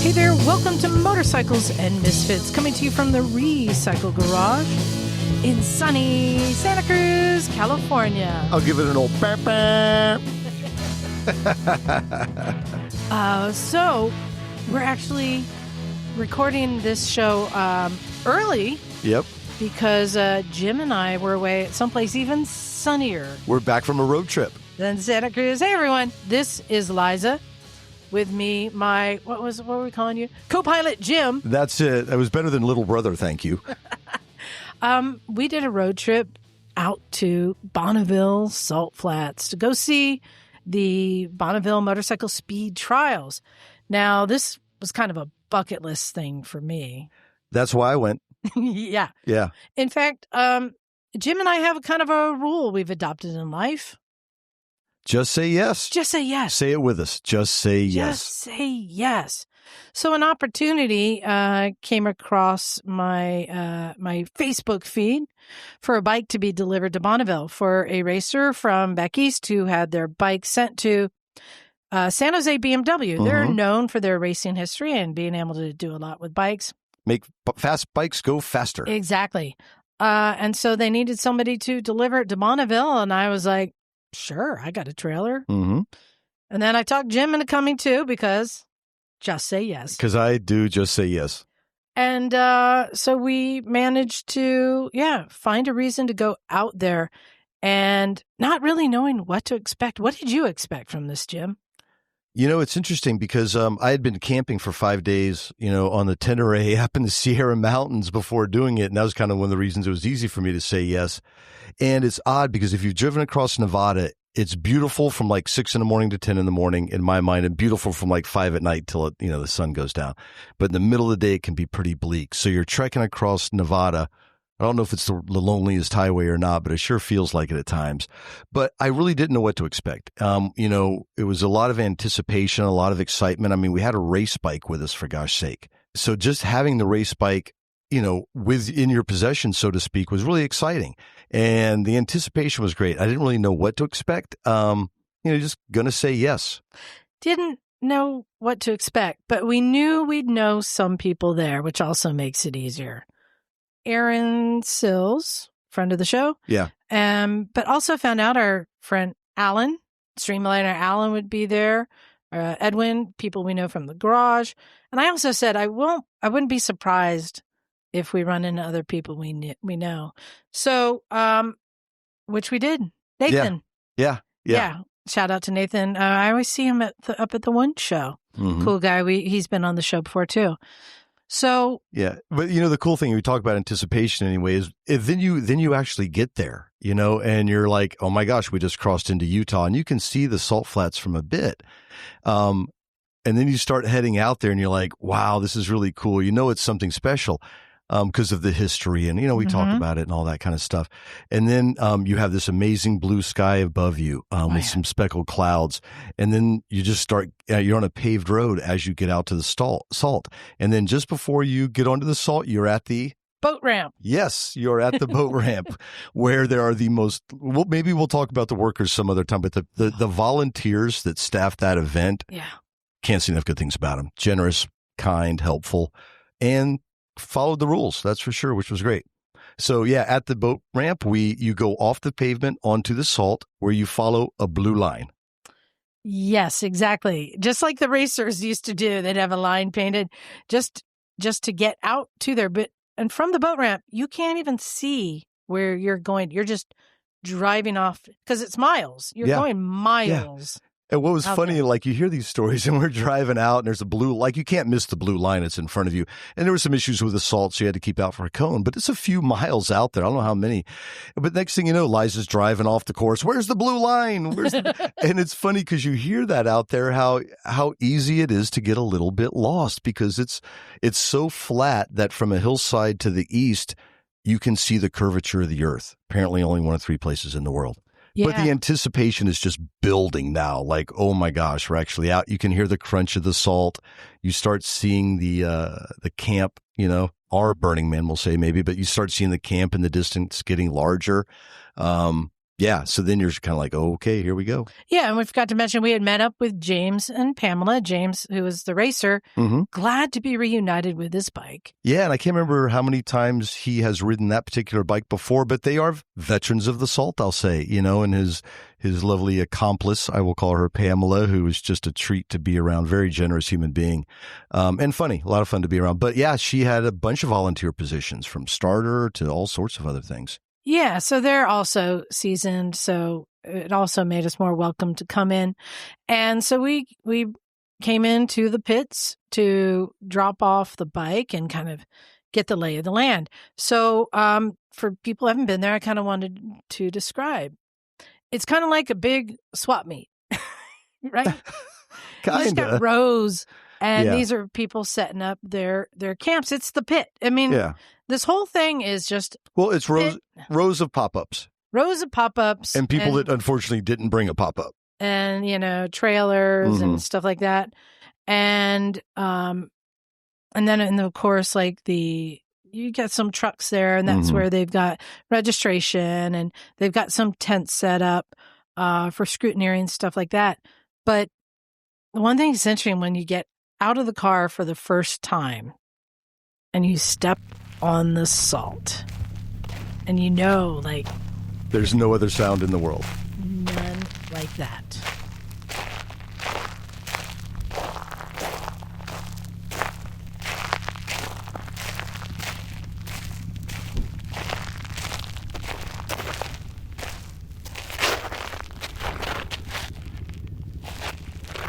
Hey there, welcome to Motorcycles and Misfits, coming to you from the Recycle Garage in sunny Santa Cruz, California. I'll give it an old bam. So we're actually recording this show early. Yep. Because Jim and I were away at someplace even sunnier. We're back from a road trip. Than Santa Cruz. Hey everyone, this is Liza. With me, my, what were we calling you? Co-pilot Jim. That's it. That was better than little brother, thank you. We did a road trip out to Bonneville Salt Flats to go see the Bonneville Motorcycle Speed Trials. Now, this was kind of a bucket list thing for me. That's why I went. Yeah. Yeah. In fact, Jim and I have a kind of a rule we've adopted in life. Just say yes. Just say yes. Say it with us. Just say yes. Just say yes. So an opportunity came across my my Facebook feed for a bike to be delivered to Bonneville for a racer from back east who had their bike sent to San Jose BMW. Mm-hmm. They're known for their racing history and being able to do a lot with bikes. Make fast bikes go faster. Exactly. And so they needed somebody to deliver it to Bonneville, and I was like, sure, I got a trailer. Mm-hmm. And then I talked Jim into coming too because just say yes. Because I do just say yes. And so we managed to, find a reason to go out there and not really knowing what to expect. What did you expect from this, Jim? You know, it's interesting because I had been camping for 5 days, on the Tenere up in the Sierra Mountains before doing it. And that was kind of one of the reasons it was easy for me to say yes. And it's odd because if you've driven across Nevada, it's beautiful from like 6 in the morning to 10 in the morning in my mind, and beautiful from like 5 at night till the sun goes down. But in the middle of the day, it can be pretty bleak. So you're trekking across Nevada. I don't know if it's the loneliest highway or not, but it sure feels like it at times. But I really didn't know what to expect. It was a lot of anticipation, a lot of excitement. I mean, we had a race bike with us, for gosh sake. So just having the race bike, within your possession, so to speak, was really exciting. And the anticipation was great. I didn't really know what to expect. Just going to say yes. Didn't know what to expect, but we knew we'd know some people there, which also makes it easier. Aaron Sills, friend of the show. Yeah. But also found out our friend Alan, Streamliner Alan would be there. Edwin, people we know from the garage. And I also said I wouldn't be surprised if we run into other people we know. So, which we did. Nathan. Yeah. Shout out to Nathan. I always see him up at the One Show. Mm-hmm. Cool guy. He's been on the show before too. So yeah, but the cool thing we talk about anticipation anyway is then you actually get there, and you're like, oh my gosh, we just crossed into Utah, and you can see the salt flats from a bit, and then you start heading out there, and you're like, wow, this is really cool. It's something special. Because of the history and, we talk about it and all that kind of stuff. And then you have this amazing blue sky above you with some speckled clouds. And then you just start, you're on a paved road as you get out to the salt. And then just before you get onto the salt, you're at the boat ramp. Yes, you're at the boat ramp where there are the most, maybe we'll talk about the workers some other time, but the volunteers that staff that event, can't say enough good things about them. Generous, kind, helpful, and followed the rules, that's for sure, which was great. So at the boat ramp, you go off the pavement onto the salt where you follow a blue line. Yes, exactly. Just like the racers used to do. They'd have a line painted just to get out to there. And from the boat ramp, you can't even see where you're going. You're just driving off because it's miles. You're going miles. Yeah. And what was funny, like you hear these stories and we're driving out and there's a blue, like you can't miss the blue line. It's in front of you. And there were some issues with the salt, so you had to keep out for a cone, but it's a few miles out there. I don't know how many, but next thing you know, Liza's driving off the course. Where's the blue line? And it's funny because you hear that out there, how easy it is to get a little bit lost because it's so flat that from a hillside to the east, you can see the curvature of the earth. Apparently only one of 3 places in the world. Yeah. But the anticipation is just building now. Like, oh my gosh, we're actually out. You can hear the crunch of the salt. You start seeing the camp, our Burning Man, we'll say maybe, but you start seeing the camp in the distance getting larger. Yeah. So then you're kind of like, oh, okay, here we go. Yeah. And we forgot to mention we had met up with James and Pamela. James, who was the racer, glad to be reunited with his bike. Yeah. And I can't remember how many times he has ridden that particular bike before, but they are veterans of the salt, I'll say, and his lovely accomplice, I will call her Pamela, who is just a treat to be around. Very generous human being, and funny, a lot of fun to be around. But yeah, she had a bunch of volunteer positions from starter to all sorts of other things. Yeah, so they're also seasoned, so it also made us more welcome to come in. And so we came into the pits to drop off the bike and kind of get the lay of the land. So for people who haven't been there, I kind of wanted to describe. It's kind of like a big swap meet, right? Kind of. You just got rows, and these are people setting up their camps. It's the pit. I mean, this whole thing is just... Well, it's rows of pop-ups. Rows of pop-ups. And people that unfortunately didn't bring a pop-up. And, trailers and stuff like that. And then, of course, like you get some trucks there, and that's where they've got registration, and they've got some tents set up for scrutineering and stuff like that. But the one thing that's interesting, when you get out of the car for the first time and you step on the salt, and like... There's no other sound in the world. None like that.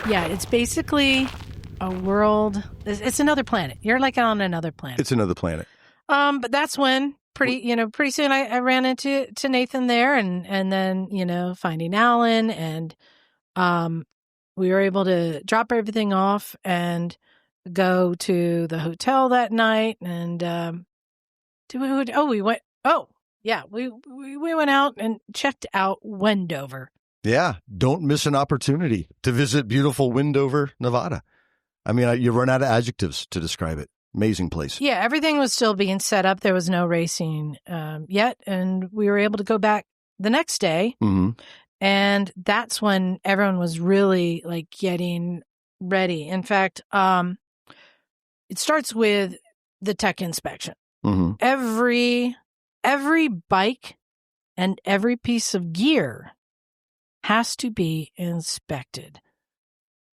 Yeah, it's basically a world. It's another planet. You're like on another planet. It's another planet. But that's when pretty soon I ran into Nathan there, and then, finding Alan, and we were able to drop everything off and go to the hotel that night. And we went out and checked out Wendover. Yeah, don't miss an opportunity to visit beautiful Wendover, Nevada. I mean, you run out of adjectives to describe it. Amazing place. Yeah, everything was still being set up. There was no racing yet, and we were able to go back the next day. And that's when everyone was really getting ready. In fact, it starts with the tech inspection. Every bike and every piece of gear has to be inspected.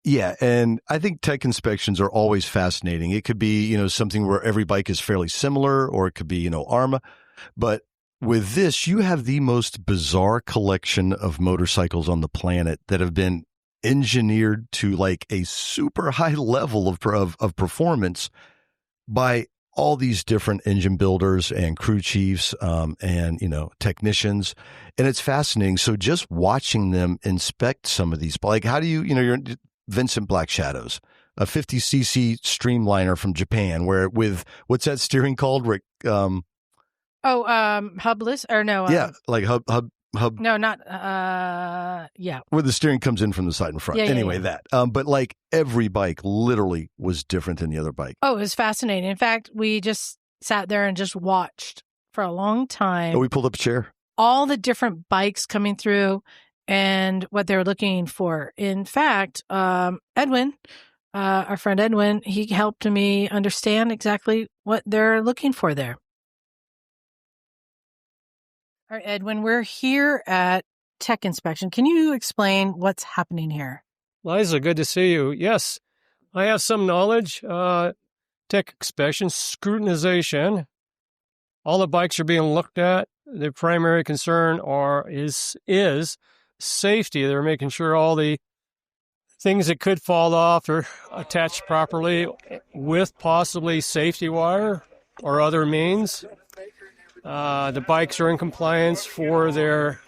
Yeah, and I think tech inspections are always fascinating. It could be, something where every bike is fairly similar, or it could be, ARMA. But with this, you have the most bizarre collection of motorcycles on the planet that have been engineered to a super high level of performance by all these different engine builders and crew chiefs and technicians. And it's fascinating. So just watching them inspect some of these, how do you're Vincent Black Shadows, a 50cc Streamliner from Japan, where with, what's that steering called, Rick? Hubless, or no? Hub. No, not, Where the steering comes in from the side and front. That. But every bike literally was different than the other bike. Oh, it was fascinating. In fact, we just sat there and just watched for a long time. Oh, we pulled up a chair. All the different bikes coming through and what they were looking for. In fact, Edwin, our friend Edwin, he helped me understand exactly what they're looking for there. All right, Edwin, we're here at Tech Inspection. Can you explain what's happening here? Liza, good to see you. Yes, I have some knowledge. Tech inspection, scrutinization. All the bikes are being looked at. The primary concern is safety. They're making sure all the things that could fall off are attached properly with possibly safety wire or other means. The bikes are in compliance for their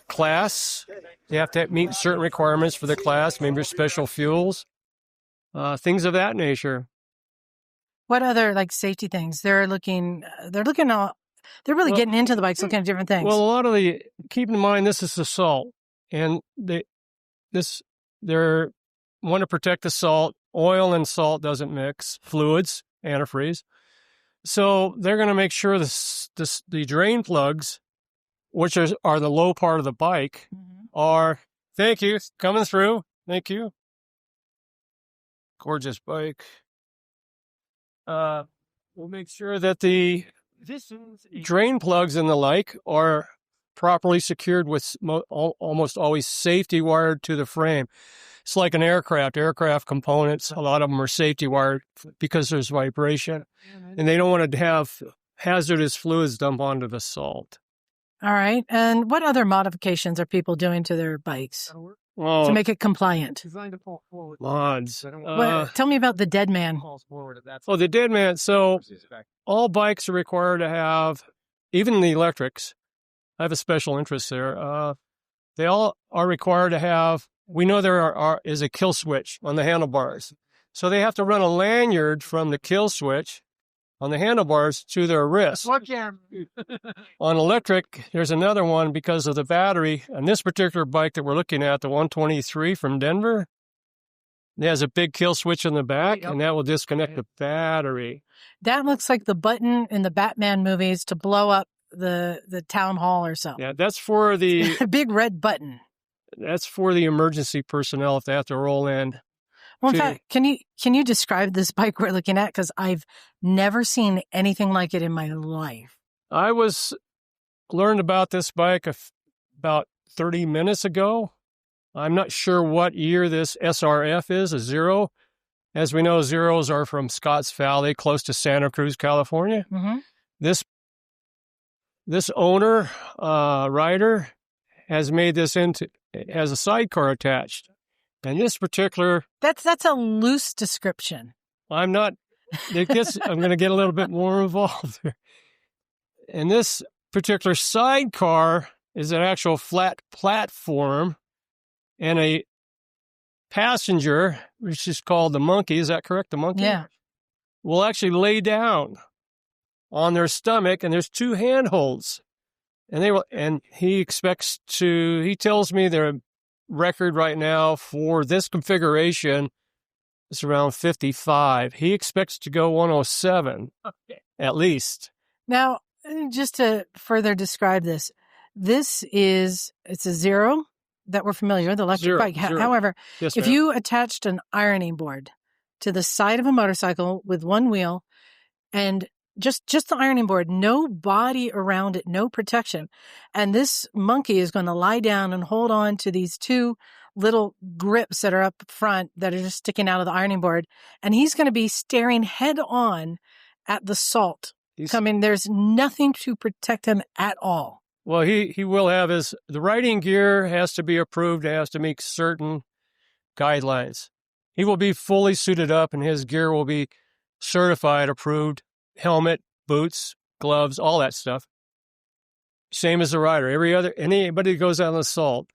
class. They have to meet certain requirements for their class, maybe special fuels, things of that nature. What other safety things? They're really getting into the bikes, looking at different things. Well, a lot of keep in mind, this is the salt, and they want to protect the salt. Oil and salt doesn't mix. Fluids, antifreeze. So they're going to make sure the drain plugs which are the low part of the bike, are, thank you, coming through. Thank you. Gorgeous bike. We'll make sure that the drain plugs and the like are properly secured with almost always safety wired to the frame. It's like an aircraft components. A lot of them are safety wired because there's vibration, and they don't want to have hazardous fluids dump onto the salt. All right. And what other modifications are people doing to their bikes to make it compliant? Mods. Tell me about the Dead Man. Oh, the Dead Man. So all bikes are required to have, even the electrics, I have a special interest there. They all are required to have, we know there is a kill switch on the handlebars. So they have to run a lanyard from the kill switch on the handlebars to their wrist. On electric, there's another one because of the battery. On this particular bike that we're looking at, the 123 from Denver, it has a big kill switch in the back, and that will disconnect the battery. That looks like the button in the Batman movies to blow up the town hall or something. Yeah, that's for the big red button. That's for the emergency personnel if they have to roll in. Well, in fact, can you describe this bike we're looking at? Because I've never seen anything like it in my life. I learned about this bike about 30 minutes ago. I'm not sure what year this SRF is, a Zero. As we know, Zeros are from Scotts Valley, close to Santa Cruz, California. Mm-hmm. This owner, rider, has made this has a sidecar attached. And this particular... That's a loose description. I'm going to get a little bit more involved here. And this particular sidecar is an actual flat platform, and a passenger, which is called the monkey, is that correct? The monkey? Yeah. Will actually lay down on their stomach, and there's two handholds. And he tells me their record right now for this configuration is around 55. He expects to go 107 at least. Now, just to further describe this it's a Zero that we're familiar with, the electric bike. Zero. However, yes, if ma'am. you attached an ironing board to the side of a motorcycle with one wheel and just the ironing board, no body around it, no protection. And this monkey is going to lie down and hold on to these two little grips that are up front that are just sticking out of the ironing board. And he's going to be staring head on at the salt coming. There's nothing to protect him at all. Well, he will have the riding gear has to be approved. It has to meet certain guidelines. He will be fully suited up, and his gear will be certified, approved. Helmet, boots, gloves, all that stuff. Same as the rider. Anybody who goes out on assault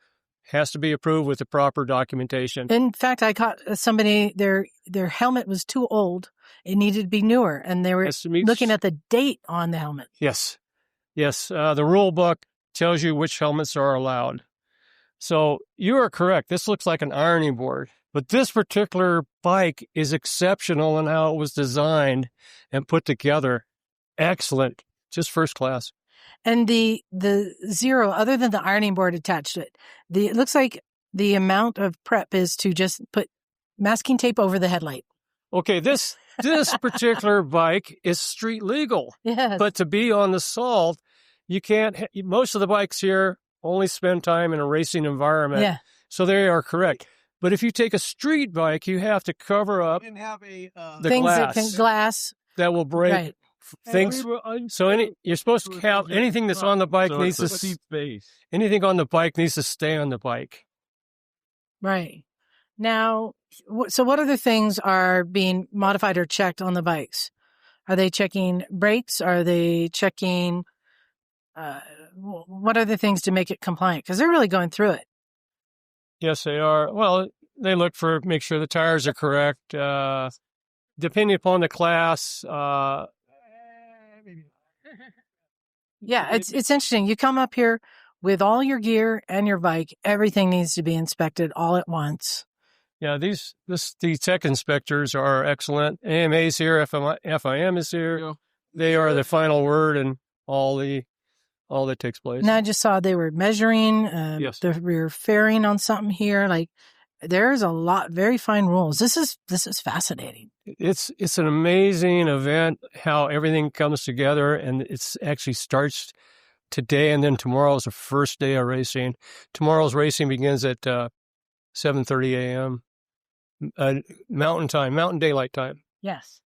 has to be approved with the proper documentation. In fact, I caught somebody, their helmet was too old. It needed to be newer, and they were looking at the date on the helmet. Yes. The rule book tells you which helmets are allowed. So you are correct. This looks like an ironing board. But this particular bike is exceptional in how it was designed and put together. Excellent. Just first class. And the Zero, other than the ironing board attached to it, it looks like the amount of prep is to just put masking tape over the headlight. Okay, this particular bike is street legal. Yes. But to be on the salt, you can't. Most of the bikes here only spend time in a racing environment. Yeah. So they are correct. But if you take a street bike, you have to cover up the glass that will break. Right. Things. So you're supposed to have anything that's on the bike needs to anything on the bike needs to stay on the bike. Right. Now, so what other things are being modified or checked on the bikes? Are they checking brakes? Are they checking what other things to make it compliant? Because they're really going through it. Yes, they are. Well, they look make sure the tires are correct. Depending upon the class. Yeah, it's interesting. You come up here with all your gear and your bike. Everything needs to be inspected all at once. Yeah, these tech inspectors are excellent. AMA's here. FIM is here. Yeah. They are the final word in all the all that takes place. And I just saw they were measuring, Yes. we were fairing on something here. Like, there's a lot, very fine rules. This is fascinating. It's an amazing event how everything comes together, and it's actually starts today, and then tomorrow is the first day of racing. Tomorrow's racing begins at 7:30 a.m. Mountain time, Mountain Daylight Time. Yes.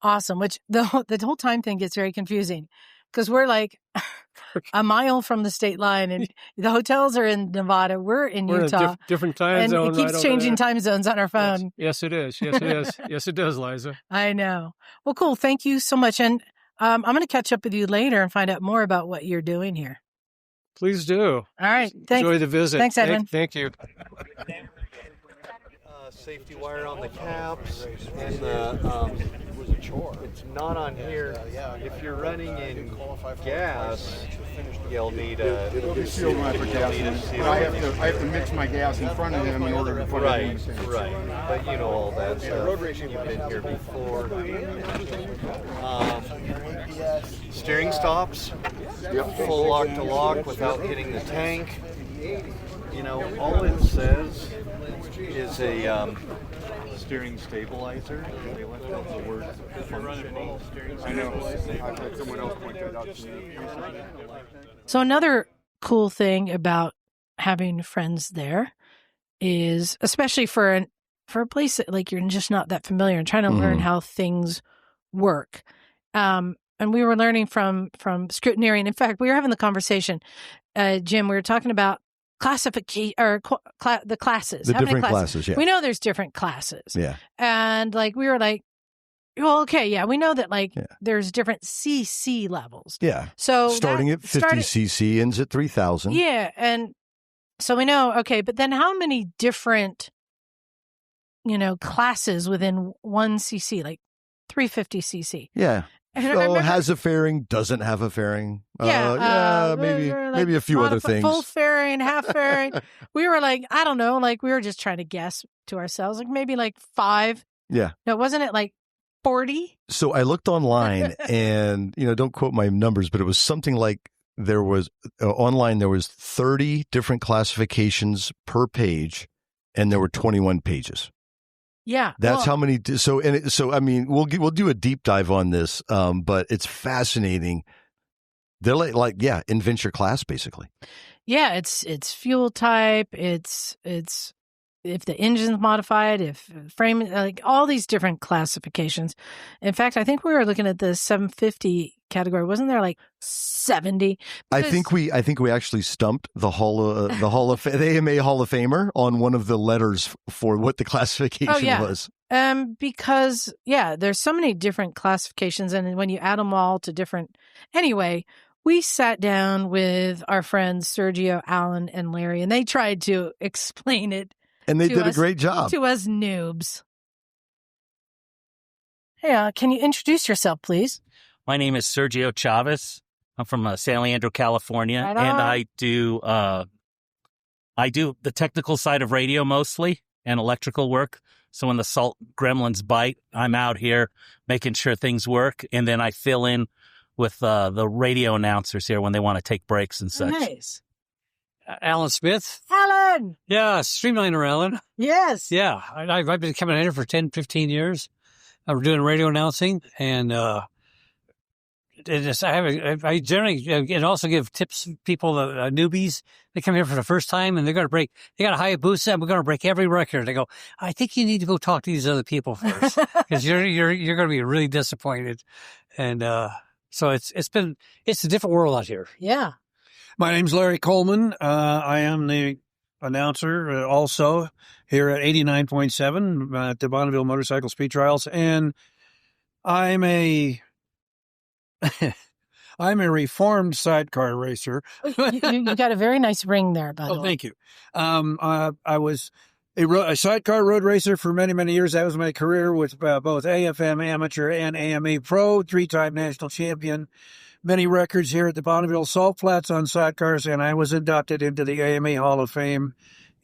Awesome. Which the whole time thing gets very confusing because we're like a mile from the state line, and the hotels are in Nevada. We're in Utah. In a different time zone. And it keeps changing time zones on our phone. Yes, it is. Yes, it is. Yes, it does, Liza. I know. Well, cool. Thank you so much. And I'm going to catch up with you later and find out more about what you're doing here. Please do. All right. Enjoy the visit. Thanks, Edwin. Thank you. Safety wire on the caps and the it's not on here. If you're running in gas, you'll need a seal for gas. I have to mix my gas in front of them in order to put it in the same. Right. But you know all that stuff. Road racing, you've been here before. Steering stops, full lock to lock without hitting the tank. You know, all it says is a steering stabilizer. They left out the word functioning steering I know. I've had someone else point that out to me. So another cool thing about having friends there is, especially for a place that like you're just not that familiar and trying to learn how things work. And we were learning from scrutineering. In fact, we were having the conversation, Jim. We were talking about classification or the classes. The different classes. Yeah. We know there's different classes. Yeah. And like we were like, well, okay, yeah, we know that like there's different CC levels. Yeah. So starting at 50 cc, ends at 3,000. Yeah, and so we know, okay, but then how many different, classes within 1 cc, like 350 cc? Yeah. So has a fairing, doesn't have a fairing. Maybe a few other things. Full fairing, half fairing. We were like, I don't know, like we were just trying to guess to ourselves, like maybe like 5. Yeah. No, wasn't it like 40? So I looked online and, don't quote my numbers, but it was something like there was 30 different classifications per page, and there were 21 pages. Yeah. That's how many. So I mean, we'll do a deep dive on this, but it's fascinating. They're like invent your class, basically. Yeah. It's fuel type. It's if the engine's modified, if frame, like all these different classifications. In fact, I think we were looking at the 750 category. Wasn't there like 70? I think we actually stumped the the AMA Hall of Famer on one of the letters for what the classification was. Because there's so many different classifications, and when you add them all to different, anyway, we sat down with our friends Sergio, Alan, and Larry, and they tried to explain it. And they did a great job. To us noobs. Hey, can you introduce yourself, please? My name is Sergio Chavez. I'm from San Leandro, California, right and I do the technical side of radio mostly and electrical work. So when the salt gremlins bite, I'm out here making sure things work, and then I fill in with the radio announcers here when they want to take breaks and such. Nice. Alan Smith. Alan! Yeah, Streamliner Alan. Yes. Yeah, I've been coming in here for 10, 15 years. I'm doing radio announcing, and I generally and also give tips to people, newbies. They come here for the first time, and they got a Hayabusa, and we're going to break every record. They go, I think you need to go talk to these other people first, because you're going to be really disappointed. And so it's a different world out here. Yeah. My name's Larry Coleman. I am the announcer also here at 89.7 at the Bonneville Motorcycle Speed Trials. And I'm a reformed sidecar racer. You got a very nice ring there, by the way. Thank you. I was a sidecar road racer for many, many years. That was my career with both AFM Amateur and AMA Pro, 3-time national champion. Many records here at the Bonneville Salt Flats on sidecars, and I was inducted into the AMA Hall of Fame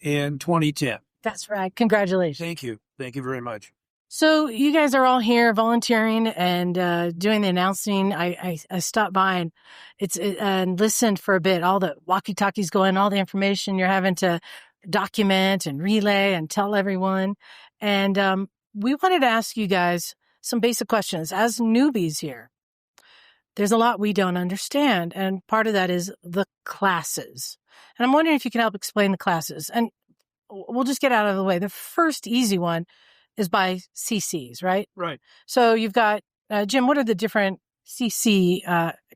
in 2010. That's right. Congratulations. Thank you. Thank you very much. So you guys are all here volunteering and doing the announcing. I stopped by and listened for a bit. All the walkie-talkies going, all the information you're having to document and relay and tell everyone. And we wanted to ask you guys some basic questions. As newbies here, there's a lot we don't understand. And part of that is the classes. And I'm wondering if you can help explain the classes. And we'll just get out of the way. The first easy one is by CCs, right? Right. So you've got, Jim, what are the different CC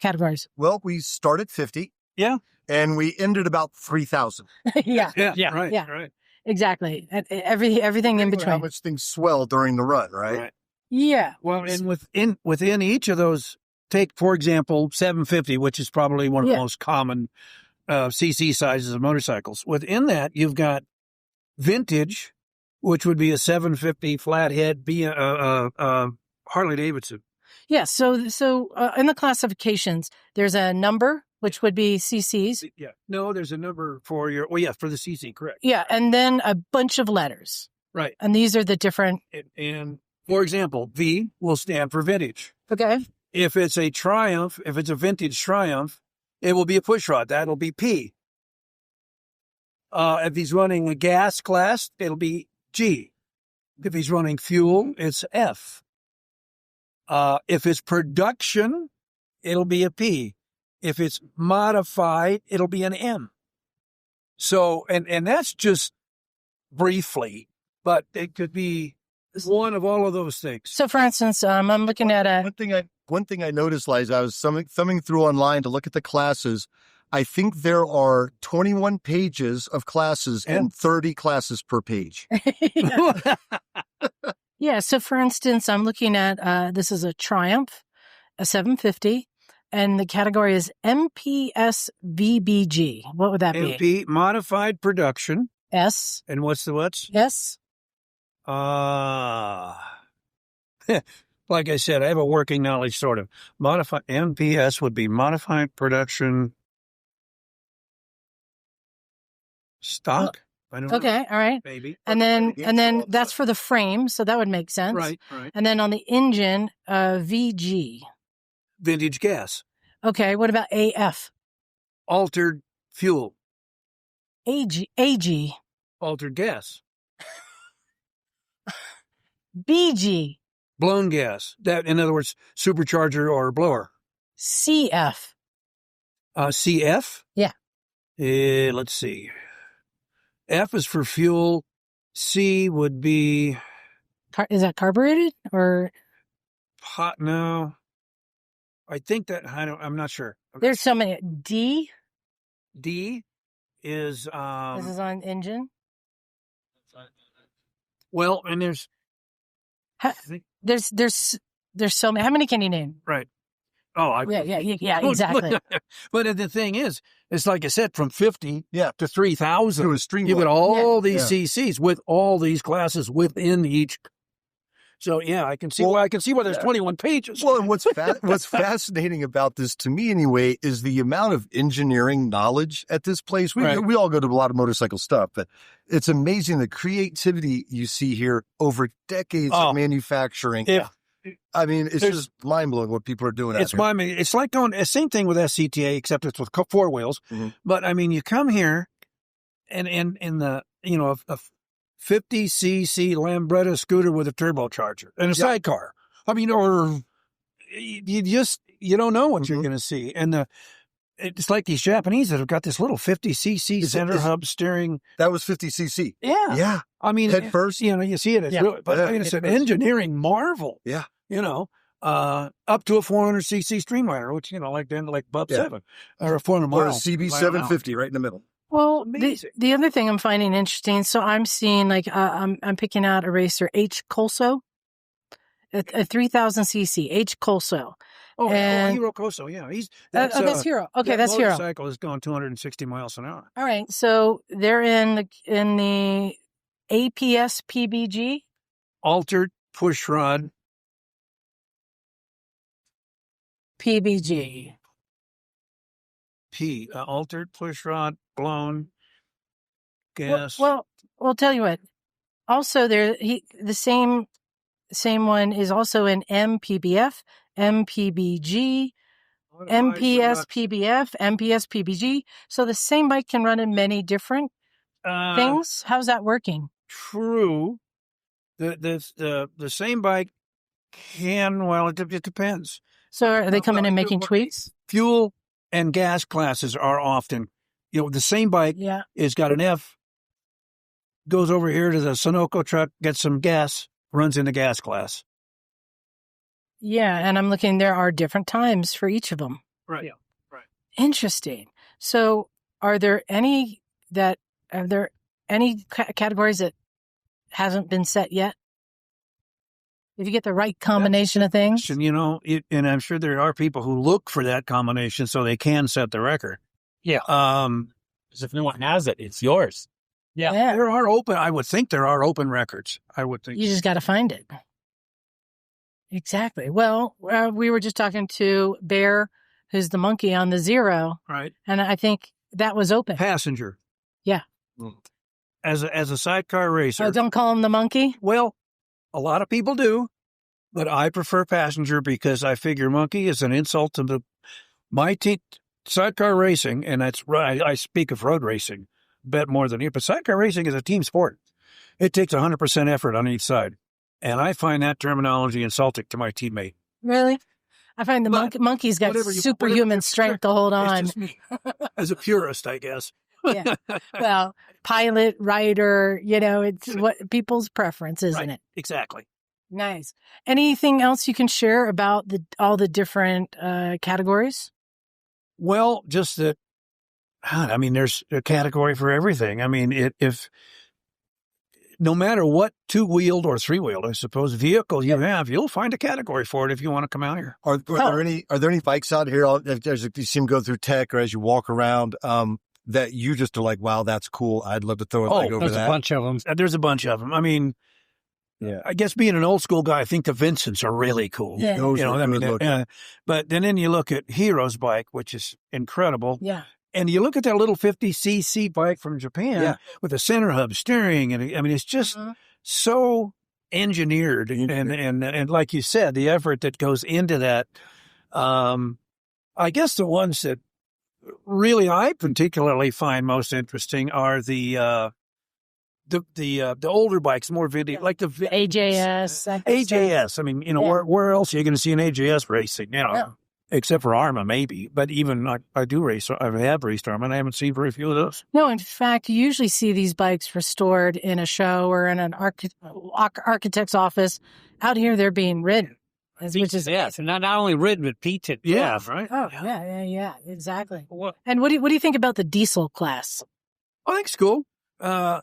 categories? Well, we start at 50. Yeah. And we end at about 3,000. Yeah. Right. Yeah. Right. Exactly. Everything in between. How much things swell during the run, right? Yeah. Well, and within each of those, take, for example, 750, which is probably one of the most common CC sizes of motorcycles. Within that, you've got vintage, which would be a 750 flathead, Harley Davidson. Yeah. So in the classifications, there's a number, which would be CCs. Yeah. No, there's a number for for the CC, correct. Yeah. And then a bunch of letters. Right. And these are the different. And for example, V will stand for vintage. Okay. If it's a Triumph, if it's a vintage Triumph, it will be a pushrod. That'll be P. If he's running a gas class, it'll be G. If he's running fuel, it's F. If it's production, it'll be a P. If it's modified, it'll be an M. So, and that's just briefly, but it could be one of all of those things. So, for instance, I'm looking at One thing I noticed, Liza, I was thumbing through online to look at the classes. I think there are 21 pages of classes and 30 classes per page. Yeah. So, for instance, I'm looking at this is a Triumph, a 750, and the category is MPS VBG. What would that be? MP, modified production. S. And what's the what's? S. Like I said, I have a working knowledge, sort of. Modified MPS would be modified production stock. I don't know. Okay, all right. Maybe. And then that's for the frame, so that would make sense. Right. And then on the engine, VG. Vintage gas. Okay, what about AF? Altered fuel. AG. Altered gas. BG. Blown gas. That, in other words, supercharger or blower. CF. CF? Yeah. Let's see. F is for fuel. C would be... Is that carbureted or... Hot? No. I think that... I'm not sure. Okay. There's so many. D? D is... This is on engine? Well, and there's... There's so many. How many can you name? Right. Oh, yeah, exactly. But the thing is, it's like I said, from 50 to 3,000. To a streamliner. You get all these CCs with all these classes within each. So I can see why there's 21 pages. Well, and what's fascinating about this, to me anyway, is the amount of engineering knowledge at this place. We all go to a lot of motorcycle stuff, but it's amazing the creativity you see here over decades of manufacturing. Yeah. I mean, it's just mind-blowing what people are doing out here. It's like going, same thing with SCTA, except it's with 4 wheels. Mm-hmm. But I mean, you come here and in the, a 50cc Lambretta scooter with a turbocharger and a sidecar. I mean, or you don't know what you're going to see. And it's like these Japanese that have got this little 50cc center hub steering. That was 50cc. Yeah. Yeah. I mean, head first. You see it. It's really, but I mean, it's an engineering marvel. Yeah. Up to a 400cc Streamliner, which, like Bub 7 or a 400 mile. Or a CB 750 right in the middle. Well, the other thing I'm finding interesting, so I'm seeing I'm picking out a racer, H. Colso, a 3000cc, H. Colso. Hero Colso, yeah. That's Hero. Okay, that's Hero. Motorcycle is going 260 miles an hour. All right, so they're in the APS PBG? Altered pushrod. PBG. Altered pushrod, blown gas. Well, tell you what. Also, the same same one is also in MPBF, MPBG, MPS PBF, MPS PBG. So the same bike can run in many different things. How's that working? True. The same bike can, well, it depends. So are they coming and making tweaks? Fuel and gas classes are often, the same bike is got an F, goes over here to the Sunoco truck, gets some gas, runs in the gas class. Yeah, and I'm looking, there are different times for each of them. Right. Yeah. Right. Interesting. So are there any categories that hasn't been set yet? If you get the right combination of things? And, and I'm sure there are people who look for that combination so they can set the record. Yeah. Because if no one has it, it's yours. Yeah. I would think there are open records. I would think. You just got to find it. Exactly. Well, we were just talking to Bear, who's the monkey on the Zero. Right. And I think that was open. Passenger. Yeah. As a sidecar racer. Oh, don't call him the monkey? Well, a lot of people do, but I prefer passenger because I figure monkey is an insult to my team. Sidecar racing, and that's right. I speak of road racing, bet more than you, but sidecar racing is a team sport. It takes 100% effort on each side. And I find that terminology insulting to my teammate. Really? I find the monkey's got superhuman strength to hold on. It's just me. As a purist, I guess. Yeah. Well, pilot, rider, it's what people's preference, isn't it? Exactly. Nice. Anything else you can share about all the different categories? Well, just that, there's a category for everything. If no matter what two-wheeled or three-wheeled, I suppose, vehicle you have, you'll find a category for it if you want to come out here. Are there any bikes out here as you see them go through tech or as you walk around that you just are like, wow, that's cool. I'd love to throw a leg over that. There's a bunch of them. There's a bunch of them. I guess being an old school guy, I think the Vincents are really cool. Yeah. But then you look at Hero's bike, which is incredible. Yeah. And you look at that little 50cc bike from Japan with a center hub steering, and it's just so engineered. And like you said, the effort that goes into that. I guess the ones that really I particularly find most interesting are the older bikes, more video, like the AJS. AJS. Where else are you going to see an AJS racing? Except for Arma, maybe. But even I do race. I have raced Arma, and I haven't seen very few of those. No, in fact, you usually see these bikes restored in a show or in an architect's office. Out here, they're being ridden. Which is so not only ridden, but painted. Yeah, right. Oh, yeah, exactly. And what do you think about the diesel class? I think it's cool. There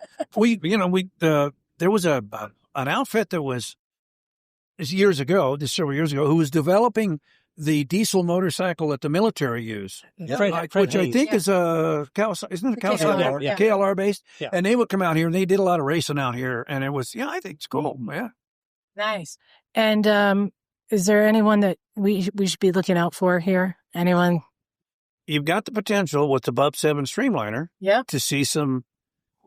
was an outfit that was several years ago, who was developing the diesel motorcycle that the military use, which I think is a isn't it a Kawasaki? KLR, KLR based. Yeah. And they would come out here and they did a lot of racing out here, and it was I think it's cool. Yeah, nice. And is there anyone that we should be looking out for here? Anyone? You've got the potential with the Bub 7 Streamliner, to see some.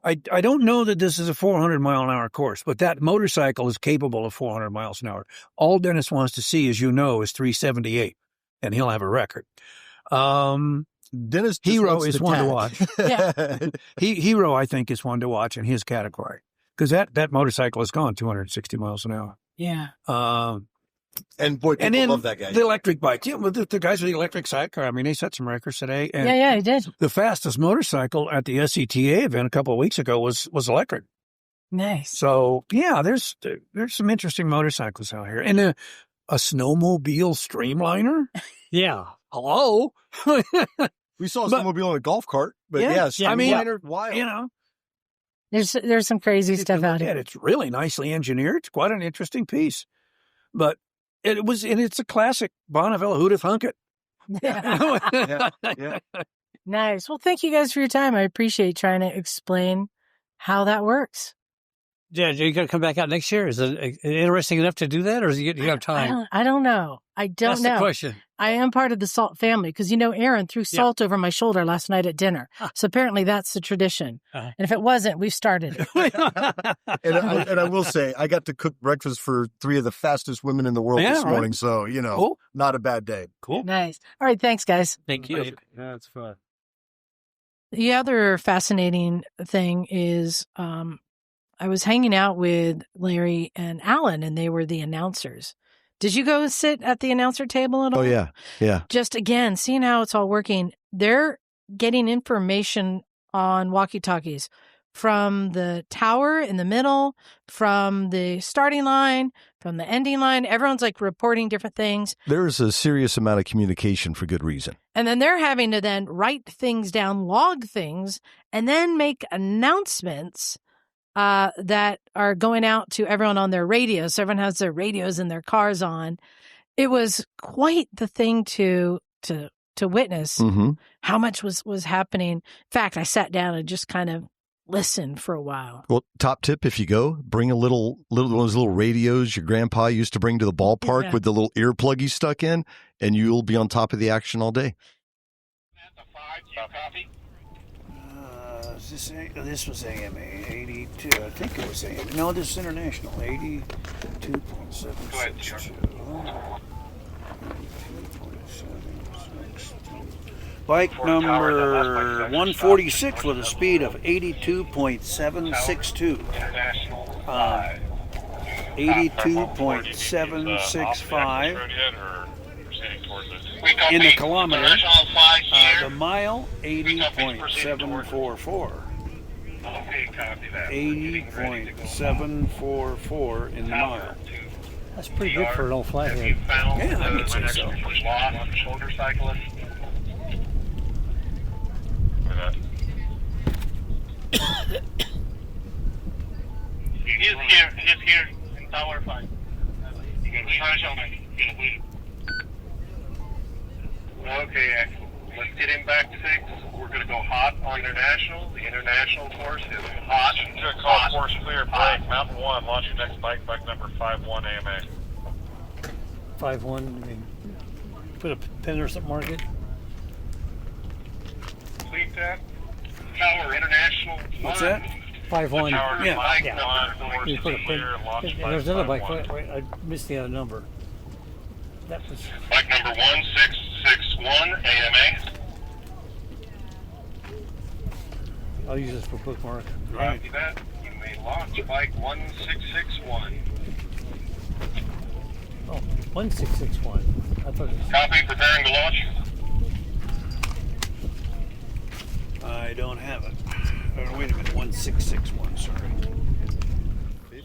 I don't know that this is a 400-mile-an-hour course, but that motorcycle is capable of 400 miles an hour. All Denis wants to see, as you know, is 378, and he'll have a record. Denis Hero is one to watch. Hero, I think, is one to watch in his category because that motorcycle has gone 260 miles an hour. Yeah. And boy, people love that guy. The electric bike. Yeah, well, the guys with the electric sidecar, they set some records today. And he did. The fastest motorcycle at the SCTA event a couple of weeks ago was electric. Nice. So, there's some interesting motorcycles out here. And a snowmobile Streamliner? Yeah. Hello? We saw a snowmobile in a golf cart, but Streamliner, wild. There's some crazy stuff out here. It's really nicely engineered. It's quite an interesting piece. But it's a classic Bonneville. Who'd have thunk it? Yeah. Nice. Well, thank you guys for your time. I appreciate trying to explain how that works. Yeah, you got to come back out next year. Is it interesting enough to do that, or you have time? I don't know. I don't That's know. the question. I am part of the Salt family because, Aaron threw salt over my shoulder last night at dinner. So apparently that's the tradition. And if it wasn't, we've started it. and I will say, I got to cook breakfast for 3 of the fastest women in the world this morning. So, Cool. not a bad day. Cool. Nice. All right. Thanks, guys. Thank you. Yeah, that's fun. The other fascinating thing is I was hanging out with Larry and Alan, and they were the announcers. Did you go sit at the announcer table at all? Oh, yeah. Yeah. Just again, seeing how it's all working. They're getting information on walkie-talkies from the tower in the middle, from the starting line, from the ending line. Everyone's like reporting different things. There is a serious amount of communication for good reason. And then they're having to then write things down, log things, and then make announcements that are going out to everyone on their radios. So everyone has their radios in their cars on. It was quite the thing to witness how much was happening. In fact, I sat down and just kind of listened for a while. Well, top tip, if you go, bring a little one of those little radios your grandpa used to bring to the ballpark with the little earplug he stuck in, and you'll be on top of the action all day. This was AMA 82. I think it was AMA. No, this is international 82.762. Bike number 146 with a speed of 82.762. 82.765. In the kilometer, the mile 80.744. 80.744 in the mile. That's pretty good for an old flathead. Yeah, I would say so. He's here in Tower 5. Okay, excellent. Let's get him back to 6. We're going to go hot on international. The international course is hot. Should call course clear, break, Mountain 1, launch your next bike number 51 AMA. 5-1, I mean, put a pin or something, mark it. Complete that. Tower International. What's that? 5-1. Yeah. You put a pin. There's another bike. Wait, I missed the other number. That was Bike number 1661 AMA. I'll use this for bookmark. Copy that. You may launch bike 1661. Oh, 1661. I thought it was... Copy, preparing to launch. I don't have it. Oh, wait a minute, 1661, sorry. Please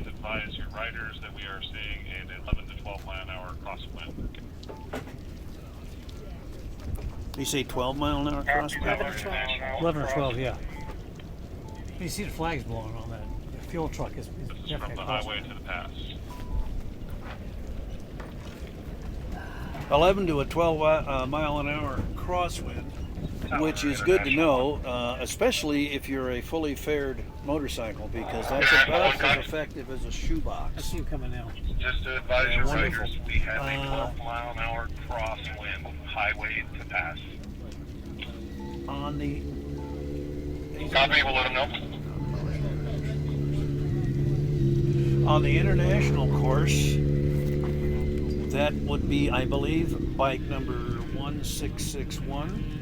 advise your riders that we are seeing an 11 to 12 mile an hour crosswind. You say 12 mile an hour crosswind? 11 or 12, yeah. You see the flags blowing on that. The fuel truck is This is from definitely the across. highway to the pass. 11 to a 12 mile an hour crosswind, which is good to know, especially if you're a fully fared motorcycle, because that's about as effective as a I shoebox. see you coming now. Just to advise your wonderful. riders, we have a 12 mile an hour crosswind highway to pass. On the Copy, we'll let them know. on the international course, that would be, I believe, bike number 1661.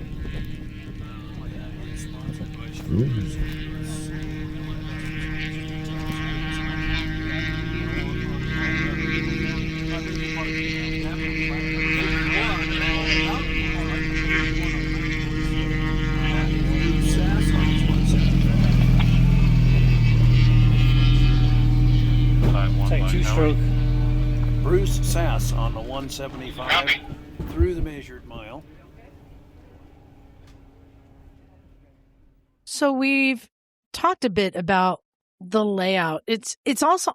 Take two-stroke. Bruce Sass on the 175 Copy. through the measured mile. So we've talked a bit about the layout. It's also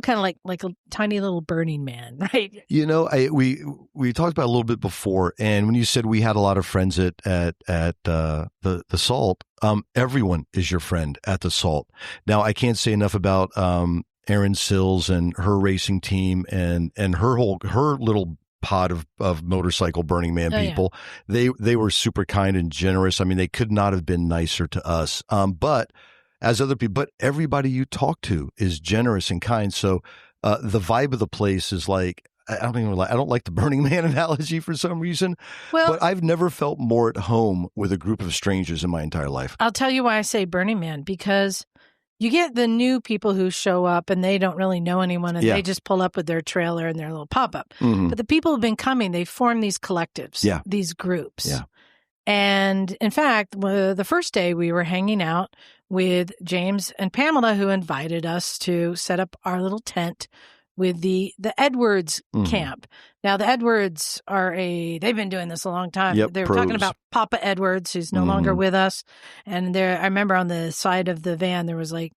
kind of like a tiny little Burning Man, right? You know, we talked about it a little bit before, and when you said we had a lot of friends at the Salt, everyone is your friend at the Salt. Now, I can't say enough about Erin Sills and her racing team and her little pod of motorcycle Burning Man people. Yeah. They were super kind and generous. I mean, they could not have been nicer to us. But as other people, but everybody you talk to is generous and kind. So the vibe of the place is like, I don't like the Burning Man analogy for some reason, but I've never felt more at home with a group of strangers in my entire life. I'll tell you why I say Burning Man, because you get the new people who show up and they don't really know anyone and they just pull up with their trailer and their little pop-up. Mm-hmm. But the people who've been coming, they form these collectives, these groups. Yeah. And in fact, the first day we were hanging out with James and Pamela, who invited us to set up our little tent with the Edwards camp. Now, the Edwards they've been doing this a long time. Yep, they were talking about Papa Edwards, who's no longer with us. And I remember on the side of the van, there was like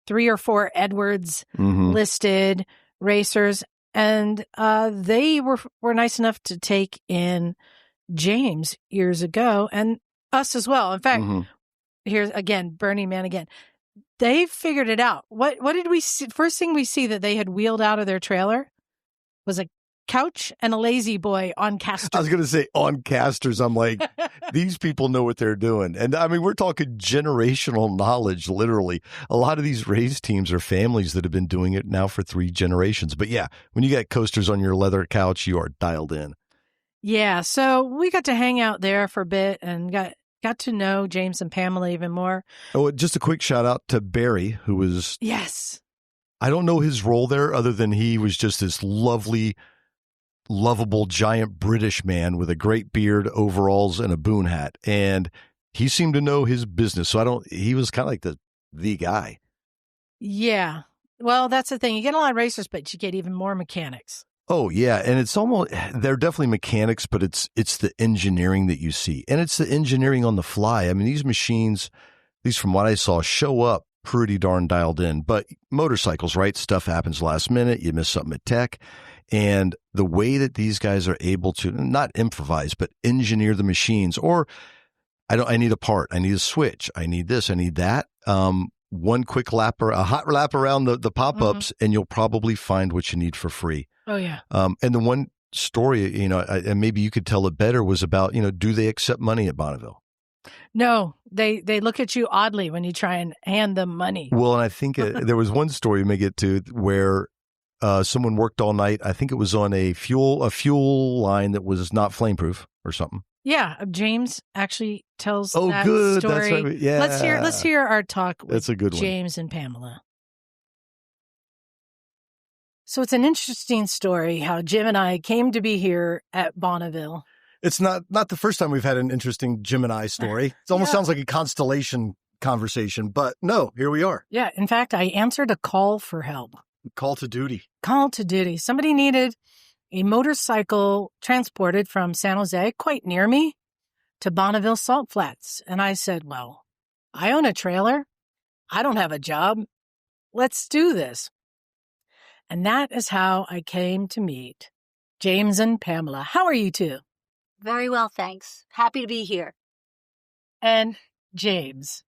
3 or 4 Edwards listed racers. And they were nice enough to take in James years ago and us as well. In fact, here's again, Burning Man again. They figured it out. What did we see? First thing we see that they had wheeled out of their trailer was a couch and a lazy boy on casters. I was going to say on casters. I'm like, these people know what they're doing. And I mean, we're talking generational knowledge, literally. A lot of these race teams are families that have been doing it now for 3 generations. But yeah, when you got coasters on your leather couch, you are dialed in. Yeah, so we got to hang out there for a bit and got to know James and Pamela even more. Oh, just a quick shout out to Barry, who was... Yes. I don't know his role there other than he was just this lovely, lovable, giant British man with a great beard, overalls, and a Boone hat. And he seemed to know his business. So he was kind of like the guy. Yeah. Well, that's the thing. You get a lot of racers, but you get even more mechanics. Oh, yeah. And it's almost, they're definitely mechanics, but it's the engineering that you see. And it's the engineering on the fly. I mean, these machines, at least from what I saw, show up pretty darn dialed in. But motorcycles, right? Stuff happens last minute. You miss something at tech. And the way that these guys are able to not improvise, but engineer the machines, or I need a part. I need a switch. I need this. I need that. One quick lap or a hot lap around the pop-ups, and you'll probably find what you need for free. Oh, yeah. And the one story, and maybe you could tell it better, was about, do they accept money at Bonneville? No, they look at you oddly when you try and hand them money. Well, and I think there was one story we may get to where someone worked all night. I think it was on a fuel line that was not flameproof or something. Yeah, James actually tells that story. That's right. Yeah. Let's hear our talk with That's a good James and Pamela. So it's an interesting story how Jim and I came to be here at Bonneville. It's not the first time we've had an interesting Jim and I story. It almost sounds like a constellation conversation, but no, here we are. Yeah. In fact, I answered a call for help. Call to duty. Call to duty. Somebody needed a motorcycle transported from San Jose, quite near me, to Bonneville Salt Flats. And I said, well, I own a trailer. I don't have a job. Let's do this. And that is how I came to meet James and Pamela. How are you two? Very well, thanks. Happy to be here. And James,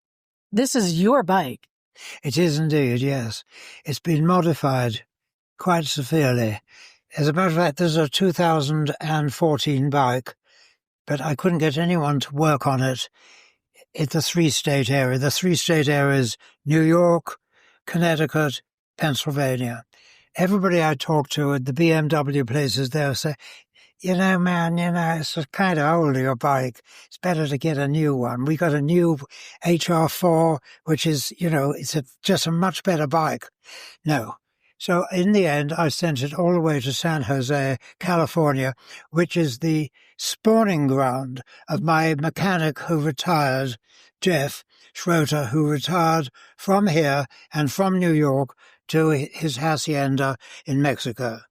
this is your bike. It is indeed, yes. It's been modified quite severely. As a matter of fact, there's a 2014 bike, but I couldn't get anyone to work on it in the 3-state area. The 3-state area is New York, Connecticut, Pennsylvania. Everybody I talk to at the BMW places, they'll say, man, it's kind of old, your bike. It's better to get a new one. We got a new HR4, which is, it's just a much better bike. No. So in the end, I sent it all the way to San Jose, California, which is the spawning ground of my mechanic who retired, Jeff Schroeder, who retired from here and from New York to his hacienda in Mexico.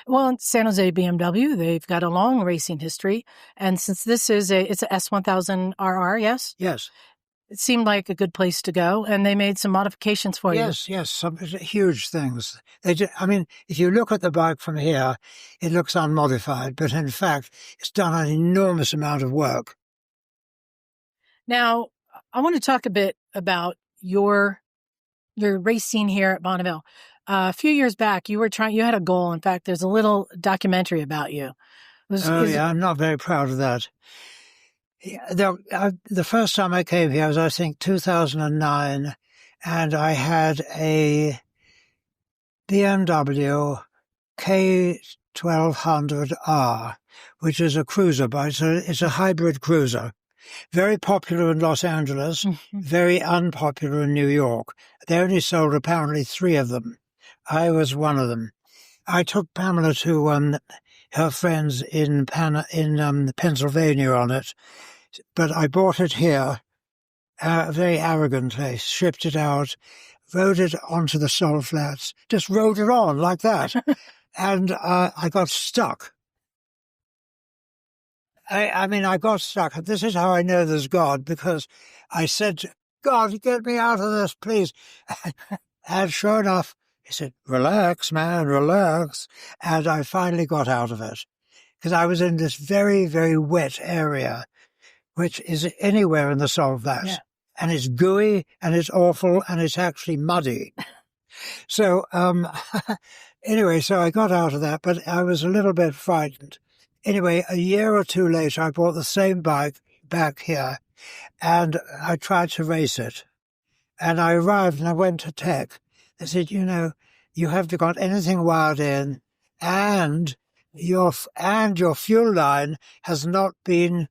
Well, San Jose BMW, they've got a long racing history. And since this is it's a S1000RR, yes? Yes. it seemed like a good place to go, and they made some modifications for you. Yes, some huge things. I mean, if you look at the bike from here, it looks unmodified, but in fact, it's done an enormous amount of work. Now, I want to talk a bit about your race scene here at Bonneville. A few years back, you had a goal. In fact, there's a little documentary about you. I'm not very proud of that. The first time I came here was, I think, 2009, and I had a BMW K1200R, which is a cruiser bike. It's a hybrid cruiser. Very popular in Los Angeles, very unpopular in New York. They only sold apparently 3 of them. I was one of them. I took Pamela to her friends in Pennsylvania on it, but I bought it here very arrogantly, shipped it out, rode it onto the salt flats, just rode it on like that, and I got stuck. I got stuck. This is how I know there's God, because I said, God, get me out of this, please. And sure enough, he said, relax, man, relax. And I finally got out of it, because I was in this very, very wet area, which is anywhere in the salt flats. Yeah. And it's gooey, and it's awful, and it's actually muddy. So, anyway, so I got out of that, but I was a little bit frightened. Anyway, a year or 2 later, I bought the same bike back here, and I tried to race it. And I arrived, and I went to tech. They said, you haven't got anything wired in, and your fuel line has not been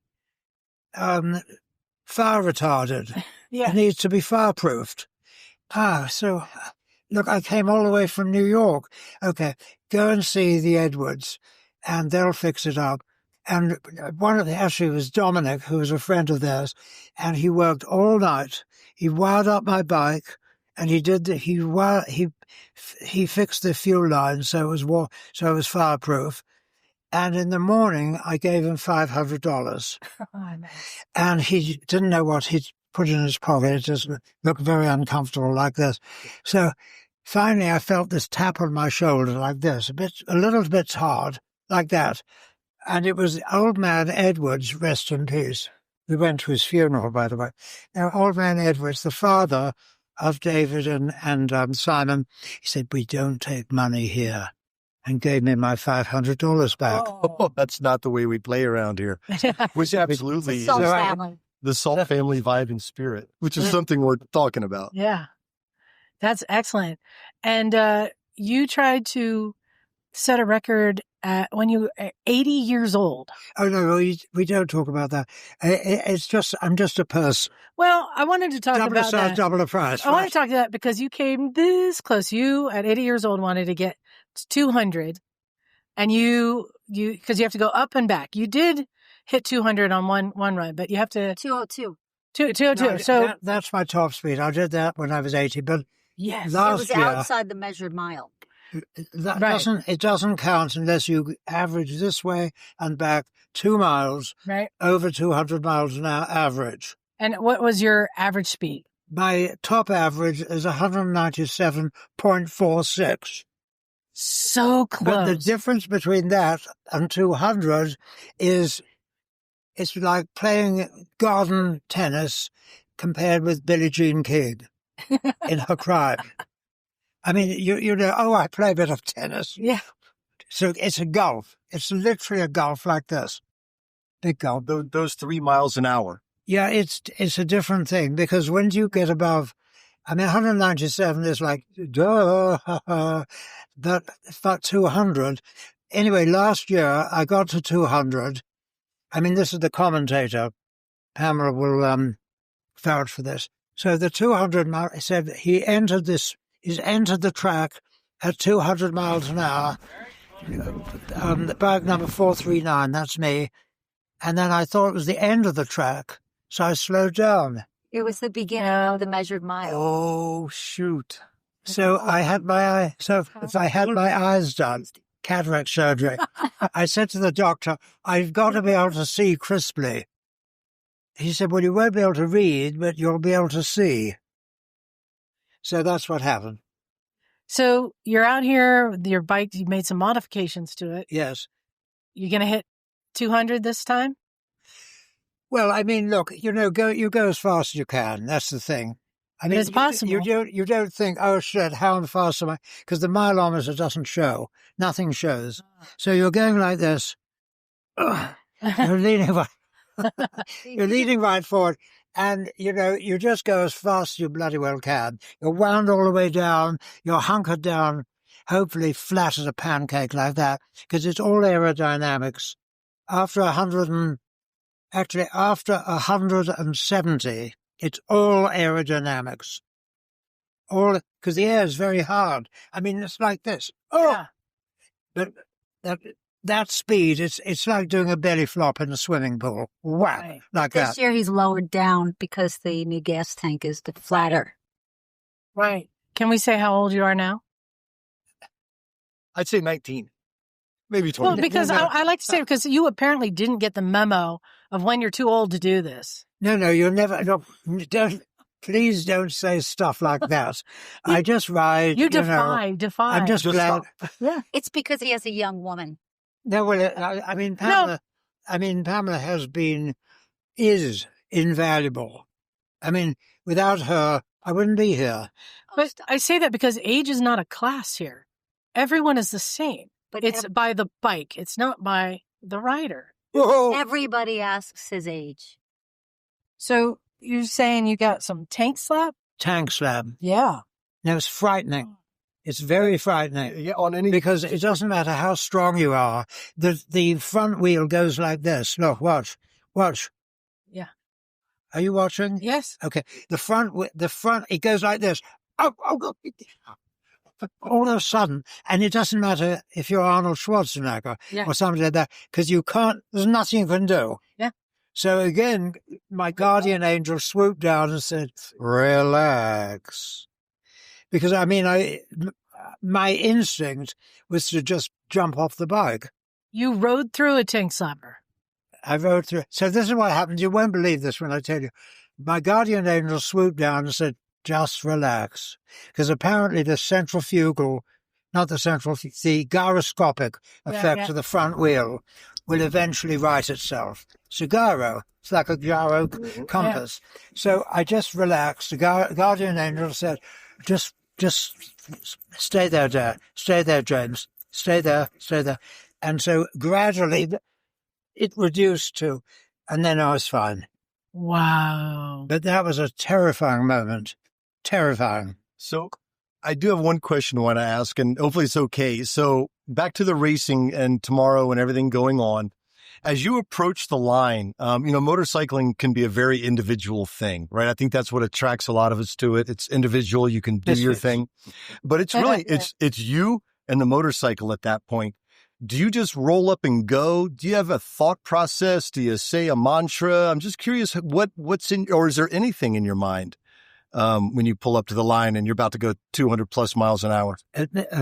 fire retarded. Yeah. It needs to be fireproofed. So look, I came all the way from New York. Okay, go and see the Edwards, and they'll fix it up. And actually was Dominic, who was a friend of theirs, and he worked all night. He wired up my bike, and he fixed the fuel line so it was fireproof. And in the morning, I gave him $500. Oh, nice. And he didn't know what he'd put in his pocket. It just looked very uncomfortable like this. So finally, I felt this tap on my shoulder like this, a little bit hard, like that. And it was old man Edwards, rest in peace. We went to his funeral, by the way. Now, old man Edwards, the father of David and Simon, he said, we don't take money here, and gave me my $500 back. Oh, that's not the way we play around here. Which absolutely Salt family. The Salt family vibe and spirit, which is something we're talking about. Yeah, that's excellent. And you tried to set a record when you were 80 years old. Oh, no, we don't talk about that. I'm just a person. Well, I wanted to talk double about the size, that. double the price. I want to talk to that because you came this close. You, at 80 years old, wanted to get 200, and because you have to go up and back. You did hit 200 on one run, but you have to 202. 202. No, So that's my top speed. I did that when I was 80, but yes, last It was year, outside the measured mile. it doesn't count unless you average this way and back 2 miles, right, over 200 miles an hour average. And what was your average speed? My top average is 197.46. So close. But the difference between that and 200 is it's like playing garden tennis compared with Billie Jean King in her prime. I mean, you know, I play a bit of tennis. Yeah. So it's a golf. It's literally a golf like this. Big golf. Those 3 miles an hour. Yeah, it's a different thing, because when you get above, 197 is like, duh, but it's about 200. Anyway, last year I got to 200. This is the commentator. Pamela will vouch for this. So the 200 mile, he said he's entered the track at 200 miles an hour. Bag number 439, that's me. And then I thought it was the end of the track, so I slowed down. It was the beginning of the measured mile. Oh, shoot. So I had my eyes done, cataract surgery. I said to the doctor, I've got to be able to see crisply. He said, well, you won't be able to read, but you'll be able to see. So that's what happened. So you're out here, your bike, you made some modifications to it. Yes. You're going to hit 200 this time? Well, I mean, look, you go as fast as you can. That's the thing. I mean, it's possible. You don't think, oh shit, how fast am I? Because the mileometer doesn't show. Nothing shows. So you're going like this. You're leaning right forward. And, you just go as fast as you bloody well can. You're wound all the way down. You're hunkered down, hopefully flat as a pancake like that, because it's all aerodynamics. After 170, it's all aerodynamics. Because the air is very hard. I mean, it's like this. Oh! Yeah. But that speed, it's like doing a belly flop in a swimming pool. Wow, right. Like this that. This year he's lowered down because the new gas tank is flatter. Right. Can we say how old you are now? I'd say 19. Maybe 20. Well, because I like to say, because you apparently didn't get the memo of when you're too old to do this. No, you'll never, please don't say stuff like that. I just ride. You defy. I'm just glad. Yeah. It's because he has a young woman. No, well, I mean, Pamela is invaluable. I mean, without her, I wouldn't be here. But I say that because age is not a class here. Everyone is the same. But it's by the bike. It's not by the rider. Whoa. Everybody asks his age. So you're saying you got some tank slap? Tank slap. Yeah. No, it's frightening. It's very frightening. Yeah, because it doesn't matter how strong you are. The front wheel goes like this. Look, watch. Yeah. Are you watching? Yes. Okay. The front, it goes like this. Oh, all of a sudden, and it doesn't matter if you're Arnold Schwarzenegger or something like that, because there's nothing you can do. Yeah. So again, my guardian angel swooped down and said, relax. Because, I mean, my instinct was to just jump off the bike. You rode through a tank slapper. I rode through. So this is what happened. You won't believe this when I tell you. My guardian angel swooped down and said, just relax. Because apparently the gyroscopic effect of the front wheel will eventually right itself. It's a gyro. It's like a gyro compass. Yeah. So I just relaxed. The guardian angel said, just stay there, Dad. Stay there, James. Stay there. And so gradually it reduced to, and then I was fine. Wow. But that was a terrifying moment. Terrifying. So I do have one question I want to ask, and hopefully it's okay. So back to the racing and tomorrow and everything going on. As you approach the line, motorcycling can be a very individual thing, right? I think that's what attracts a lot of us to it. It's individual. You can do your thing, but it's really, it's you and the motorcycle at that point. Do you just roll up and go? Do you have a thought process? Do you say a mantra? I'm just curious what's in, or is there anything in your mind when you pull up to the line and you're about to go 200 plus miles an hour?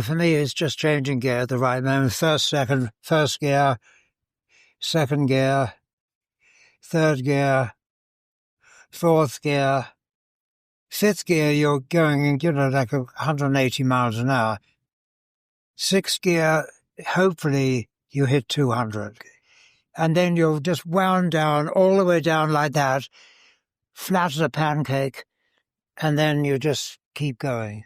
For me, it's just changing gear at the right moment. First gear, second gear, third gear, fourth gear, fifth gear, you're going, like 180 miles an hour. Sixth gear, hopefully you hit 200. And then you're just wound down, all the way down like that, flat as a pancake, and then you just keep going.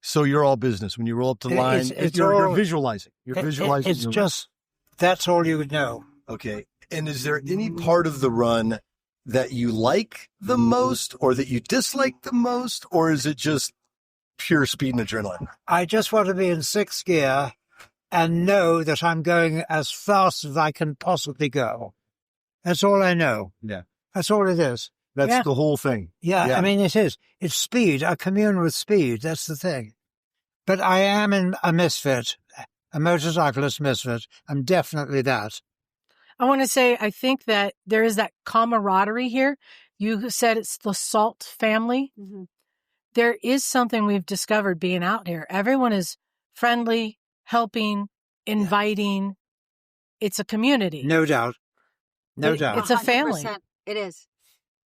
So you're all business. When you roll up to the line, you're visualizing. You're visualizing. It's just, that's all you would know. Okay. And is there any part of the run that you like the most or that you dislike the most, or is it just pure speed and adrenaline? I just want to be in sixth gear and know that I'm going as fast as I can possibly go. That's all I know. Yeah. That's all it is. That's the whole thing. Yeah, I mean, it is. It's speed. I commune with speed. That's the thing. But I am a misfit, a motorcyclist misfit. I'm definitely that. I want to say, I think that there is that camaraderie here. You said it's the Salt family. Mm-hmm. There is something we've discovered being out here. Everyone is friendly, helping, inviting. It's a community. No doubt. No doubt. It's a family. 100%. It is.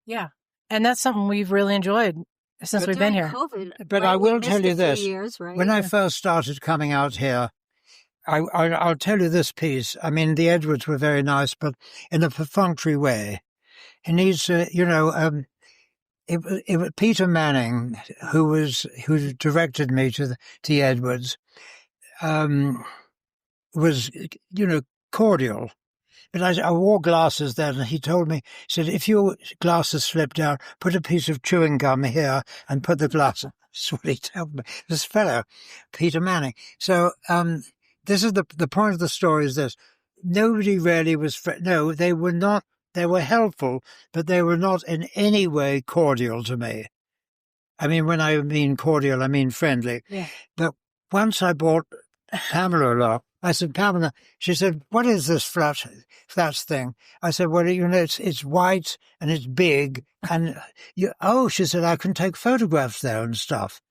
Yeah. And that's something we've really enjoyed since we've been here. COVID, But right? I will We missed tell you it 3 this. years, right? When I first started coming out here, I'll tell you this piece. I mean, the Edwards were very nice, but in a perfunctory way. He needs, it was Peter Manning who directed me to the Edwards. Was cordial. But I wore glasses then, and he told me, he said, if your glasses slip down, put a piece of chewing gum here and put the glasses. That's what he told me. This fellow, Peter Manning. So this is the point of the story is this. Nobody really was, no, they were not, they were helpful, but they were not in any way cordial to me. I mean, when I mean cordial, I mean friendly. Yeah. But once I bought Pamela along, I said, Pamela, she said, what is this flats thing? I said, well, it's white and it's big. And she said, I can take photographs there and stuff.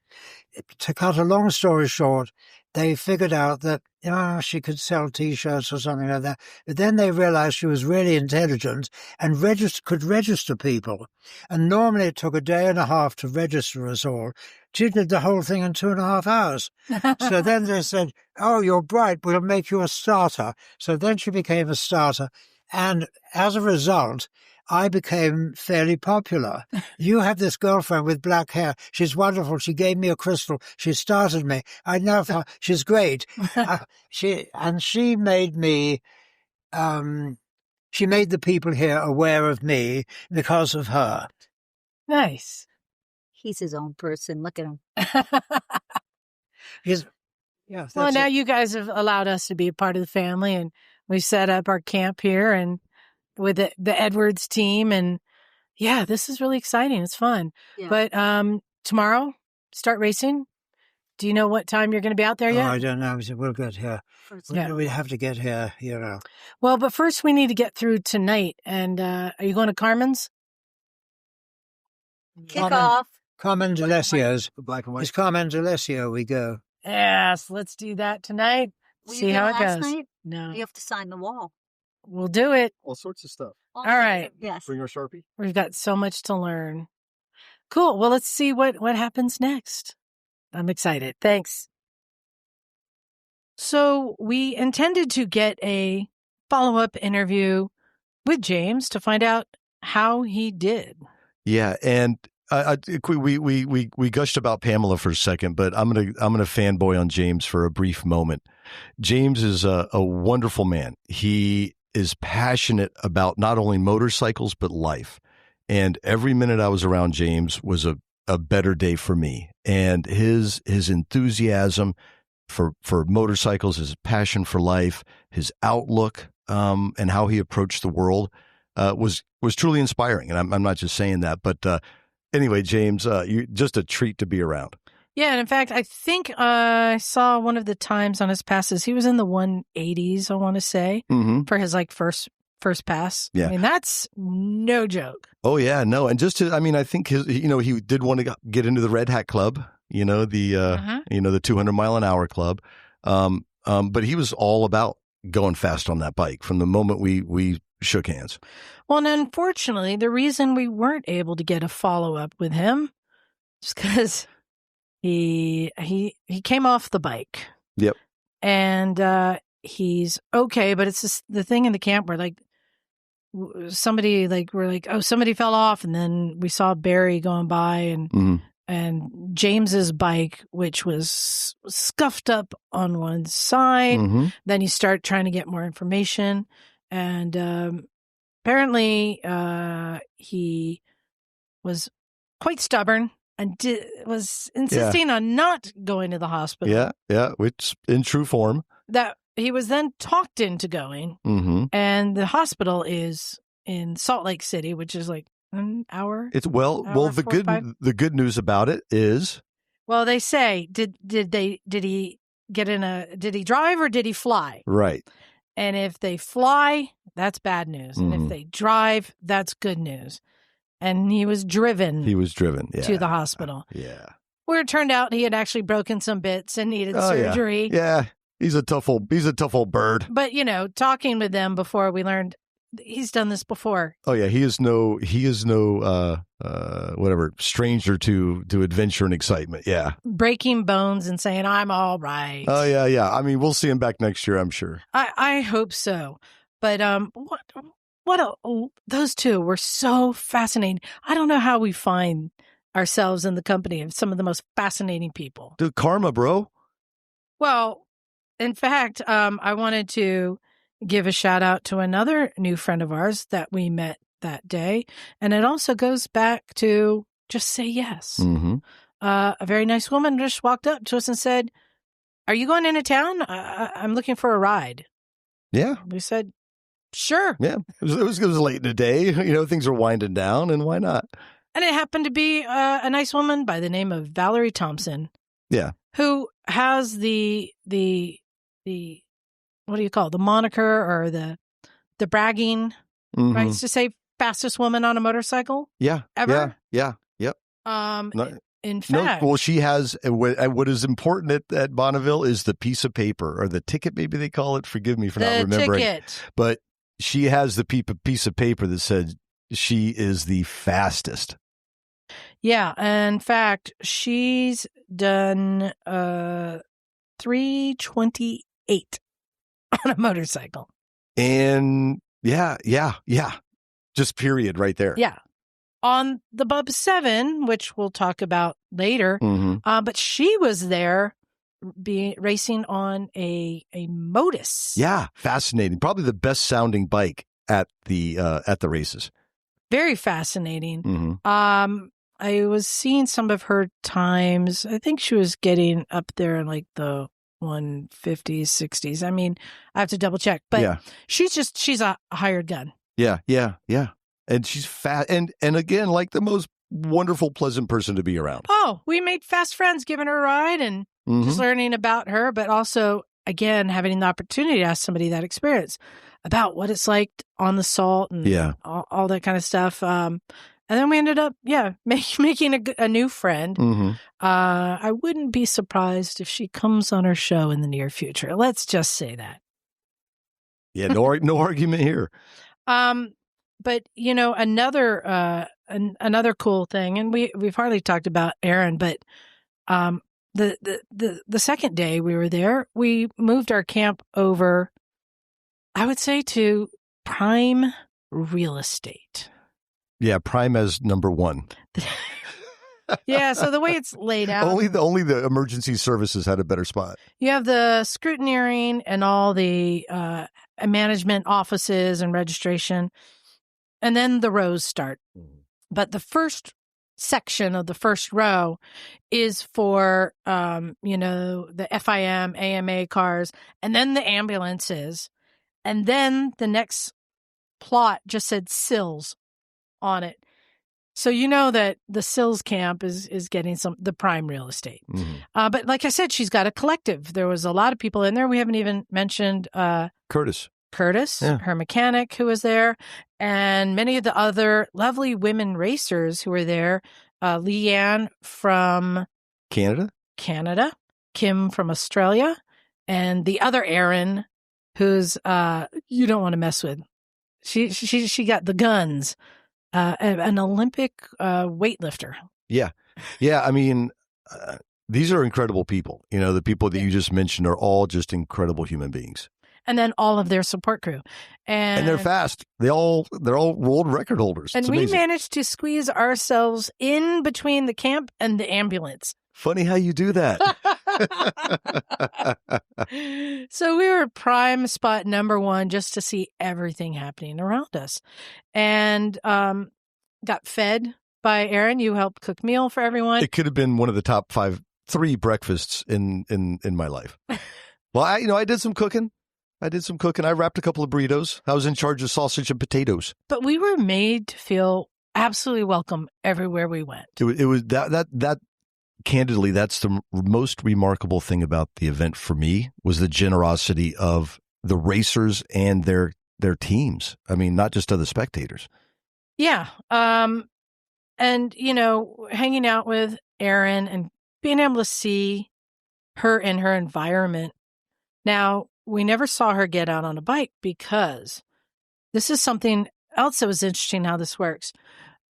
To cut a long story short, they figured out that she could sell T-shirts or something like that. But then they realized she was really intelligent and could register people. And normally it took a day and a half to register us all. She did the whole thing in 2.5 hours. So then they said, oh, you're bright, we'll make you a starter. So then she became a starter. And as a result, I became fairly popular. You have this girlfriend with black hair. She's wonderful. She gave me a crystal. She started me. I know her. She's great. She made me, she made the people here aware of me because of her. Nice. He's his own person. Look at him. Well, now you guys have allowed us to be a part of the family, and we set up our camp here and with the Edwards team. And yeah, this is really exciting. It's fun. Yeah. But tomorrow, start racing. Do you know what time you're going to be out there yet? I don't know. We'll get here. We have to get here, Well, but first we need to get through tonight. And are you going to Carmen's? Kickoff. Carmen D'Alessio's. Black and white. It's Carmen D'Alessio we go. Yes, let's do that tonight. See how it goes. Night? No. You have to sign the wall. We'll do it. All sorts of stuff. All right. Yes. Bring our Sharpie. We've got so much to learn. Cool. Well, let's see what happens next. I'm excited. Thanks. So we intended to get a follow-up interview with James to find out how he did. Yeah, and we gushed about Pamela for a second, but I'm gonna fanboy on James for a brief moment. James is a wonderful man. He is passionate about not only motorcycles but life, and every minute I was around James was a better day for me. And his enthusiasm for motorcycles, his passion for life, his outlook, and how he approached the world was truly inspiring. And I'm not just saying that, but anyway, James, you're just a treat to be around. Yeah, and in fact, I think I saw one of the times on his passes, he was in the 180s, I want to say, for his first pass. Yeah. I mean, that's no joke. Oh yeah, no, and I think he did want to get into the Red Hat Club, the 200 mile an hour club, but he was all about going fast on that bike from the moment we shook hands. Well, and unfortunately, the reason we weren't able to get a follow up with him is because he came off the bike. Yep, and he's okay, but it's just the thing in the camp where somebody fell off, and then we saw Barry going by, and James's bike, which was scuffed up on one side. Then you start trying to get more information, and apparently he was quite stubborn and was insisting on not going to the hospital. Yeah, which in true form. That he was then talked into going, and the hospital is in Salt Lake City, which is like an hour. It's the good news about it is, well, they say did he drive or did he fly? Right. And if they fly, that's bad news, and if they drive, that's good news. And he was driven. To the hospital. Yeah. Where it turned out he had actually broken some bits and needed surgery. Yeah. He's a tough old bird. But, talking with them before we learned he's done this before. Oh yeah, he is no whatever stranger to adventure and excitement. Yeah, Breaking bones and saying I'm all right. oh yeah. I mean, we'll see him back next year, I'm sure. I hope so. But those two were so fascinating. I don't know how we find ourselves in the company of some of the most fascinating people. Dude, karma, bro. Well, in fact, I wanted to give a shout out to another new friend of ours that we met that day. And it also goes back to just say yes. Mm-hmm. A very nice woman just walked up to us and said, "Are you going into town? I'm looking for a ride." Yeah. We said, "Sure." Yeah. It was late in the day. Things are winding down, and why not? And it happened to be a nice woman by the name of Valerie Thompson. Yeah. Who has the what do you call it? The moniker or the bragging rights to say fastest woman on a motorcycle? Yeah. Ever? Yeah. Yep. In fact, well, she has what is important at Bonneville is the piece of paper or the ticket, maybe they call it. Forgive me for not remembering. Ticket. But she has the piece of paper that said she is the fastest. Yeah. In fact, she's done 3:28 on a motorcycle. And yeah. Just period right there. Yeah. On the Bub 7, which we'll talk about later. Mm-hmm. But she was there racing on a Modus. Yeah. Fascinating. Probably the best sounding bike at the races. Very fascinating. Mm-hmm. I was seeing some of her times. I think she was getting up there in like the 150s, 60s. I mean, I have to double check, but yeah. she's a hired gun. Yeah. And she's fat. And again, like the most wonderful, pleasant person to be around. Oh, we made fast friends giving her a ride and just learning about her, but also, again, having the opportunity to ask somebody that experience about what it's like on the salt and all that kind of stuff. And then we ended up, making a new friend. Mm-hmm. I wouldn't be surprised if she comes on our show in the near future. Let's just say that. Yeah, no argument here. But another cool thing, and we've hardly talked about Aaron, but the second day we were there, we moved our camp over, I would say, to prime real estate. Yeah, prime as number one. Yeah, so the way it's laid out. Only the emergency services had a better spot. You have the scrutineering and all the management offices and registration, and then the rows start. But the first section of the first row is for, the FIM, AMA cars, and then the ambulances. And then the next plot just said Sills on it. So you know that the Sills camp is getting the prime real estate. Mm-hmm. But like I said, she's got a collective. There was a lot of people in there. We haven't even mentioned Curtis, her mechanic who was there, and many of the other lovely women racers who were there. Leanne from Canada, Kim from Australia, and the other Erin, who's you don't want to mess with. She got the guns. An Olympic weightlifter. Yeah. I mean, these are incredible people. The people that you just mentioned are all just incredible human beings. And then all of their support crew, and they're fast. They're all world record holders. And we managed to squeeze ourselves in between the camp and the ambulance. Funny how you do that. So we were prime spot number one just to see everything happening around us, and got fed by Aaron. You helped cook meal for everyone. It could have been one of the top 3 breakfasts in my life. Well, I did some cooking. I wrapped a couple of burritos. I was in charge of sausage and potatoes. But we were made to feel absolutely welcome everywhere we went. It was that. Candidly, that's the most remarkable thing about the event for me was the generosity of the racers and their teams. I mean, not just other spectators. Yeah. And, hanging out with Erin and being able to see her in her environment. Now, we never saw her get out on a bike because this is something else that was interesting how this works.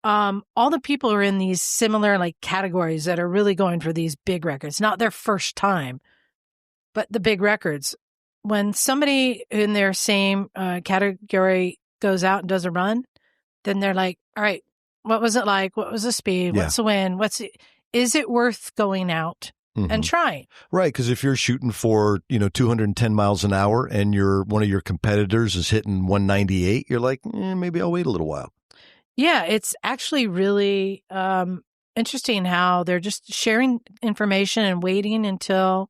All the people are in these similar like categories that are really going for these big records, not their first time, but the big records. When somebody in their same category goes out and does a run, then they're like, all right, what was it like? What was the speed? What's the wind? Is it worth going out and trying? Right, because if you're shooting for 210 miles an hour and one of your competitors is hitting 198, you're like, maybe I'll wait a little while. Yeah, it's actually really interesting how they're just sharing information and waiting until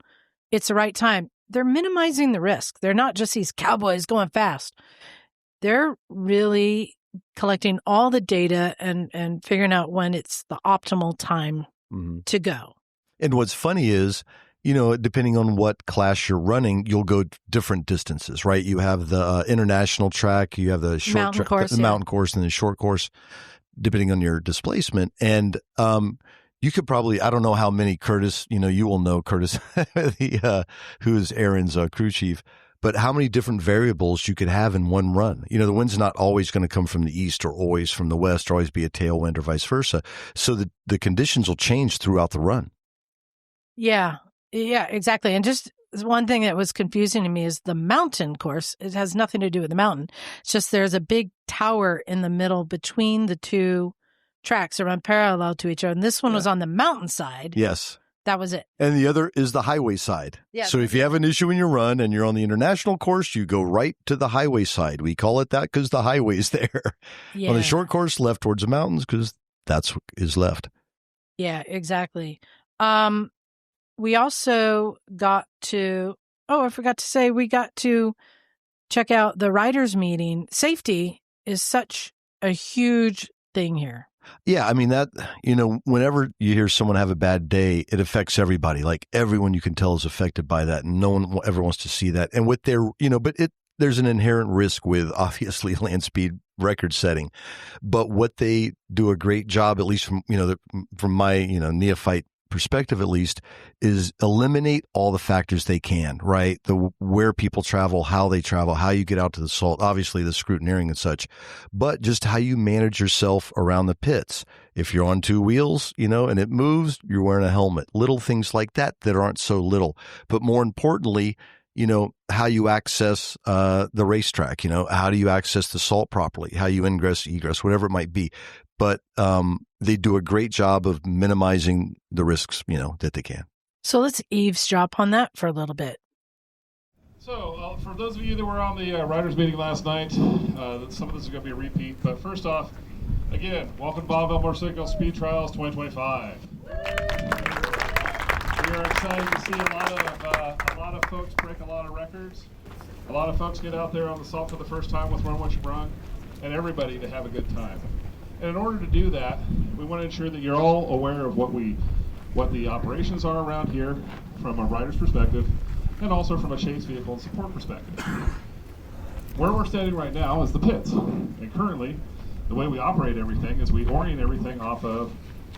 it's the right time. They're minimizing the risk. They're not just these cowboys going fast. They're really collecting all the data and figuring out when it's the optimal time to go. And what's funny is, depending on what class you're running, you'll go different distances, right? You have the international track, you have the short track, the mountain course, and the short course, depending on your displacement. And you could probably, I don't know how many, Curtis, you will know Curtis, who's Aaron's crew chief, but how many different variables you could have in one run. The wind's not always going to come from the east or always from the west, or always be a tailwind or vice versa. So the conditions will change throughout the run. Yeah, exactly. And just one thing that was confusing to me is the mountain course. It has nothing to do with the mountain. It's just there's a big tower in the middle between the two tracks that run parallel to each other. And this one was on the mountain side. Yes. That was it. And the other is the highway side. Yeah, so if you have an issue in your run and you're on the international course, you go right to the highway side. We call it that because the highway's there. Yeah. On the short course, left towards the mountains because that's what is left. Yeah, exactly. We also got to, I forgot to say, we got to check out the riders meeting. Safety is such a huge thing here. Yeah, I mean that, whenever you hear someone have a bad day, it affects everybody. Like everyone you can tell is affected by that, and no one ever wants to see that. And with their, there's an inherent risk with obviously land speed record setting. But what they do a great job, at least from my, neophyte perspective at least, is eliminate all the factors they can, right? Where people travel, how they travel, how you get out to the salt, obviously the scrutineering and such, but just how you manage yourself around the pits. If you're on two wheels, and it moves, you're wearing a helmet. Little things like that aren't so little. But more importantly, how you access the racetrack, how do you access the salt properly, how you ingress, egress, whatever it might be. But they do a great job of minimizing the risks, that they can. So let's eavesdrop on that for a little bit. So for those of you that were on the riders meeting last night, some of this is going to be a repeat. But first off, again, welcome to Bonneville Motorcycle Speed Trials 2025. We are excited to see a lot of folks break a lot of records. A lot of folks get out there on the salt for the first time with Run What You Brung, and everybody to have a good time. And in order to do that, we want to ensure that you're all aware of what the operations are around here from a rider's perspective, and also from a chase vehicle and support perspective. Where we're standing right now is the pits. And currently, the way we operate everything is we orient everything off of,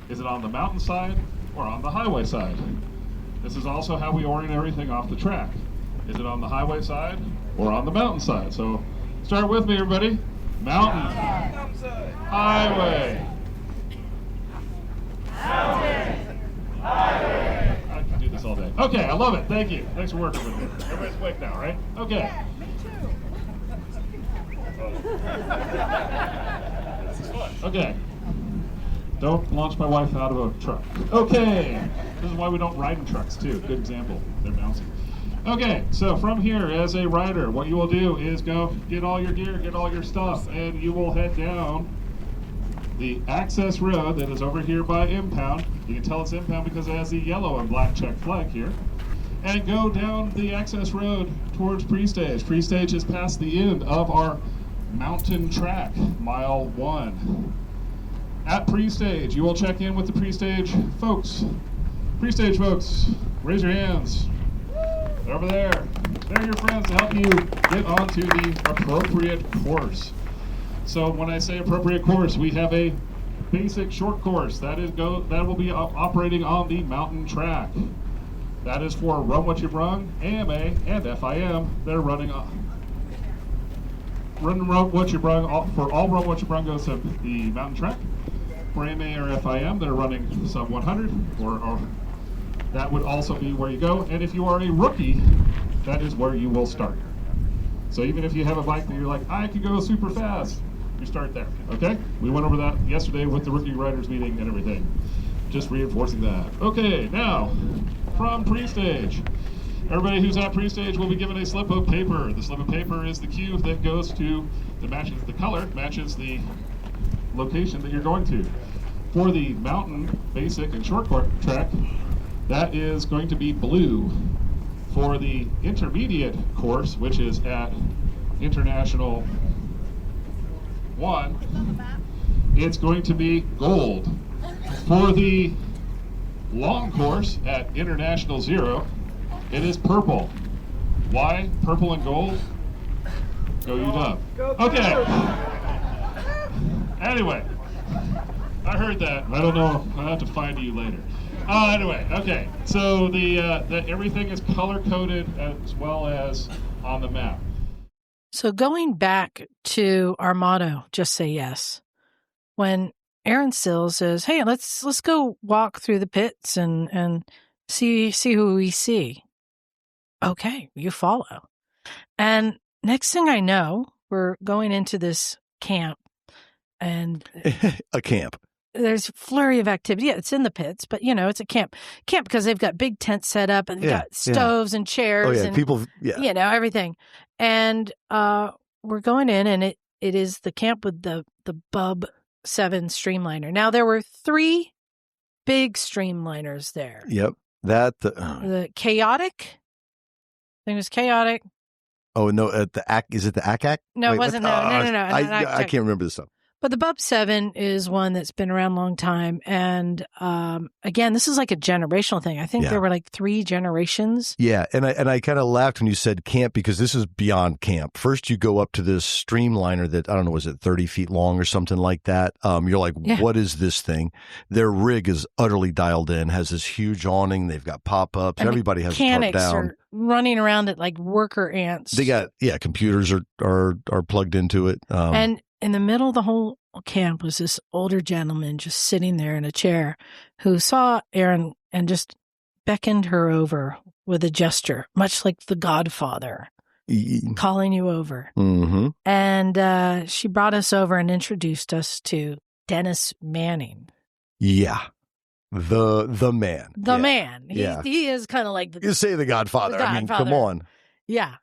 is it on the mountain side or on the highway side? This is also how we orient everything off the track. Is it on the highway side or on the mountain side? So start with me, everybody. Mountain. Highway. Mountain. Highway. I can do this all day. Okay, I love it. Thank you. Thanks for working with me. Everybody's awake now, right? Okay. Yeah, me too. This is fun. Okay. Don't launch my wife out of a truck. Okay. This is why we don't ride in trucks, too. Good example. They're bouncing. Okay, so from here, as a rider, what you will do is go get all your gear, get all your stuff, and you will head down the access road that is over here by impound. You can tell it's impound because it has the yellow and black check flag here. And go down the access road towards pre-stage. Pre-stage is past the end of our mountain track, mile 1. At pre-stage, you will check in with the pre-stage folks. Pre-stage folks, raise your hands. Over there. They're your friends to help you get onto the appropriate course. So when I say appropriate course, we have a basic short course that will be operating on the mountain track. That is for Run What You Brung, AMA, and FIM. They're running on. Run what you brung for all run what you brung goes to the mountain track. For AMA or FIM that are running sub 100, or that would also be where you go. And if you are a rookie, that is where you will start. So even if you have a bike that you're like, I can go super fast, you start there, okay? We went over that yesterday with the rookie riders meeting and everything. Just reinforcing that. Okay, now, from pre-stage. Everybody who's at pre-stage will be given a slip of paper. The slip of paper is the cue that goes to, that matches the color, matches the location that you're going to. For the mountain, basic, and short track, that is going to be blue. For the intermediate course, which is at International 1, it's going to be gold. For the long course at International 0, it is purple. Why purple and gold? Go UW. Okay. Anyway, I heard that. I don't know. I'll have to find you later. Anyway, okay. So the everything is color coded as well as on the map. So going back to our motto, just say yes. When Aaron Sill says, "Hey, let's go walk through the pits and see who we see." Okay, you follow. And next thing I know, we're going into this camp, and a camp. There's a flurry of activity. Yeah, it's in the pits, but it's a camp. Camp because they've got big tents set up and they've got stoves and chairs. Oh yeah, and people. Yeah, everything. And we're going in, and it is the camp with the Bub 7 Streamliner. Now there were 3 big Streamliners there. Yep, the chaotic. I think it was chaotic. Oh no, is it the ACAC? No, it wasn't. No. I can't remember this stuff. But the Bub 7 is one that's been around a long time. And again, this is like a generational thing. I think there were like 3 generations. Yeah. And I kind of laughed when you said camp, because this is beyond camp. First, you go up to this Streamliner that, I don't know, was it 30 feet long or something like that? You're like, what is this thing? Their rig is utterly dialed in, has this huge awning. They've got pop-ups. And everybody has a tarp down. Are running around it like worker ants. They got, computers are plugged into it. And in the middle of the whole camp was this older gentleman just sitting there in a chair who saw Aaron and just beckoned her over with a gesture, much like the Godfather, calling you over. Mm-hmm. And she brought us over and introduced us to Denis Manning. Yeah. The man. The man. He is kind of like you say the Godfather. I mean, come on. Yeah.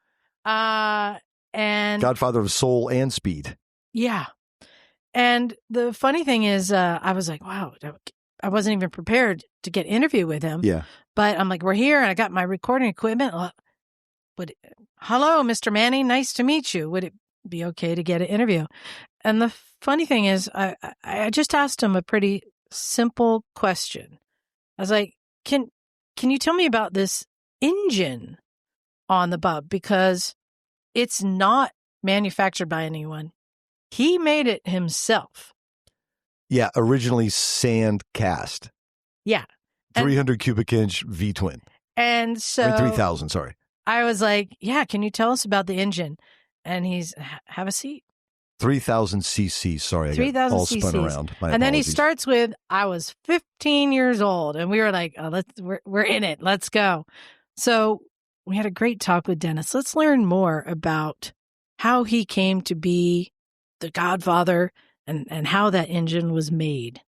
And Godfather of soul and speed. Yeah. And the funny thing is, I was like, wow, I wasn't even prepared to get an interview with him. Yeah. But I'm like, we're here and I got my recording equipment. Hello, Mr. Manning. Nice to meet you. Would it be okay to get an interview? And the funny thing is, I just asked him a pretty simple question. I was like, can you tell me about this engine on the Bub? Because it's not manufactured by anyone. He made it himself. Yeah, originally sand cast. Yeah. 300 cubic inch V-twin. And so 3,000, sorry. I was like, yeah, can you tell us about the engine? And he's, have a seat. 3,000 cc. Sorry, 3,000 all spun around. My and then he apologies. starts with, I was 15 years old. And we were like, we're in it. Let's go. So we had a great talk with Denis. Let's learn more about how he came to be the Godfather and how that engine was made.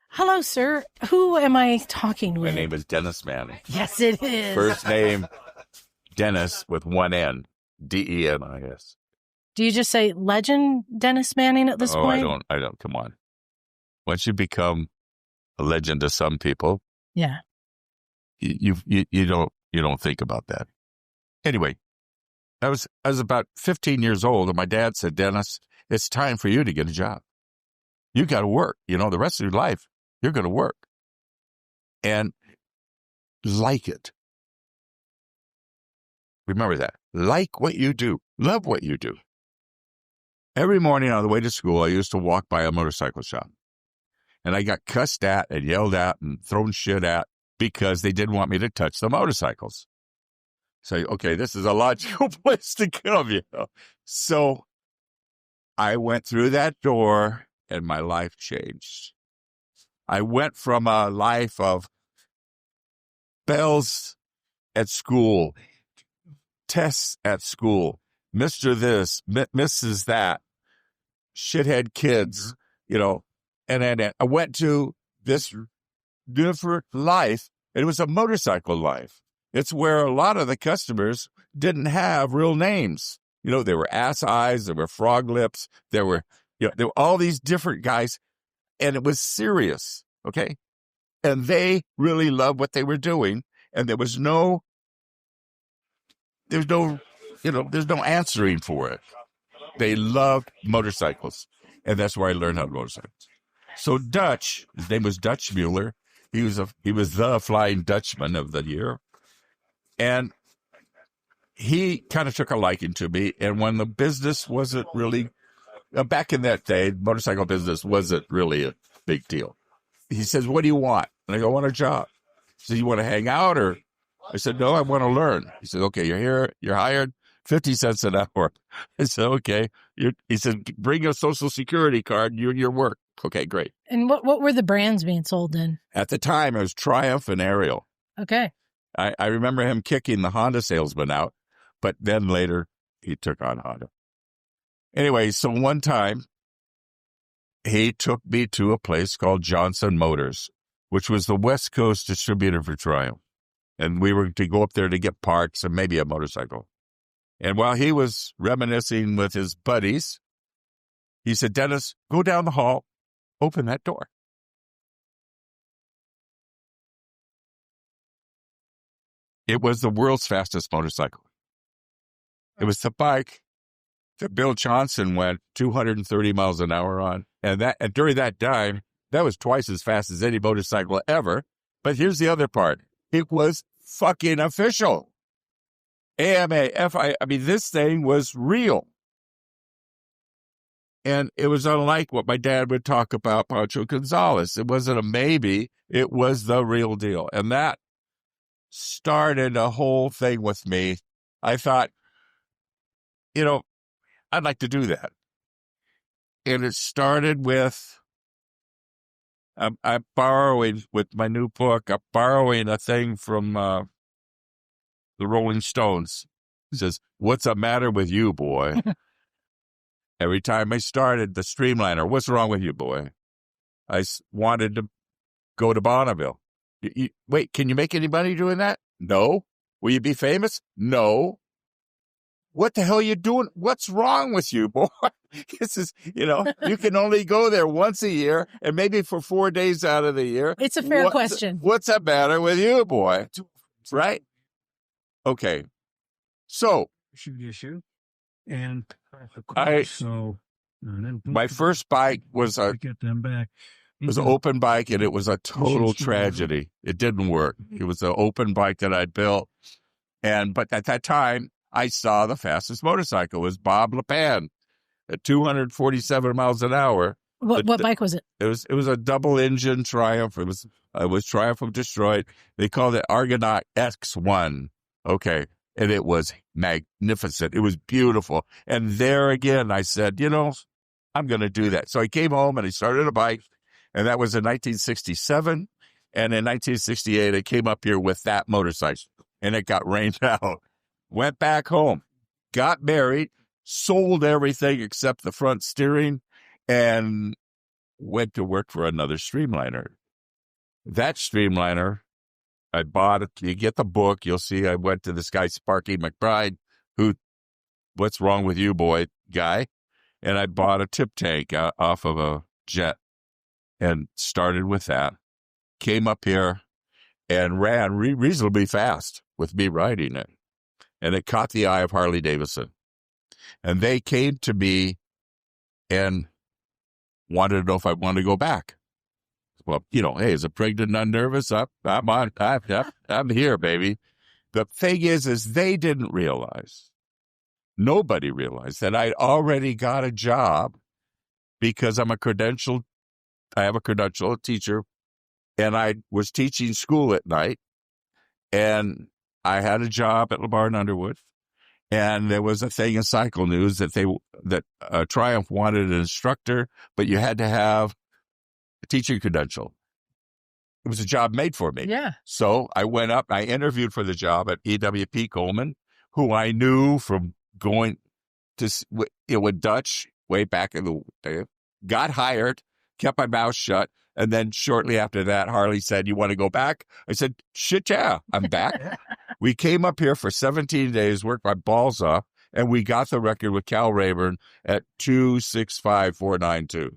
Hello, sir. Who am I talking with? My name is Denis Manning. Yes, it is. First name, Denis with one N. Denis. Do you just say legend Denis Manning at this point? I don't. Come on. Once you become a legend to some people, yeah, you don't think about that. Anyway, I was about 15 years old, and my dad said, Denis, it's time for you to get a job. You got to work. The rest of your life, you're going to work. And like it. Remember that. Like what you do. Love what you do. Every morning on the way to school, I used to walk by a motorcycle shop. And I got cussed at and yelled at and thrown shit at because they didn't want me to touch the motorcycles. say, okay, this is a logical place to come, you know. So I went through that door and my life changed. I went from a life of bells at school, tests at school, Mr. This, Mrs. That, shithead kids, you know, and then I went to this different life. It was a motorcycle life. It's where a lot of the customers didn't have real names. You know, there were ass eyes, there were frog lips, there were all these different guys, and it was serious, okay? And they really loved what they were doing, and there's no answering for it. They loved motorcycles, and that's where I learned how to motorcycle. So Dutch, his name was Dutch Mueller. He was the Flying Dutchman of the year, and he kind of took a liking to me. And when the business wasn't really back in that day, motorcycle business wasn't really a big deal. He says, "What do you want?" And I go, "I want a job." He said, "You want to hang out?" Or I said, "No, I want to learn." He said, "Okay, you're here. You're hired. 50 cents an hour." I said, "Okay." He said, "Bring a social security card. Your work." Okay, great. And what were the brands being sold in? At the time, it was Triumph and Ariel. Okay. I remember him kicking the Honda salesman out, but then later he took on Honda. Anyway, so one time he took me to a place called Johnson Motors, which was the West Coast distributor for Triumph. And we were to go up there to get parts and maybe a motorcycle. And while he was reminiscing with his buddies, he said, "Dennis, go down the hall, open that door." It was the world's fastest motorcycle. It was the bike that Bill Johnson went 230 miles an hour on. And during that time, that was twice as fast as any motorcycle ever. But here's the other part. It was fucking official. AMA, FI, I mean, this thing was real. And it was unlike what my dad would talk about, Pancho Gonzalez. It wasn't a maybe. It was the real deal. And that started a whole thing with me. I thought, I'd like to do that. And it started with, I'm borrowing, with my new book, I'm borrowing a thing from the Rolling Stones. It says, "What's the matter with you, boy?" Every time I started the Streamliner, "What's wrong with you, boy?" I wanted to go to Bonneville. Wait, can you make any money doing that? No. Will you be famous? No. What the hell are you doing? What's wrong with you, boy? This is, you can only go there once a year and maybe for 4 days out of the year. It's a fair question. What's the matter with you, boy? Right? Okay. So, and my first bike was get them back. It was an open bike, and it was a total tragedy. It didn't work. It was an open bike that I'd built. But at that time, I saw the fastest motorcycle. It was Bob LePan at 247 miles an hour. What bike was it? It was a double engine Triumph. It was Triumph of Detroit. They called it Argonaut X1. Okay. And it was magnificent. It was beautiful. And there again, I said, I'm going to do that. So I came home and I started a bike. And that was in 1967. And in 1968, I came up here with that motorcycle. And it got rained out. Went back home. Got married. Sold everything except the front steering. And went to work for another Streamliner. That Streamliner, I bought it. You get the book. You'll see I went to this guy, Sparky McBride, who, "What's wrong with you, boy?" guy. And I bought a tip tank off of a jet. And started with that, came up here and ran reasonably fast with me riding it. And it caught the eye of Harley Davidson. And they came to me and wanted to know if I wanted to go back. Well, hey, is it pregnant and unnervous? I'm here, baby. The thing is they didn't realize, nobody realized that I'd already got a job because I have a credential, a teacher, and I was teaching school at night, and I had a job at Lamar and Underwood, and there was a thing in Cycle News that Triumph wanted an instructor, but you had to have a teaching credential. It was a job made for me. Yeah. So I went up, I interviewed for the job at EWP Coleman, who I knew from going to with Dutch way back in the day, got hired, kept my mouth shut. And then shortly after that, Harley said, "You want to go back?" I said, "Shit, yeah, I'm back." We came up here for 17 days, worked my balls off, and we got the record with Cal Rayburn at 265,492.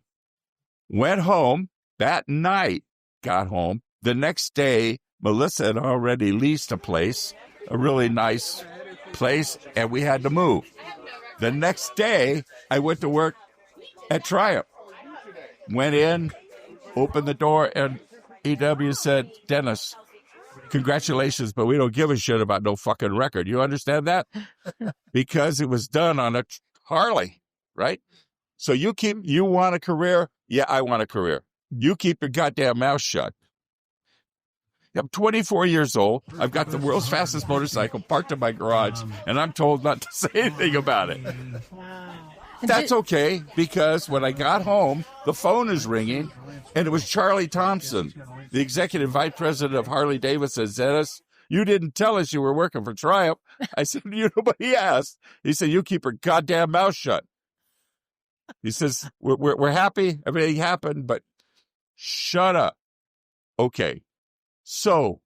Went home that night, got home. The next day, Melissa had already leased a place, a really nice place, and we had to move. The next day, I went to work at Triumph. Went in, opened the door, and EW said, "Denis, congratulations, but we don't give a shit about no fucking record." You understand that? Because it was done on a Harley, right? So you want a career? Yeah, I want a career. You keep your goddamn mouth shut. I'm 24 years old. I've got the world's fastest motorcycle parked in my garage, and I'm told not to say anything about it. That's okay, because when I got home, the phone is ringing, and it was Charlie Thompson, the executive vice president of Harley Davidson. "Denis, you didn't tell us you were working for Triumph." I said, "You know what he asked?" He said, "You keep your goddamn mouth shut." He says, we're happy, everything happened, but shut up. Okay. So,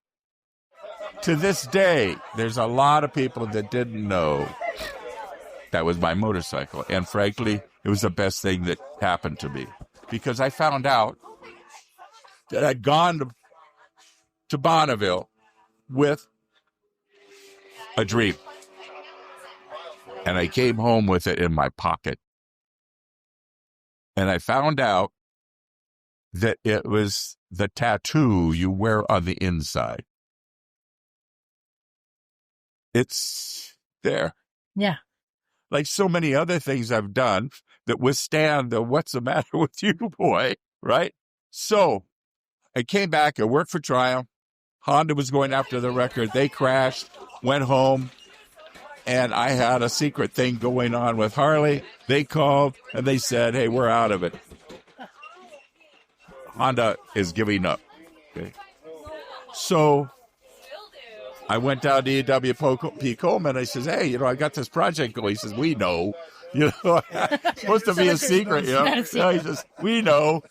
to this day, there's a lot of people that didn't know that was my motorcycle. And frankly, it was the best thing that happened to me, because I found out that I'd gone to Bonneville with a dream. And I came home with it in my pocket. And I found out that it was the tattoo you wear on the inside. It's there. Yeah. Like so many other things I've done that withstand the "what's the matter with you, boy," right? So I came back, I worked for Triumph. Honda was going after the record. They crashed, went home, and I had a secret thing going on with Harley. They called, and they said, "Hey, we're out of it. Honda is giving up." Okay. So I went down to EWP Coleman. I says, "Hey, I got this project going." He says, "We know." It's supposed to be a secret, He says, "We know."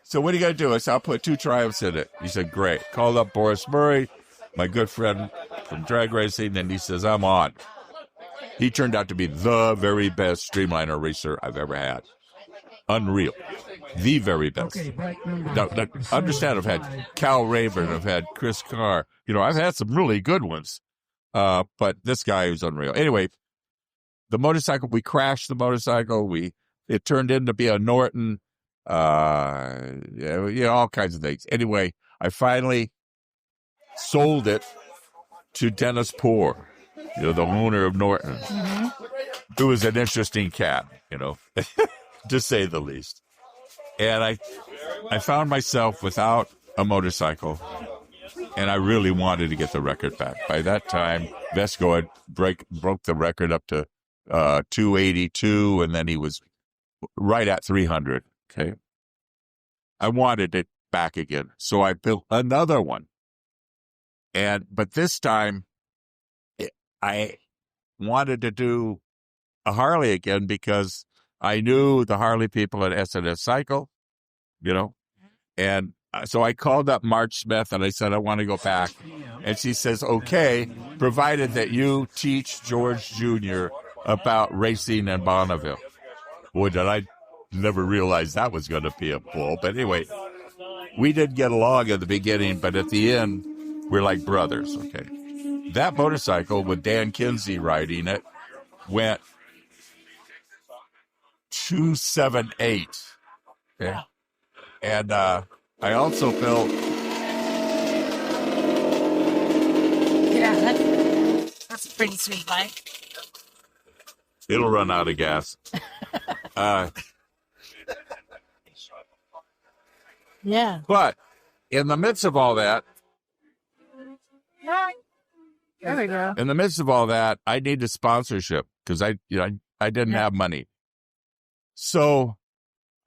So what are you going to do? I said, "I'll put 2 Triumphs in it." He said, "Great." Called up Boris Murray, my good friend from drag racing, and he says, "I'm on." He turned out to be the very best Streamliner racer I've ever had. Unreal. The very best. Now, understand, I've had Cal Rayburn, I've had Chris Carr. I've had some really good ones. But this guy was unreal. Anyway, the motorcycle, we crashed the motorcycle. It turned into be a Norton. All kinds of things. Anyway, I finally sold it to Dennis Poor, the owner of Norton, who was an interesting cat, to say the least. And I found myself without a motorcycle, and I really wanted to get the record back. By that time, Vesco had broke the record up to 282, and then he was right at 300. Okay, I wanted it back again, so I built another one. But this time, I wanted to do a Harley again because I knew the Harley people at S&S Cycle, and so I called up Marge Smith and I said, "I want to go back." And she says, "Okay, provided that you teach George Jr. about racing in Bonneville." Boy, did I never realize that was going to be a pull. But anyway, we did get along at the beginning, but at the end, we're like brothers, okay? That motorcycle with Dan Kinsey riding it went 278. Okay. And I also built. Yeah, that's a pretty sweet bike. It'll run out of gas. Yeah. But in the midst of all that, There we go. In the midst of all that, I needed sponsorship because I didn't have money. So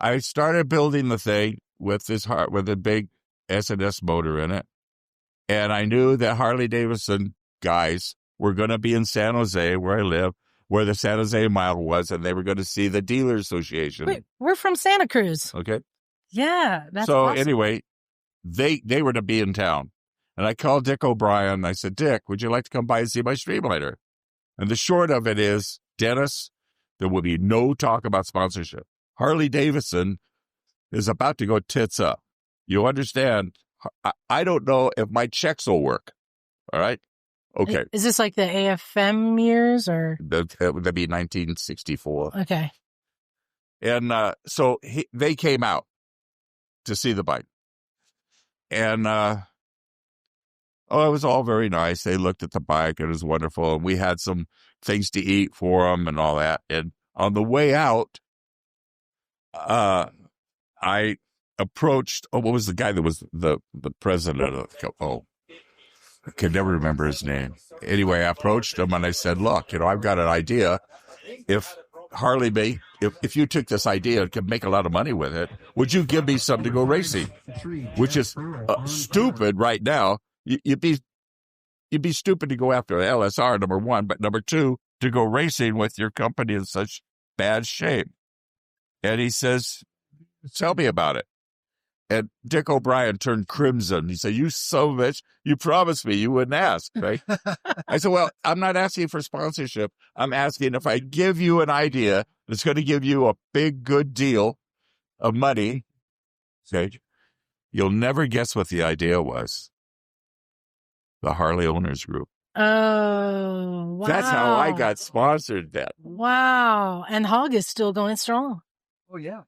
I started building the thing with a big S&S motor in it. And I knew that Harley Davidson guys were going to be in San Jose, where I live, where the San Jose Mile was, and they were going to see the Dealer Association. Wait, we're from Santa Cruz. Okay. Yeah, that's so awesome. Anyway, they were to be in town. And I called Dick O'Brien. I said, Dick, would you like to come by and see my Streamliner? And the short of it is, Dennis, there will be no talk about sponsorship. Harley Davidson is about to go tits up. You understand? I don't know if my checks will work. All right? Okay. Is this like the AFM years or? That would be 1964. Okay. And so they came out to see the bike. And it was all very nice. They looked at the bike. It was wonderful. And we had some things to eat for them and all that. And on the way out, I approached, what was the guy that was the president of the, I can never remember his name. Anyway, I approached him and I said, look, I've got an idea. If Harley if you took this idea and could make a lot of money with it, would you give me something to go racing? Which is stupid right now. You'd be stupid to go after an LSR, number one, but number two, to go racing with your company in such bad shape. And he says, tell me about it. And Dick O'Brien turned crimson. He said, you son of a bitch, you promised me you wouldn't ask, right? I said, well, I'm not asking for sponsorship. I'm asking if I give you an idea that's going to give you a big, good deal of money, okay, you'll never guess what the idea was. The Harley Owners Group. Oh, wow. That's how I got sponsored then. Wow. And Hog is still going strong. Oh, yeah.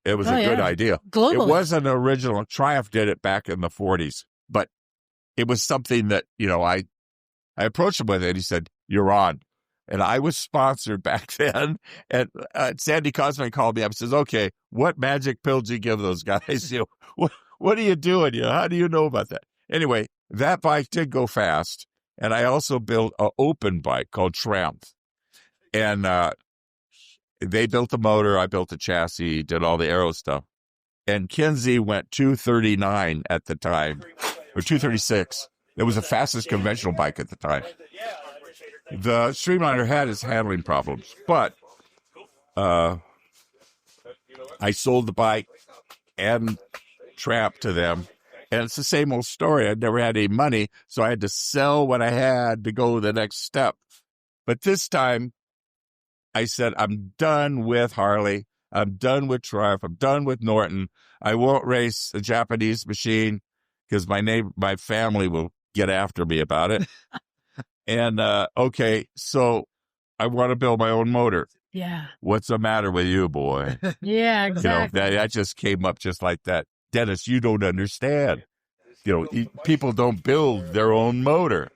It was a good idea. Globally. It wasn't original. Triumph did it back in the 40s, but it was something that, I approached him with it. He said, you're on. And I was sponsored back then. And Sandy Cosman called me up and says, okay, what magic pill did you give those guys? What are you doing? How do you know about that? Anyway, that bike did go fast. And I also built an open bike called Triumph. And they built the motor, I built the chassis, did all the aero stuff. And Kinsey went 239 at the time, or 236. It was the fastest conventional bike at the time. The Streamliner had its handling problems, but I sold the bike and Tramp to them. And it's the same old story. I'd never had any money, so I had to sell what I had to go the next step. But this time, I said, I'm done with Harley. I'm done with Triumph. I'm done with Norton. I won't race a Japanese machine because my family will get after me about it. And, okay, so I want to build my own motor. Yeah. What's the matter with you, boy? Yeah, exactly. That just came up just like that. Dennis, you don't understand. People don't build their own motor.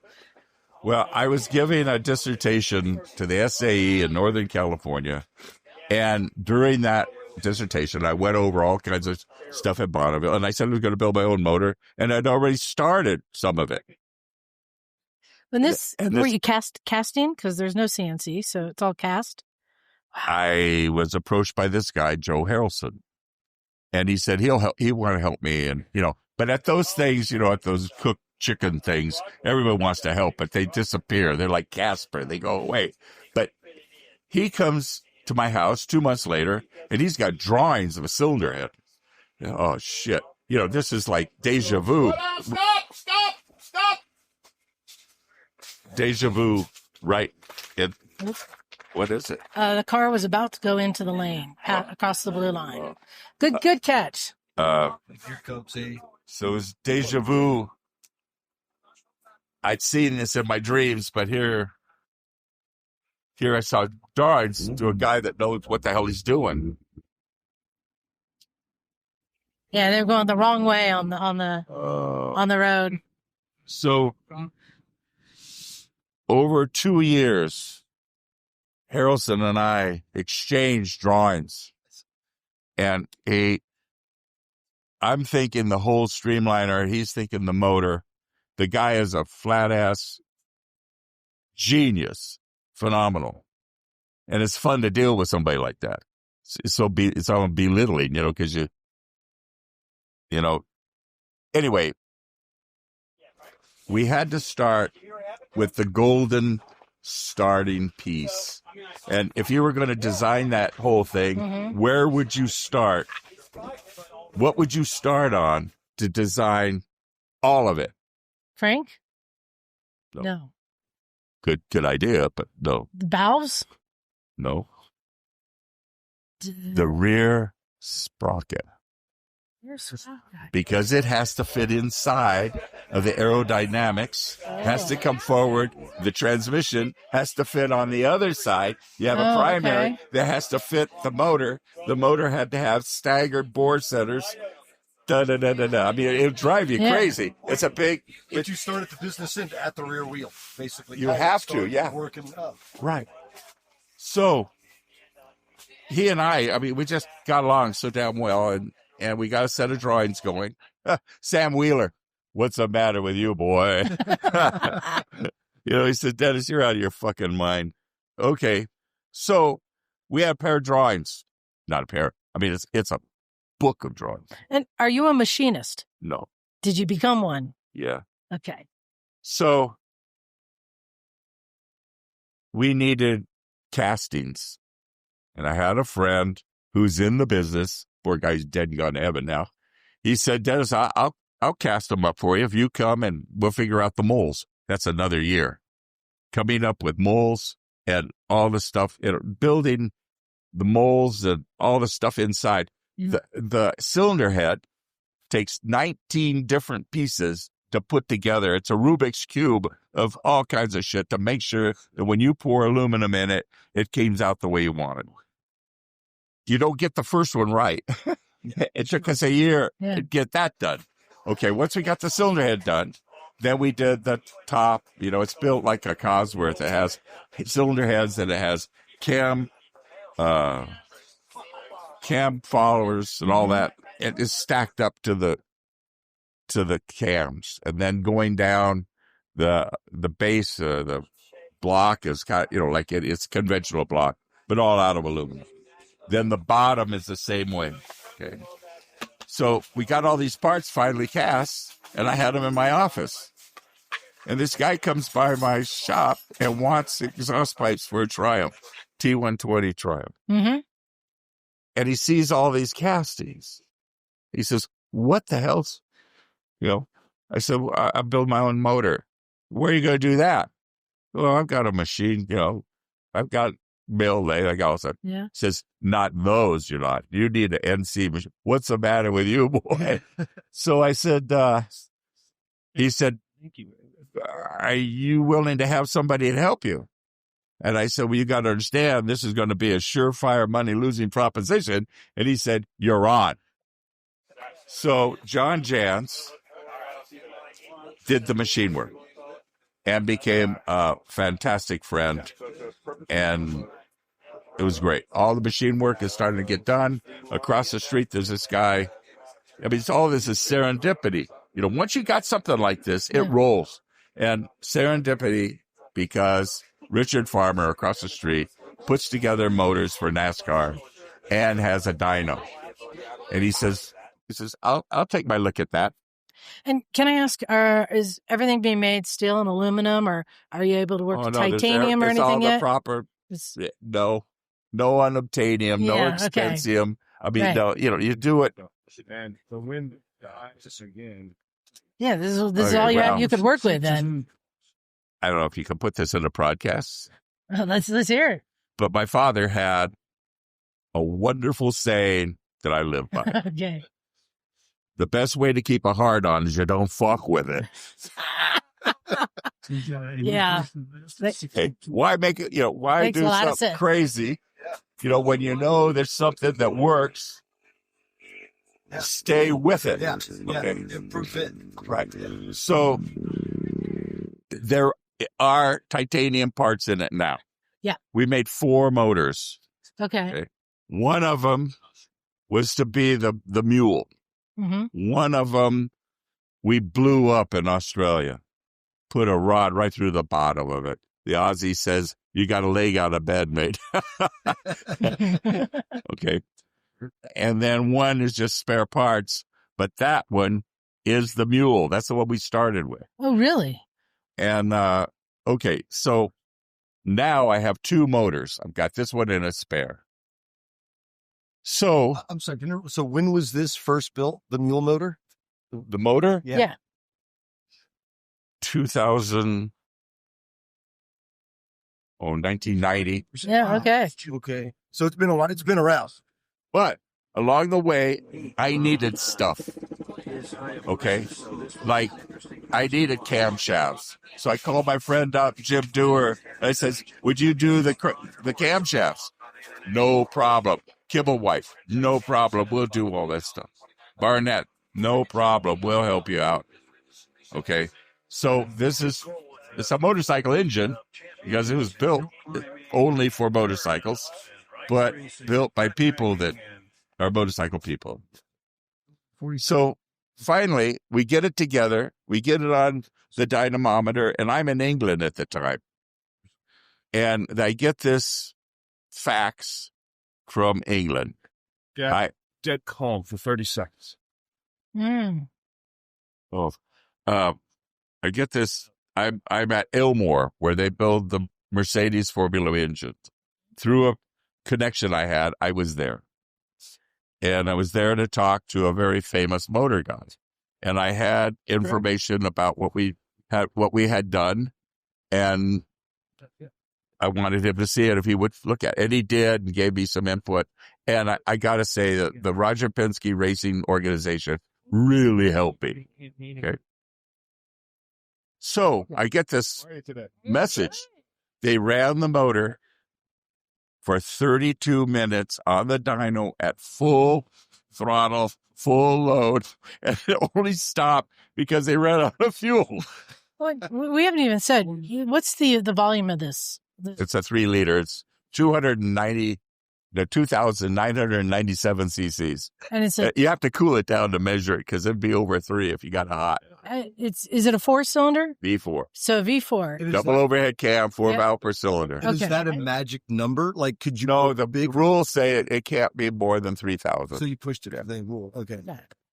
Well, I was giving a dissertation to the SAE in Northern California, and during that dissertation, I went over all kinds of stuff at Bonneville, and I said I was going to build my own motor, and I'd already started some of it. Were you casting? Because there's no CNC, so it's all cast. Wow. I was approached by this guy, Joe Harrelson, and he said he want to help me, and but at those things, at those cooked chicken things, everyone wants to help, but they disappear. They're like Casper. They go away. But he comes to my house 2 months later, and he's got drawings of a cylinder head. Oh, shit. This is like deja vu. Stop! Deja vu, right? What is it? The car was about to go into the lane, across the blue line. Good catch. Here comes So it's deja vu. I'd seen this in my dreams, but here I saw drawings to a guy that knows what the hell he's doing. Yeah, they're going the wrong way on the road. So over 2 years, Harrelson and I exchanged drawings, and I'm thinking the whole Streamliner, he's thinking the motor. The guy is a flat-ass genius, phenomenal. And it's fun to deal with somebody like that. It's all belittling, because anyway, we had to start with the golden starting piece. And if you were going to design that whole thing, where would you start? What would you start on to design all of it? Frank? No. Good idea, but no. The valves? No. The rear sprocket. Because it has to fit inside of the aerodynamics, has to come forward. The transmission has to fit on the other side. You have a primary that has to fit the motor. The motor had to have staggered bore centers. I mean, it'll drive you crazy. It's a big... But you started the business at the rear wheel, basically. You have to, yeah. Working up. Right. So, he and I mean, we just got along so damn well, and we got a set of drawings going. Sam Wheeler, what's the matter with you, boy? He said, Dennis, you're out of your fucking mind. Okay. So we had a pair of drawings. Not a pair. I mean, it's a book of drawings. And are you a machinist? No. Did you become one? Yeah. Okay. So we needed castings. And I had a friend who's in the business. Poor guy's dead and gone to heaven now. He said, Dennis, I'll cast them up for you if you come, and we'll figure out the moles. That's another year. Coming up with moles and all the stuff, building the moles and all the stuff inside. Yeah. The cylinder head takes 19 different pieces to put together. It's a Rubik's Cube of all kinds of shit to make sure that when you pour aluminum in it, it comes out the way you want it. You don't get the first one right. It took us a year to get that done. Okay, once we got the cylinder head done, then we did the top. It's built like a Cosworth. It has cylinder heads and it has cam followers and all that. It is stacked up to the cams, and then going down the base, the block is kind of, like it's conventional block, but all out of aluminum. Then the bottom is the same way. Okay. So we got all these parts finally cast, and I had them in my office. And this guy comes by my shop and wants exhaust pipes for a Triumph, T120 Triumph. Mm-hmm. And he sees all these castings. He says, what the hell's, I said, well, I build my own motor. Where are you going to do that? Well, I've got a machine, I've got mill lathe. I got all that. Yeah. Says, not those, you're not. You need an NC machine. What's the matter with you, boy? So I said, he said, are you willing to have somebody to help you? And I said, well, you got to understand, this is going to be a surefire money-losing proposition. And he said, you're on. So John Jantz did the machine work and became a fantastic friend. And it was great. All the machine work is starting to get done. Across the street, there's this guy. I mean, all this is serendipity. Once you got something like this, it rolls. And serendipity, because Richard Farmer across the street puts together motors for NASCAR and has a dyno. And he says, I'll take my look at that. And can I ask, is everything being made steel and aluminum, or are you able to work with titanium or anything all yet? The proper, no unobtainium, no expensium. Okay. I mean, no, you do it. And the wind dies again. Yeah, this is all you have. You could work with then. I don't know if you can put this in a podcast. Oh, let's hear it. But my father had a wonderful saying that I live by. Okay. The best way to keep a hard on is you don't fuck with it. Yeah. Hey, why make it, why Makes do something crazy? When you know there's something that works, stay with it. Yeah. Okay. Improve it. Right. So there are titanium parts in it now. Yeah. We made 4 motors. Okay. One of them was to be the mule. Mm-hmm. One of them we blew up in Australia, put a rod right through the bottom of it. The Aussie says, you got a leg out of bed, mate. Okay. And then one is just spare parts, but that one is the mule. That's the one we started with. Oh, really? And, okay, so now I have 2 motors. I've got this one and a spare. So, I'm sorry. So when was this first built? The mule motor? the motor, Yeah. 2000, 1990. Yeah. Okay. Okay. So it's been a while. It's been around. But along the way, I needed stuff. Okay. Like, I needed camshafts. So I called my friend up, Jim Dewar. I says, would you do the camshafts? No problem. Kibblewhite, no problem. We'll do all that stuff. Barnett, no problem. We'll help you out. Okay. So it's a motorcycle engine because it was built only for motorcycles, but built by people that are motorcycle people. So finally, we get it together. We get it on the dynamometer, and I'm in England at the time. And I get this fax from England. Yeah, dead calm for 30 seconds. I get this. I'm at Ilmore, where they build the Mercedes Formula engines. Through a connection I had, I was there. And I was there to talk to a very famous motor guy. And I had information about what we had done. And I wanted him to see it if he would look at it. And he did and gave me some input. And I got to say that the Roger Penske Racing Organization really helped me. Okay. So I get this message. They ran the motor for 32 minutes on the dyno at full throttle, full load, and it only stopped because they ran out of fuel. Well, we haven't even said, what's the volume of this? It's a 3 liter. It's 2,997 cc's. And it's you have to cool it down to measure it because it'd be over 3 if you got it hot. Is it a 4-cylinder? V4. So V4. Double overhead cam, 4 valve per cylinder. Okay. Is that a magic number? Like, could you? No, the big rules say it can't be more than 3,000. So you pushed it at the rule. Okay.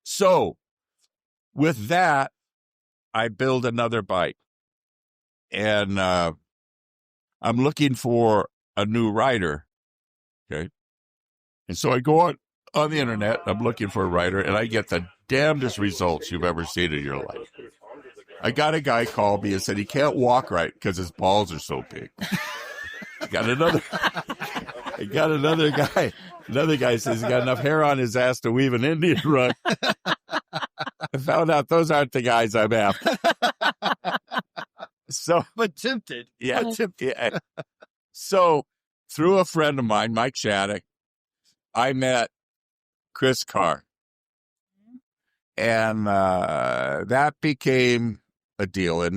So with that, I build another bike. And I'm looking for a new rider. Okay. And so I go on the internet, I'm looking for a rider, and I get the damnedest results you've ever seen in your life. I got a guy call me and said he can't walk right because his balls are so big. I got another guy. Another guy says he got enough hair on his ass to weave an Indian rug. I found out those aren't the guys I'm after. So, but tempted. Yeah, tempted. Yeah. So, through a friend of mine, Mike Shattuck, I met Chris Carr. And that became a deal. In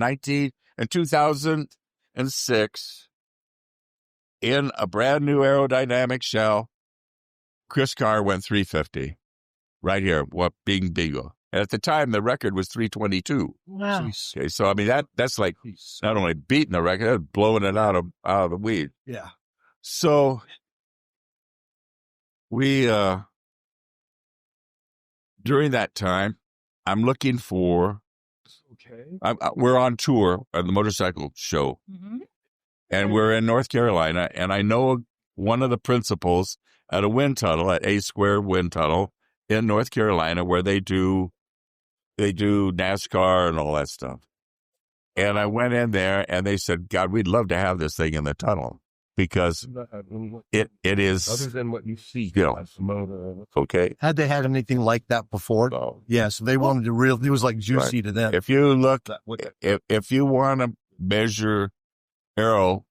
2006, in a brand new aerodynamic shell, Chris Carr went 350 right here, being Beagle. And at the time, the record was 322. Wow. Okay, so I mean that's like not only beating the record, that's blowing it out of the weed. Yeah. So we during that time, I'm looking for. We're on tour at the motorcycle show, and we're in North Carolina. And I know one of the principals at a wind tunnel, at A Square Wind Tunnel in North Carolina, where they do NASCAR and all that stuff. And I went in there, and they said, "God, we'd love to have this thing in the tunnel." Because it is other than what you see. Okay. Had they had anything like that before? No. Yeah, so they wanted to it was like juicy to them. If you look, if you want to measure aero,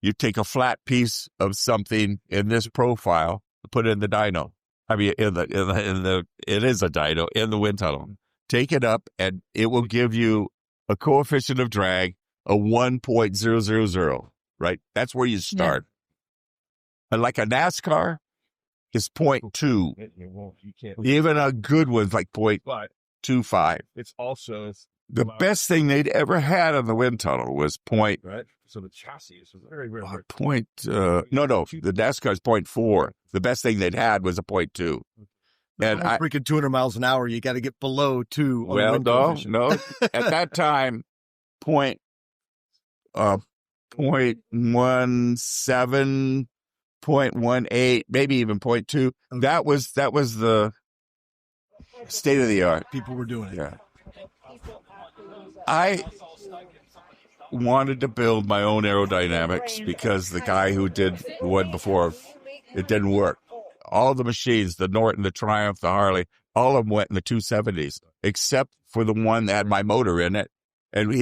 you take a flat piece of something in this profile, put it in the dyno. I mean, it is a dyno in the wind tunnel. Take it up, and it will give you a coefficient of drag of 1.000. Right? That's where you start. Yeah. And like a NASCAR is 0.2. Even a good one's like 0.25. It's also The best thing they'd ever had on the wind tunnel was point. Right. So the chassis is very, very hard. No, the NASCAR's 0.4. The best thing they'd had was a 0.2. And freaking 200 miles an hour. You got to get below 2. Well, no. At that time, 0.17, 0.18, maybe even 0.2. Okay. That was the state of the art. People were doing it. Yeah. I wanted to build my own aerodynamics because the guy who did the one before, it didn't work. All the machines, the Norton, the Triumph, the Harley, all of them went in the 270s, except for the one that had my motor in it. And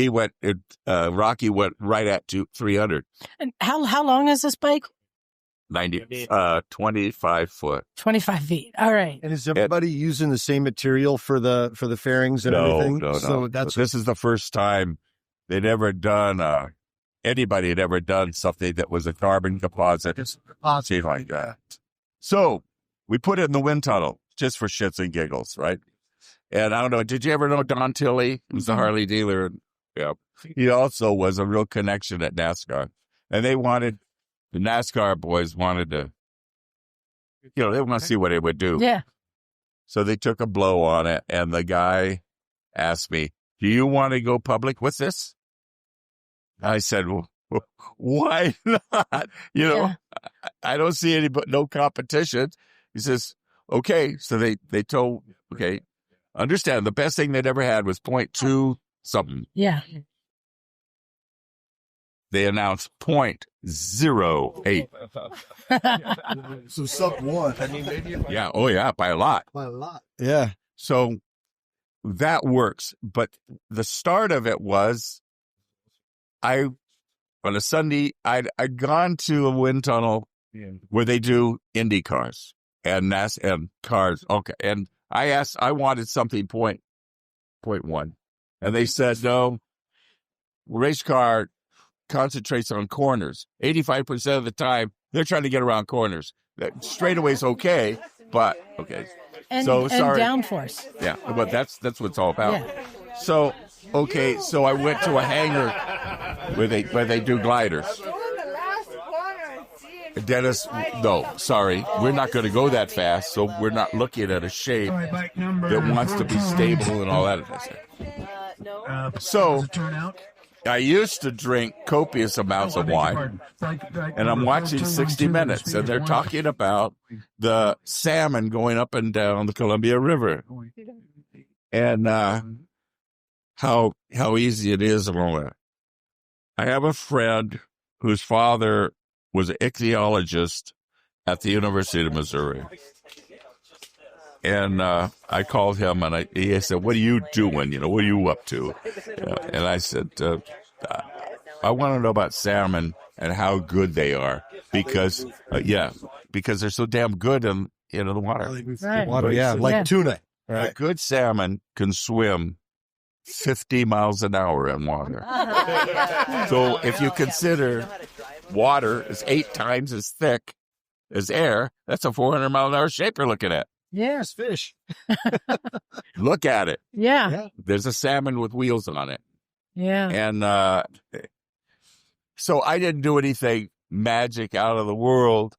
Rocky went right at 300. And how long is this bike? 25 foot. 25 feet. All right. And is everybody using the same material for the fairings and everything? No. So this is the first time anybody had ever done something that was a carbon composite, something like that. So we put it in the wind tunnel just for shits and giggles, right? And I don't know, did you ever know Don Tilley? He was the Harley dealer. Yeah. He also was a real connection at NASCAR. And the NASCAR boys wanted to, they want to see what it would do. Yeah. So they took a blow on it, and the guy asked me, do you want to go public with this? I said, well, why not? I don't see no competition. He says, okay. So they told, okay, understand the best thing they'd ever had was 0.2 something. Yeah. They announced 0.08. So sub 1. Yeah. Oh, yeah. By a lot. Yeah. So that works. But the start of it was on a Sunday, I'd gone to a wind tunnel where they do Indy cars and cars. Okay. And I wanted something 0.1. And they said, no, race car concentrates on corners. 85% of the time, they're trying to get around corners. Straightaway's okay, but okay. And sorry. downforce. Yeah, but that's what it's all about. Yeah. So, okay, so I went to a hangar where they do gliders. Dennis, no, sorry, we're not going to go that fast, so we're not looking at a shape that wants to be stable and all that. So, I used to drink copious amounts of wine, and I'm watching 60 Minutes, and they're talking about the salmon going up and down the Columbia River, and how easy it is and all that. I have a friend whose father was an ichthyologist at the University of Missouri. And I called him, and he said, what are you doing? What are you up to? And I said, I want to know about salmon and how good they are. Because they're so damn good in the water. Right. Water, yeah, like tuna. Right. A good salmon can swim 50 miles an hour in water. So if you consider water is 8 times as thick as air, that's a 400-mile-an-hour shape you're looking at. Yeah. It's fish. Look at it. Yeah. There's a salmon with wheels on it. Yeah. And so I didn't do anything magic out of the world.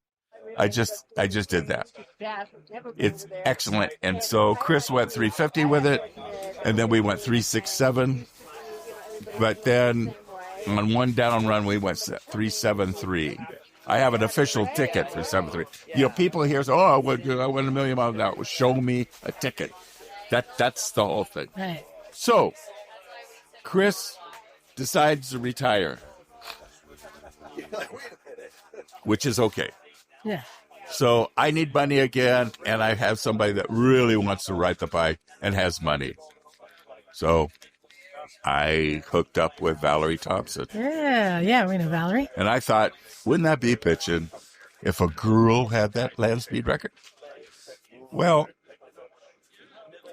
I just did that. It's excellent. And so Chris went 350 with it, and then we went 367. But then on one down run, we went 373. I have an official ticket for 73. People here say, I went a million miles an hour. Well, show me a ticket. That's the whole thing. Right. So Chris decides to retire, which is okay. Yeah. So I need money again, and I have somebody that really wants to ride the bike and has money. So I hooked up with Valerie Thompson. Yeah, we know Valerie. And I thought, wouldn't that be pitching if a girl had that land speed record? Well,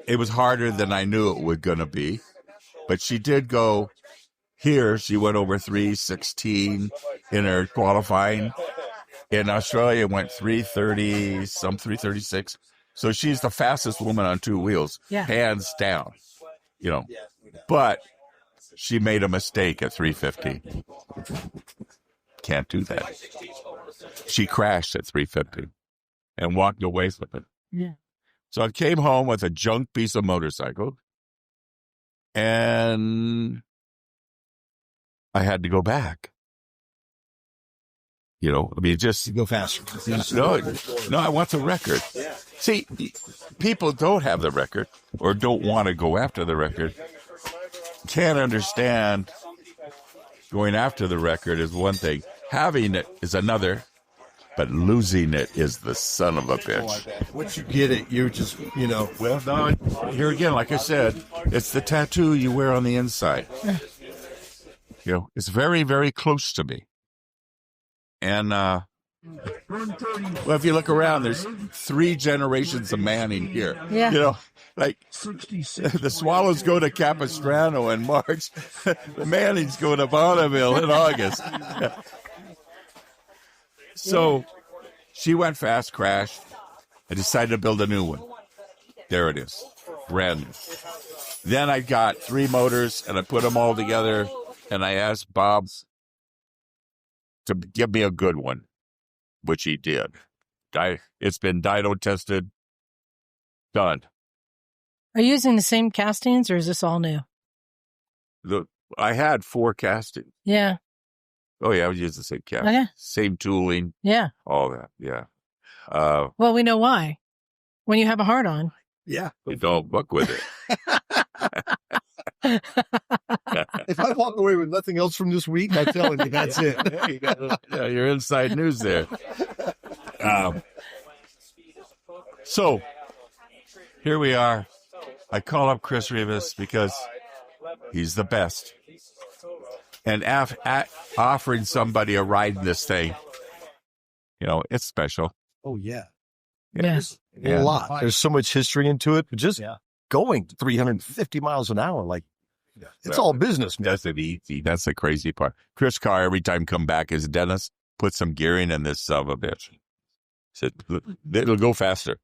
it was harder than I knew it was going to be. But she did go here. She went over 3:16 in her qualifying. In Australia, went 3:30, some 3:36. So she's the fastest woman on 2 wheels, hands down. But she made a mistake at 350. Can't do that. She crashed at 350 and walked away from it. Yeah. So I came home with a junk piece of motorcycle, and I had to go back. You know, I mean, just go faster. No, I want the record. See, people don't have the record or don't want to go after the record. Can't understand going after the record is one thing. Having it is another, but losing it is the son of a bitch. Once you get it, you're just, you know. Well, no, here again, like I said, it's the tattoo you wear on the inside. You know, it's very, very close to me. And, well, if you look around, there's 3 generations of Manning here. Yeah. You know, like the Swallows go to Capistrano in March. The Mannings go to Bonneville in August. So she went fast, crashed. I decided to build a new one. There it is. Brand new. Then I got 3 motors and I put them all together and I asked Bob to give me a good one, which he did. It's been dyno tested. Done. Are you using the same castings or is this all new? I had 4 castings. Yeah. Oh, yeah, I would use the same casting. Okay. Same tooling. Yeah. All that, yeah. Well, we know why. When you have a hard on. Yeah. You don't fuck with it. If I walk away with nothing else from this week, I'm telling you, that's it. Yeah, you're inside news there. So, here we are. I call up Chris Rivas because he's the best. And offering somebody a ride in this thing, you know, it's special. Oh, yeah. Yes. A lot. There's so much history into it. But just going 350 miles an hour, like, it's all business, man. That's easy. That's the crazy part. Chris Carr, every time come back as Dennis, put some gearing in this son of a bitch. Said, it'll go faster.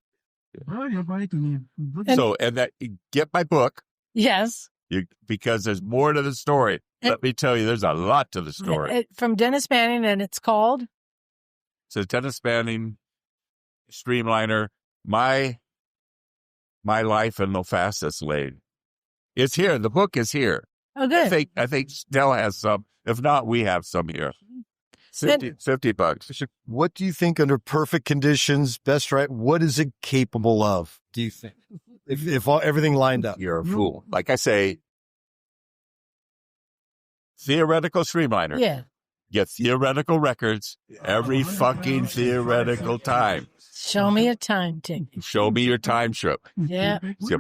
So, and that, get my book. Yes. Because there's more to the story. Let me tell you, there's a lot to the story. From Denis Manning, and it's called? So Denis Manning, Streamliner, my life in the fastest lane. It's here. The book is here. Oh, good. I think Stella has some. If not, we have some here. $50. What do you think under perfect conditions, best right? What is it capable of? Do you think? If everything lined up? You're a fool. Like I say, theoretical Streamliner. Yeah. Get theoretical records every fucking theoretical time. Show me a time tick. Show me your time trip. Yeah. So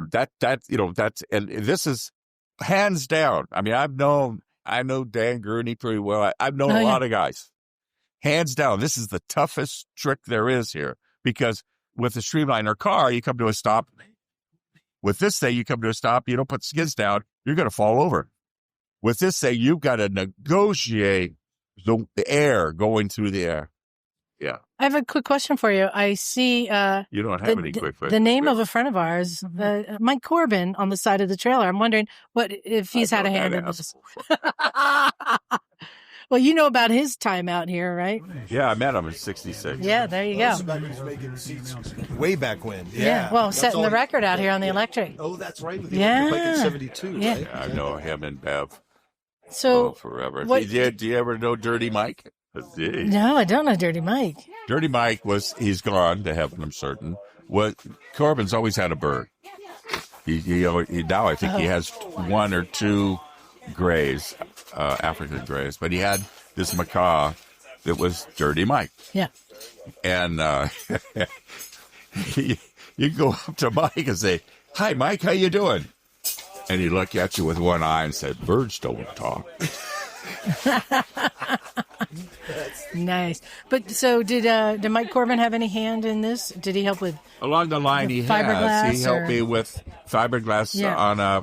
and this is hands down. I mean, I know Dan Gurney pretty well. I've known a lot of guys. Hands down, this is the toughest trick there is here because with the Streamliner car, you come to a stop. With this thing, you come to a stop, you don't put skids down, you're going to fall over. With this thing, you've got to negotiate the air going through the air. Yeah. I have a quick question for you. I see you don't have any quick questions. The name of a friend of ours, Mike Corbin, on the side of the trailer. I'm wondering if he's had a hand in this. Well, you know about his time out here, right? Yeah, I met him in '66. Yeah, there you go. Way back when. Yeah. Well, setting the record out here on the electric. Oh, that's right. Yeah. Like in 72, yeah. right? I know him and Bev. So forever. What, do you ever know Dirty Mike? No, I don't know Dirty Mike. Dirty Mike he's gone to heaven, I'm certain. Corbin's always had a bird. Now I think he has 1 or 2 grays, African grays, but he had this macaw that was Dirty Mike. Yeah. And you go up to Mike and say, "Hi, Mike, how you doing?" And he'd look at you with one eye and said, "Birds don't talk." Nice. But so did Mike Corbin have any hand in this? Did he help with along the line? He fiberglass. He helped me with fiberglass on a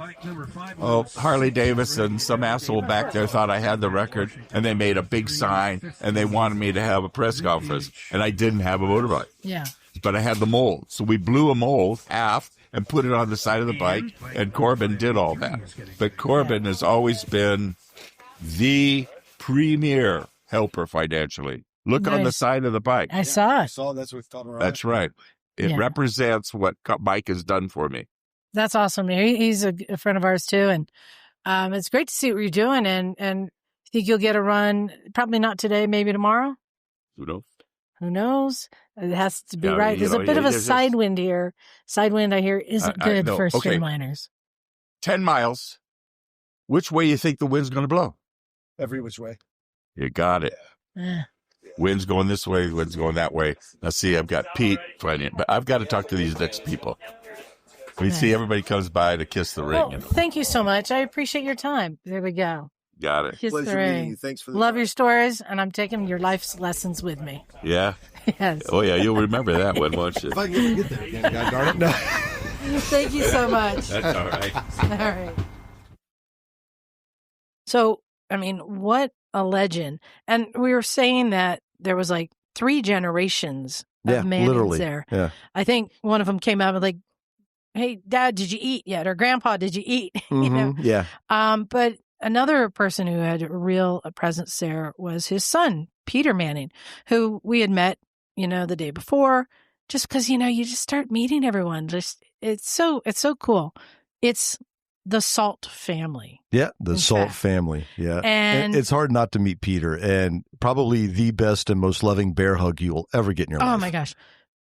Harley Davidson. Some asshole back there thought I had the record, and they made a big sign, and they wanted me to have a press conference, and I didn't have a motorbike. Yeah. But I had the mold, so we blew a mold half, and put it on the side of the bike. And Corbin did all that. But Corbin has always been the premier helper financially. Look on the side of the bike. I saw it. I saw that's what Colorado. That's right. It represents what Mike has done for me. That's awesome. He's a friend of ours too. And it's great to see what you're doing. And I think you'll get a run, probably not today, maybe tomorrow. Who knows? Who knows? It has to be right. There's a bit of a side wind here. Side wind, I hear, isn't good for streamliners. 10 miles. Which way you think the wind's going to blow? Every which way. You got it. Wind's going this way, wind's going that way. Now, see, I've got Pete finding, but I've got to talk to these next people. We see everybody comes by to kiss the ring. Well, thank you so much. I appreciate your time. There we go. Got it. Kiss Pleasure the ring. meeting you. Thanks for the Love time. your stories, and I'm taking your life's lessons with me. Yeah? Yes. Oh, yeah, you'll remember that one, won't you? If I can ever get there again, God darn it. No. Thank you so much. That's all right. All right. So, I mean, what a legend. And we were saying that there was like 3 generations of Mannings literally. there. Yeah. I think one of them came out with like, hey, Dad, did you eat yet? Or Grandpa, did you eat? You know? Yeah. But another person who had a real presence there was his son, Peter Manning, who we had met, the day before, just because, you just start meeting everyone. It's so cool. It's the Salt family. Yeah, the Salt family. Yeah. And it's hard not to meet Peter, and probably the best and most loving bear hug you will ever get in your life. Oh my gosh.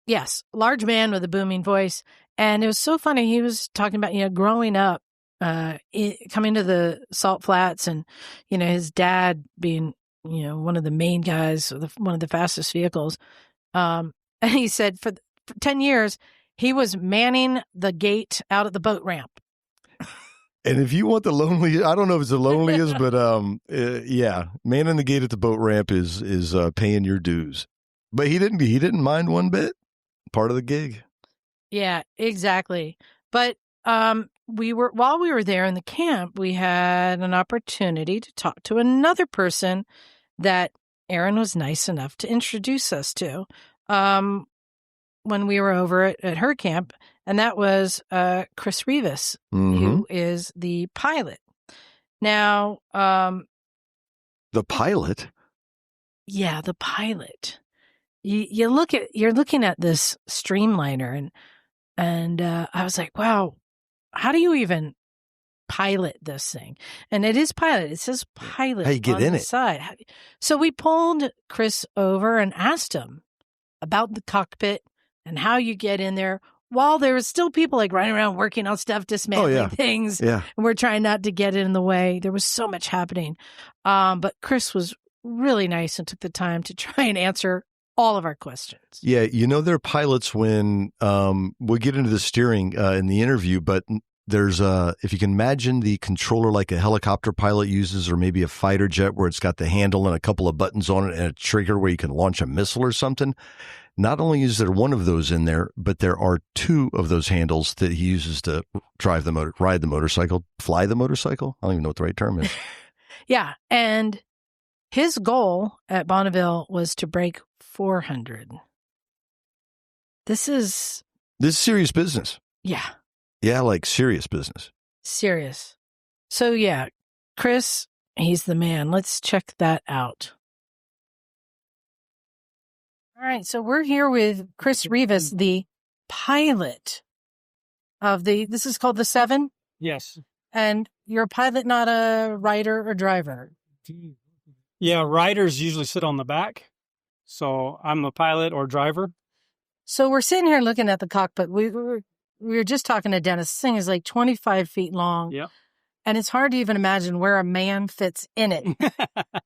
Yes. Large man with a booming voice. And it was so funny. He was talking about, growing up, coming to the Salt Flats and, his dad being, one of the main guys, one of the fastest vehicles. And he said for 10 years, he was manning the gate out at the boat ramp. And if you want the loneliest, I don't know if it's the loneliest, but yeah, manning the gate at the boat ramp is paying your dues. But he didn't mind one bit. Part of the gig. Yeah, exactly. But while we were there in the camp, we had an opportunity to talk to another person that Erin was nice enough to introduce us to when we were over at her camp, and that was Chris Rivas, who is the pilot. Now, the pilot? Yeah, the pilot. You're looking at this Streamliner, and I was like, wow, how do you even pilot this thing? And it is pilot. It says pilot. How you get on in the it? side. So we pulled Chris over and asked him about the cockpit and how you get in there. While there was still people like running around working on stuff, dismantling things. Yeah. And we're trying not to get in the way. There was so much happening. But Chris was really nice and took the time to try and answer all of our questions. Yeah, they're pilots when we'll get into the steering in the interview, but there's if you can imagine the controller like a helicopter pilot uses, or maybe a fighter jet where it's got the handle and a couple of buttons on it and a trigger where you can launch a missile or something. Not only is there one of those in there, but there are 2 of those handles that he uses to ride the motorcycle, fly the motorcycle. I don't even know what the right term is. Yeah, and his goal at Bonneville was to break 400. This is serious business. Yeah. Yeah, like serious business. Serious. So yeah, Chris, he's the man. Let's check that out. All right, so we're here with Chris Rivas, the pilot of this is called the 7? Yes. And you're a pilot, not a rider or driver. Yeah, riders usually sit on the back. So I'm the pilot or driver. So we're sitting here looking at the cockpit. We were just talking to Dennis. This thing is like 25 feet long. Yeah. And it's hard to even imagine where a man fits in it.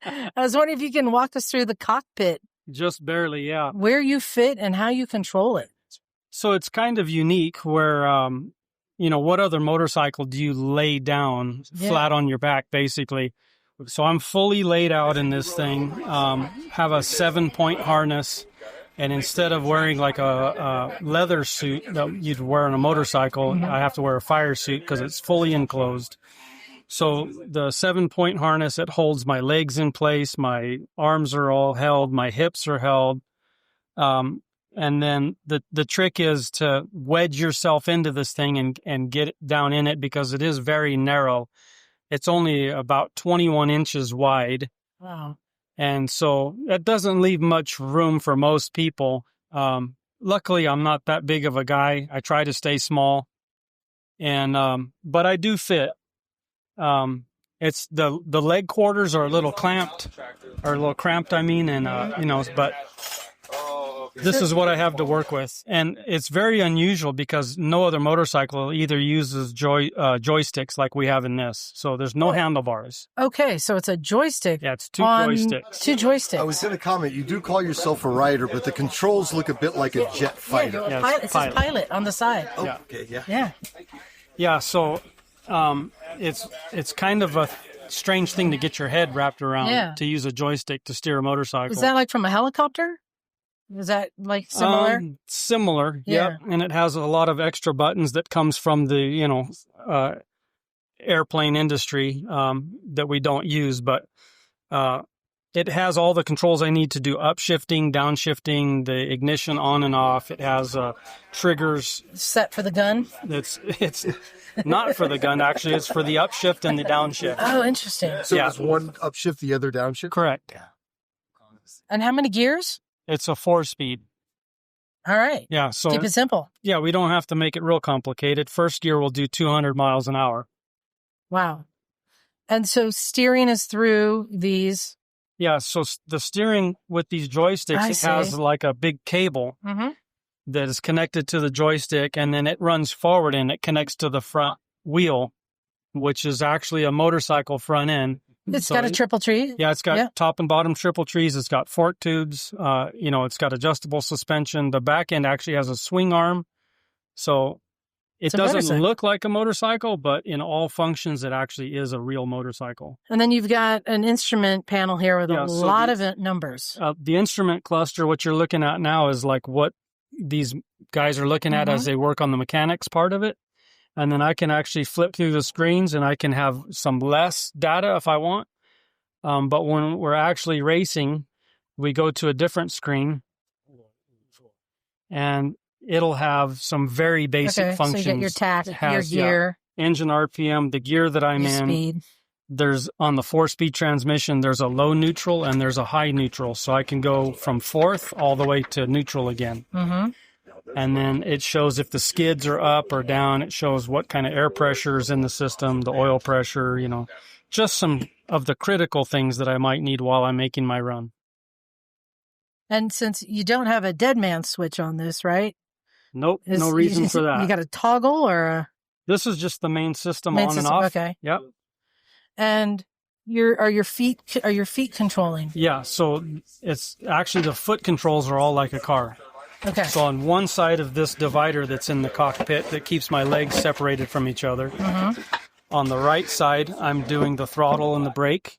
I was wondering if you can walk us through the cockpit. Just barely, yeah. Where you fit and how you control it. So it's kind of unique where, what other motorcycle do you lay down flat on your back, basically? So I'm fully laid out in this thing, have a 7-point harness, and instead of wearing like a leather suit that you'd wear on a motorcycle, I have to wear a fire suit because it's fully enclosed. So the 7-point harness, it holds my legs in place, my arms are all held, my hips are held. And then the trick is to wedge yourself into this thing and get it down in it, because it is very narrow. It's only about 21 inches wide. Wow. And so it doesn't leave much room for most people. Luckily, I'm not that big of a guy. I try to stay small. And but I do fit. It's the leg quarters are a little cramped, I mean, and you know, but this is what I have to work with. And it's very unusual because no other motorcycle either uses joysticks like we have in this. So there's no handlebars. Okay, so it's a joystick. Yeah, it's two joysticks. Two joysticks. I was going to comment, you do call yourself a rider, but the controls look a bit like a jet fighter. Yeah, it says pilot on the side. Oh, yeah. Okay, yeah. Yeah. Yeah, so it's kind of a strange thing to get your head wrapped around, to use a joystick to steer a motorcycle. Is that like from a helicopter? Is that like similar? Similar, yeah. And it has a lot of extra buttons that comes from the, you know, airplane industry that we don't use, but it has all the controls I need to do upshifting, downshifting, the ignition on and off. It has triggers. Set for the gun? It's not for the gun, actually. It's for the upshift and the downshift. Oh, interesting. So it's one upshift, the other downshift? Correct. And how many gears? It's a 4-speed. All right. Yeah. So keep it simple. Yeah, we don't have to make it real complicated. First gear will do 200 miles an hour. Wow. And so steering is through these. Yeah. So the steering with these joysticks, has like a big cable that is connected to the joystick, and then it runs forward and it connects to the front wheel, which is actually a motorcycle front end. It's got a triple tree. Yeah, it's got top and bottom triple trees. It's got fork tubes. You know, it's got adjustable suspension. The back end actually has a swing arm. So it doesn't look like a motorcycle, but in all functions, it actually is a real motorcycle. And then you've got an instrument panel here with a lot of numbers. The instrument cluster, what you're looking at now, is like what these guys are looking at as they work on the mechanics part of it. And then I can actually flip through the screens and I can have some less data if I want. But when we're actually racing, we go to a different screen and it'll have some very basic functions. So you get your tack, your gear. Engine RPM, the gear that I'm in. Speed. There's on the 4-speed transmission, there's a low neutral and there's a high neutral. So I can go from fourth all the way to neutral again. Mm-hmm. And then it shows if the skids are up or down. It shows what kind of air pressure is in the system, the oil pressure, you know, just some of the critical things that I might need while I'm making my run. And since you don't have a dead man switch on this, right? Nope, no reason for that. You got a toggle or a... This is just the main system on and off. Okay. Yep. And are your feet controlling? Yeah, so it's actually the foot controls are all like a car. Okay. So on one side of this divider that's in the cockpit that keeps my legs separated from each other. On the right side, I'm doing the throttle and the brake.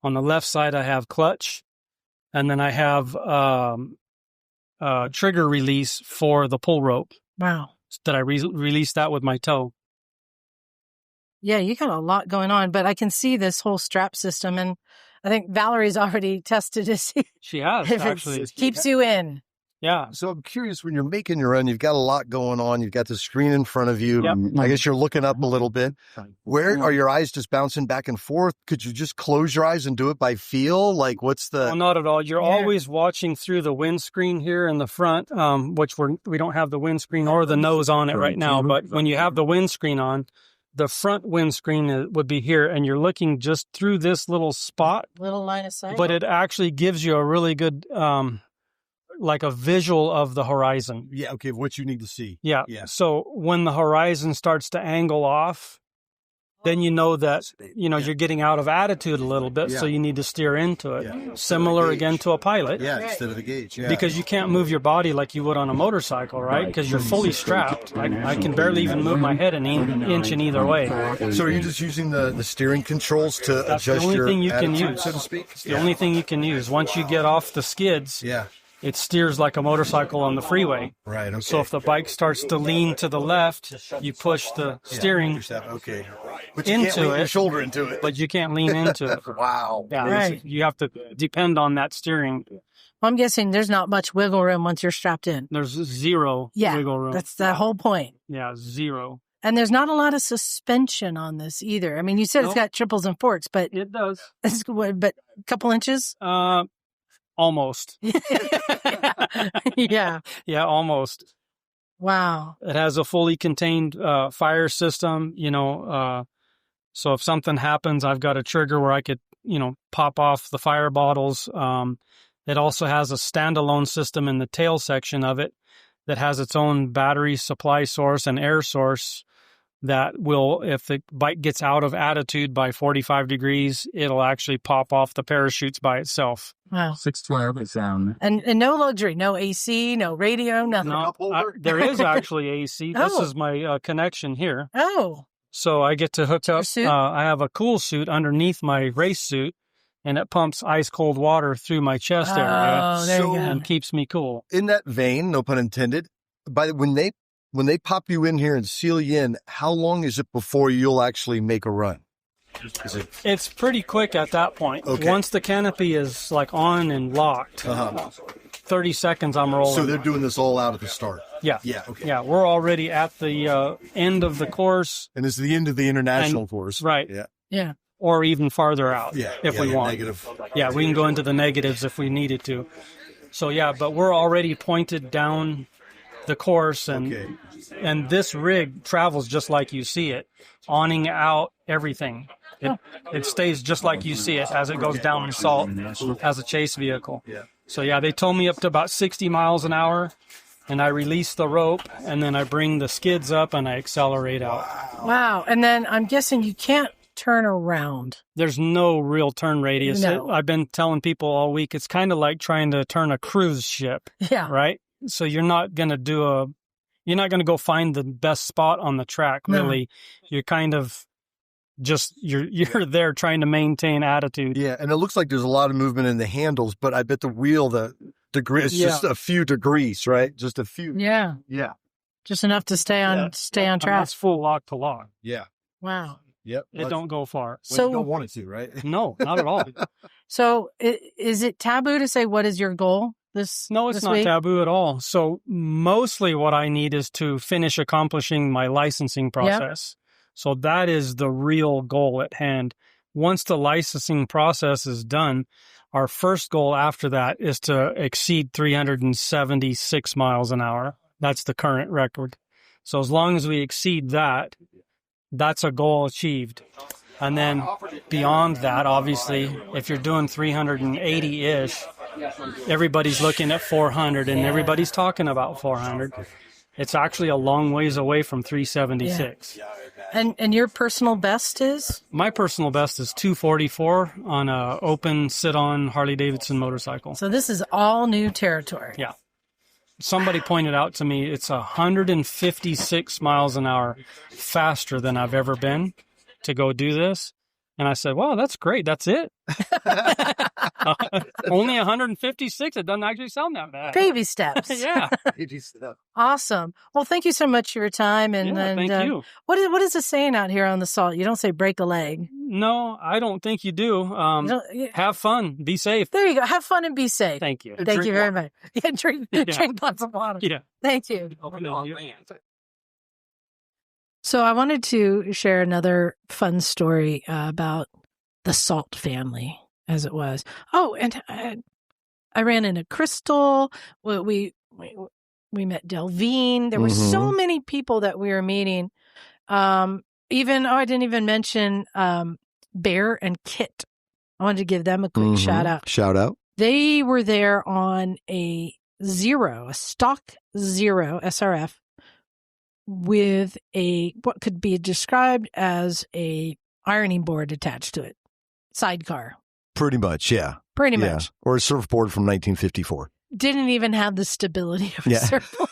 On the left side, I have clutch. And then I have trigger release for the pull rope. Wow. That I release that with my toe. Yeah, you got a lot going on, but I can see this whole strap system. And I think Valerie's already tested to see. She has, if actually. It keeps you in. Yeah. So I'm curious, when you're making your run, you've got a lot going on. You've got the screen in front of you. Yep. I guess you're looking up a little bit. Where are your eyes just bouncing back and forth? Could you just close your eyes and do it by feel? Like, what's the... Well, not at all. You're always watching through the windscreen here in the front, which we don't have the windscreen or the nose on it right now. But when you have the windscreen on, the front windscreen would be here, and you're looking just through this little spot. Little line of sight. But it actually gives you a really good... like a visual of the horizon. Yeah, okay, what you need to see. Yeah. So when the horizon starts to angle off, then you know that, you know, you're getting out of attitude a little bit, so you need to steer into it. Similar again to a pilot. Yeah, instead of the gauge. Yeah. Because you can't move your body like you would on a motorcycle, right? Because you're fully strapped. I can barely even move my head an inch in either way. So are you just using the steering controls to adjust your attitude, so to speak? It's the only thing you can use. Once you get off the skids, it steers like a motorcycle on the freeway. Right, okay. So if the bike starts to lean to the left, you push the steering but you into can't lean it. your shoulder into it. But you can't lean into it. Wow. Yeah, you have to depend on that steering. Well, I'm guessing there's not much wiggle room once you're strapped in. There's zero wiggle room. That's the whole point. Yeah, zero. And there's not a lot of suspension on this either. I mean, you said it's got triples and forks, but it does. But a couple inches? Almost. Yeah. Yeah, almost. Wow. It has a fully contained fire system, so if something happens, I've got a trigger where I could, pop off the fire bottles. It also has a standalone system in the tail section of it that has its own battery supply source and air source that will, if the bike gets out of attitude by 45 degrees, it'll actually pop off the parachutes by itself. Wow. 612 sound. And no luxury, no AC, no radio, nothing. No, there is actually AC. This is my connection here. Oh. So I get to hook up. I have a cool suit underneath my race suit, and it pumps ice cold water through my chest area. There you go. And keeps me cool. In that vein, no pun intended, when they pop you in here and seal you in, how long is it before you'll actually make a run? It's pretty quick at that point. Okay. Once the canopy is on and locked, 30 seconds I'm rolling. So they're doing this all out at the start? Yeah. Yeah, okay. Yeah, we're already at the end of the course. And it's the end of the international course. Right. Yeah. Yeah. Or even farther out if we want. Negative. Yeah, we can go into the negatives if we needed to. So, but we're already pointed down the course, and this rig travels just like you see it, awning out everything. It stays just like you see it as it goes down the salt as a chase vehicle. Yeah. So they told me up to about 60 miles an hour, and I release the rope, and then I bring the skids up and I accelerate out. Wow. And then I'm guessing you can't turn around. There's no real turn radius. No. I've been telling people all week, it's kind of like trying to turn a cruise ship. Yeah. Right? So you're not going to go find the best spot on the track, really. No. You're kind of you're there trying to maintain attitude. Yeah, and it looks like there's a lot of movement in the handles, but I bet the wheel, the degree, it's just a few degrees, right? Just a few. Yeah. Yeah. Just enough to stay on track. That's full lock to lock. Yeah. Wow. Yep. It don't go far. So you don't want it to, right? No, not at all. So is it taboo to say what is your goal? No, it's not taboo at all. So mostly what I need is to finish accomplishing my licensing process. Yep. So that is the real goal at hand. Once the licensing process is done, our first goal after that is to exceed 376 miles an hour. That's the current record. So as long as we exceed that, that's a goal achieved. And then beyond that, obviously, if you're doing 380-ish, everybody's looking at 400 and everybody's talking about 400. It's actually a long ways away from 376. Yeah. And your personal best is? My personal best is 244 on a open sit-on Harley-Davidson motorcycle. So this is all new territory. Yeah. Somebody pointed out to me it's 156 miles an hour faster than I've ever been to go do this. And I said, wow, that's great. That's it. Only 156. It doesn't actually sound that bad. Baby steps. Yeah. Baby steps. Awesome. Well, thank you so much for your time. And thank you. What is the saying out here on the salt? You don't say break a leg. No, I don't think you do. Have fun. Be safe. There you go. Have fun and be safe. Thank you. Thank you very much. Yeah, drink lots of water. Yeah. Thank you. So I wanted to share another fun story about the Salt family, as it was. Oh, and I ran into Crystal. We met Delvine. There were so many people that we were meeting. I didn't even mention Bear and Kit. I wanted to give them a quick shout out. Shout out. They were there on a stock zero SRF with what could be described as a ironing board attached to it. Sidecar. Pretty much, yeah. Pretty much. Or a surfboard from 1954. Didn't even have the stability of a surfboard.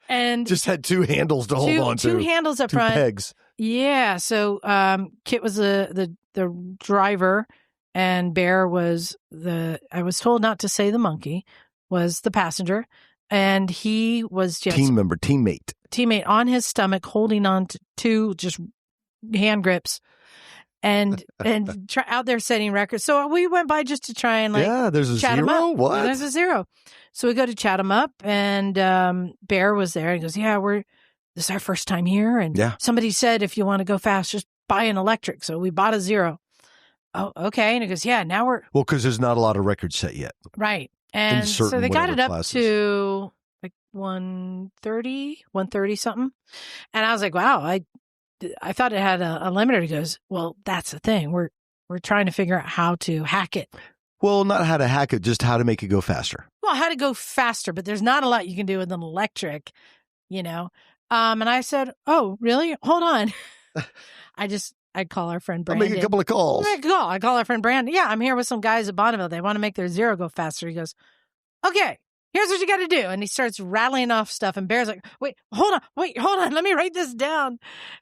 And just had two handles to hold on to. Two handles up front. Pegs. Yeah. So Kit was the driver, and Bear was I was told not to say the monkey, was the passenger. And he was just teammate on his stomach, holding on to two just hand grips. and out there setting records. So we went by just to try and there's a chat 'em zero. up. What? There's a zero. So we go to chat him up, and Bear was there. He goes, "Yeah, this is our first time here, and somebody said if you want to go fast, just buy an electric." So we bought a zero. Oh, okay. And he goes, "Yeah, now we're because there's not a lot of records set yet, right." And so they got it up classes. to like 130 something, and I was like, "Wow, I thought it had a limiter." He goes, "Well, that's the thing. We're trying to figure out how to hack it." Well, not how to hack it, just how to make it go faster. Well, how to go faster, but there's not a lot you can do with an electric, you know. And I said, "Oh, really? Hold on." I'd call our friend Brandon. I'll make a couple of calls. I call our friend Brandon. Yeah, I'm here with some guys at Bonneville. They want to make their zero go faster. He goes, "Okay, here's what you got to do." And he starts rattling off stuff. And Bear's like, "Wait, hold on. Let me write this down."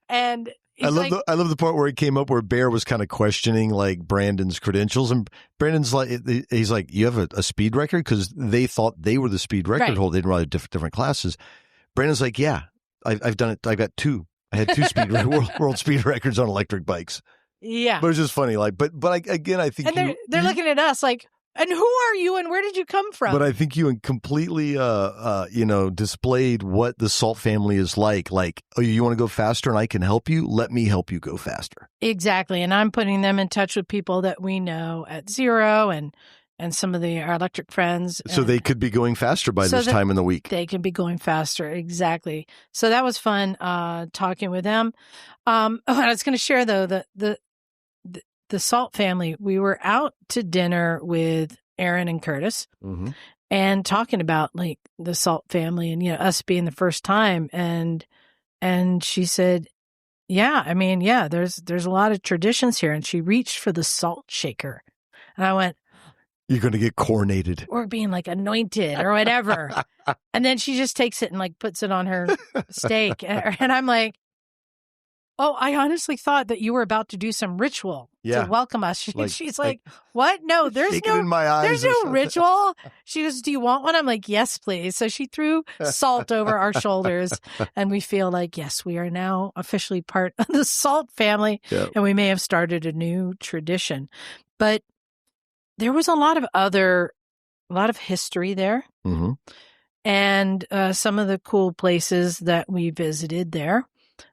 And I love the part where he came up where Bear was kind of questioning like Brandon's credentials, and Brandon's like, he's like, "You have a speed record?" Because they thought they were the speed record holder. They didn't run different classes. Brandon's like, "Yeah, I've done it. I've got two. I had two world speed records on electric bikes." Yeah, but it's just funny. Like, but again, I think they're looking at us like, "And who are you? And where did you come from?" But I think you completely, displayed what the Salt family is like. Like, oh, you want to go faster, and I can help you. Let me help you go faster. Exactly, and I'm putting them in touch with people that we know at Zero and some of our electric friends. So they could be going faster by this time in the week. They could be going faster, exactly. So that was fun talking with them. I was going to share though the Salt family. We were out to dinner with Aaron and Curtis, and talking about like the Salt family and us being the first time. And she said, "Yeah, I mean, there's a lot of traditions here." And she reached for the salt shaker, and I went, "You're going to get coronated. We're being like anointed or whatever." And then she just takes it and like puts it on her steak. And I'm like, "Oh, I honestly thought that you were about to do some ritual to welcome us." She's like, "What? No, there's no, in my eyes there's no ritual." She goes, "Do you want one?" I'm like, "Yes, please." So she threw salt over our shoulders, and we feel like, yes, we are now officially part of the Salt family, and we may have started a new tradition. But there was a lot of history there. And some of the cool places that we visited there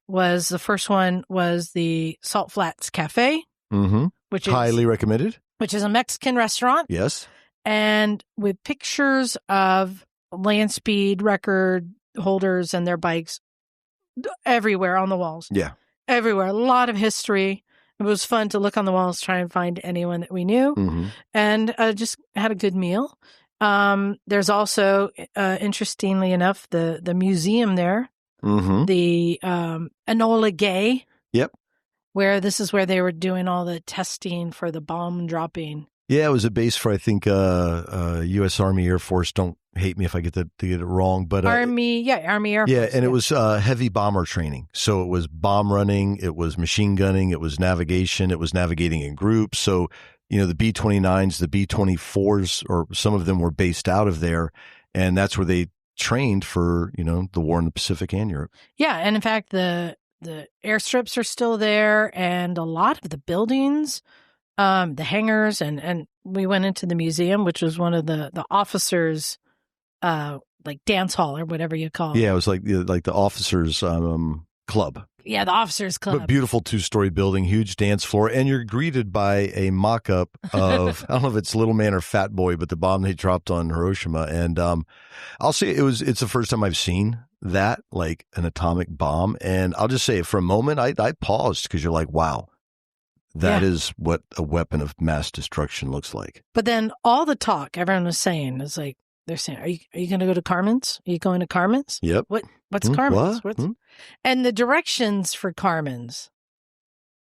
was, the first one was the Salt Flats Cafe, which is highly recommended, which is a Mexican restaurant. Yes. And with pictures of land speed record holders and their bikes everywhere on the walls. Yeah. Everywhere. A lot of history. It was fun to look on the walls, try and find anyone that we knew, and just had a good meal. There's also, interestingly enough, the museum there, the Enola Gay. Yep. Where this is where they were doing all the testing for the bomb dropping. Yeah, it was a base for, I think, U.S. Army Air Force. Don't hate me if I get it wrong, but Army Air Force. Yeah, and it was heavy bomber training. So it was bomb running, it was machine gunning, it was navigation, it was navigating in groups. So, the B-29s, the B-24s, or some of them were based out of there, and that's where they trained for, the war in the Pacific and Europe. Yeah, and in fact, the airstrips are still there, and a lot of the buildings, the hangars, and we went into the museum, which was one of the officers' like dance hall or whatever you call it. Yeah, it was like the officers' club. Yeah, the officers' club. But beautiful 2-story building, huge dance floor, and you're greeted by a mock-up of I don't know if it's Little Man or Fat Boy, but the bomb they dropped on Hiroshima. And I'll say it's the first time I've seen that, like an atomic bomb. And I'll just say, for a moment, I paused, because you're like, wow. That is what a weapon of mass destruction looks like. But then all the talk everyone was saying is like, they're saying, are you going to go to Carmen's? Are you going to Carmen's? Yep. What's Carmen's? What? And the directions for Carmen's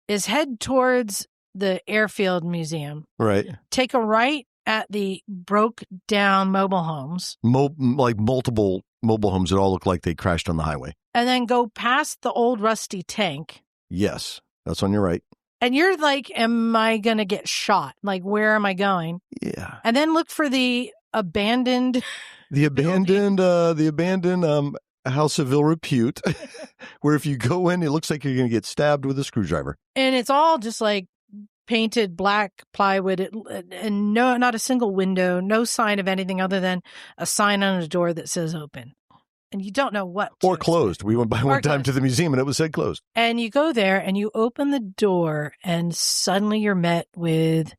is head towards the Airfield Museum. Right. Take a right at the broke down mobile homes. Like multiple mobile homes that all look like they crashed on the highway. And then go past the old rusty tank. Yes, that's on your right. And you're like, am I going to get shot? Like, where am I going? Yeah. And then look for the abandoned house of ill repute, where if you go in, it looks like you're going to get stabbed with a screwdriver. And it's all just like painted black plywood and not a single window, no sign of anything other than a sign on a door that says open. And you don't know what. Or closed. We went by one time to the museum and it was said closed. And you go there and you open the door and suddenly you're met with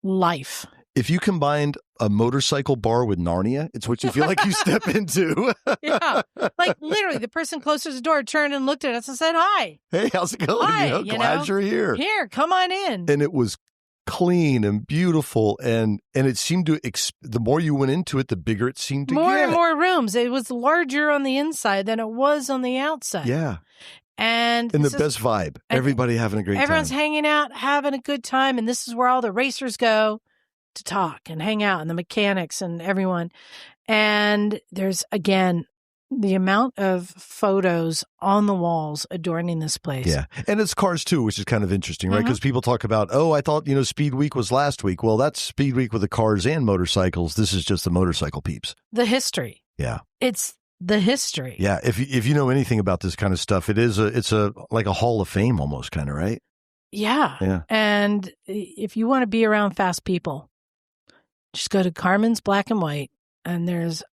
life. If you combined a motorcycle bar with Narnia, it's what you feel like you step into. Yeah. Like literally the person closest to the door turned and looked at us and said, hi. Hey, how's it going? Hi, Glad you're here. Here, come on in. And it was clean and beautiful. And it seemed to, the more you went into it, the bigger it seemed to get. More and more rooms. It was larger on the inside than it was on the outside. Yeah. And the best vibe. Everybody having a great time. Everyone's hanging out, having a good time. And this is where all the racers go to talk and hang out, and the mechanics and everyone. And there's, again, the amount of photos on the walls adorning this place. Yeah. And it's cars too, which is kind of interesting, right? Because people talk about, I thought, Speed Week was last week. Well, that's Speed Week with the cars and motorcycles. This is just the motorcycle peeps. The history. Yeah. It's the history. Yeah. If you know anything about this kind of stuff, it's like a Hall of Fame almost, kind of, right? Yeah. Yeah. And if you want to be around fast people, just go to Carmen's Black and White, and there's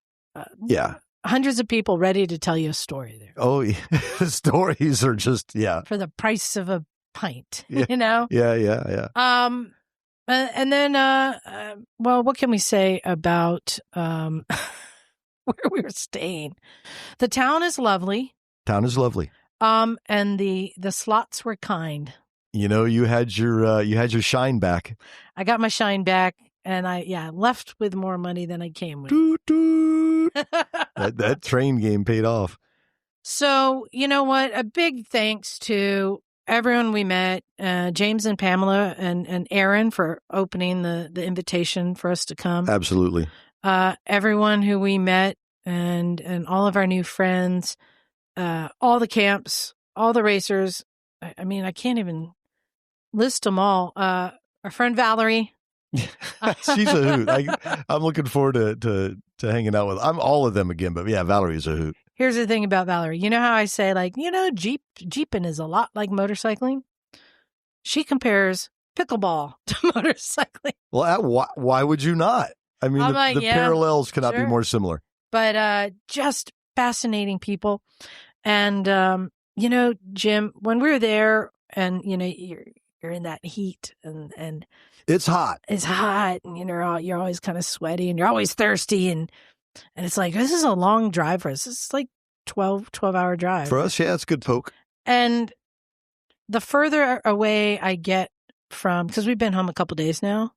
hundreds of people ready to tell you a story there. Oh, yeah. The stories are just, for the price of a pint, Yeah. Yeah. And then, well, what can we say about where we were staying? The town is lovely. And the slots were kind. You had your shine back. I got my shine back. And I left with more money than I came with. Toot, toot. that train game paid off. So, you know what? A big thanks to everyone we met, James and Pamela and Aaron for opening the invitation for us to come. Absolutely. Everyone who we met and all of our new friends, all the camps, all the racers. I mean, I can't even list them all. Our friend Valerie. She's a hoot. I'm looking forward to hanging out with. I'm all of them again, but yeah, Valerie's a hoot. Here's the thing about Valerie. You know how I say, Jeeping is a lot like motorcycling? She compares pickleball to motorcycling. Well, why would you not? I mean, the parallels cannot be more similar. But just fascinating people. And, Jim, when we were there and, you're in that heat and it's hot. It's hot, and you're always kind of sweaty, and you're always thirsty, and it's like this is a long drive for us. It's like 12-hour drive for us. Yeah, it's good poke. And the further away I get from, because we've been home a couple days now,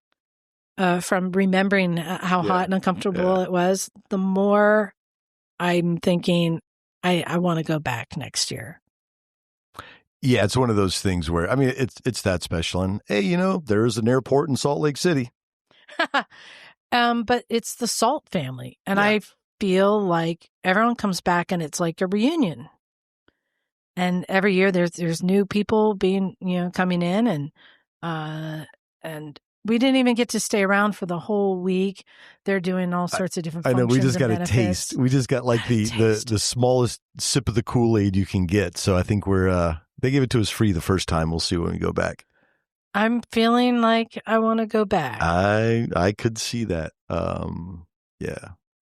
from remembering how hot and uncomfortable it was, the more I'm thinking I want to go back next year. Yeah, it's one of those things where, I mean, it's that special. And, hey, there is an airport in Salt Lake City. But it's the Salt family. And I feel like everyone comes back and it's like a reunion. And every year there's new people being, coming in and we didn't even get to stay around for the whole week. They're doing all sorts of different functions. I know, we just got benefits. a taste. We just got like the smallest sip of the Kool-Aid you can get. So I think they gave it to us free the first time. We'll see when we go back. I'm feeling like I want to go back. I could see that.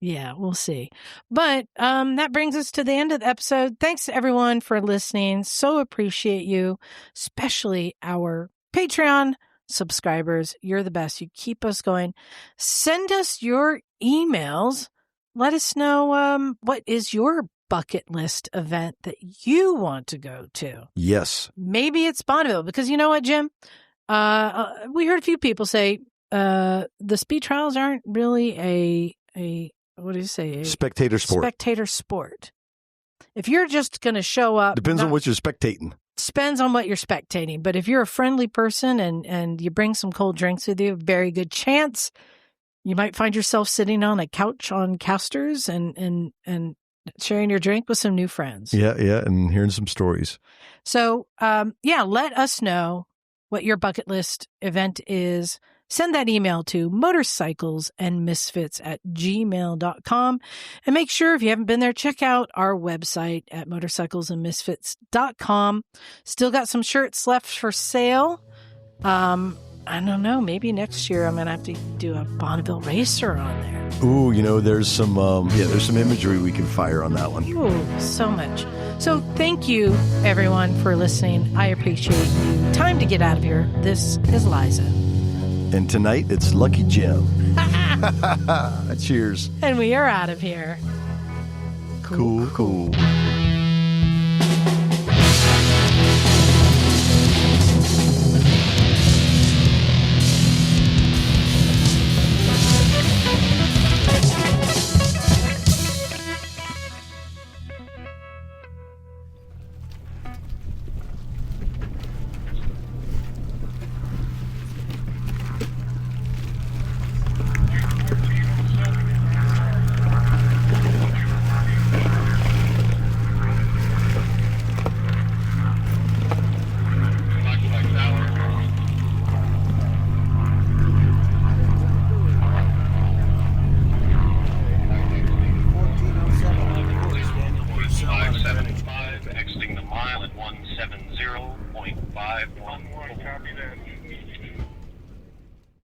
Yeah, we'll see. But that brings us to the end of the episode. Thanks everyone for listening. So appreciate you, especially our Patreon subscribers. You're the best. You keep us going. Send us your emails. Let us know what is your bucket list event that you want to go to. Yes. Maybe it's Bonneville, because you know what, Jim? We heard a few people say the speed trials aren't really a what do you say? Spectator sport. Spectator sport. If you're just going to show up. Depends on what you're spectating. Depends on what you're spectating. But if you're a friendly person and you bring some cold drinks with you, very good chance you might find yourself sitting on a couch on casters and sharing your drink with some new friends. Yeah, and hearing some stories. So, let us know what your bucket list event is. Send that email to motorcyclesandmisfits@gmail.com. And make sure, if you haven't been there, check out our website at motorcyclesandmisfits.com. Still got some shirts left for sale. I don't know. Maybe next year I'm going to have to do a Bonneville Racer on there. Ooh, there's some there's some imagery we can fire on that one. Ooh, so much. So thank you, everyone, for listening. I appreciate you. Time to get out of here. This is Liza. And tonight, it's Lucky Jim. Cheers. And we are out of here. Cool. Exiting the mile at 170.51. Copy that.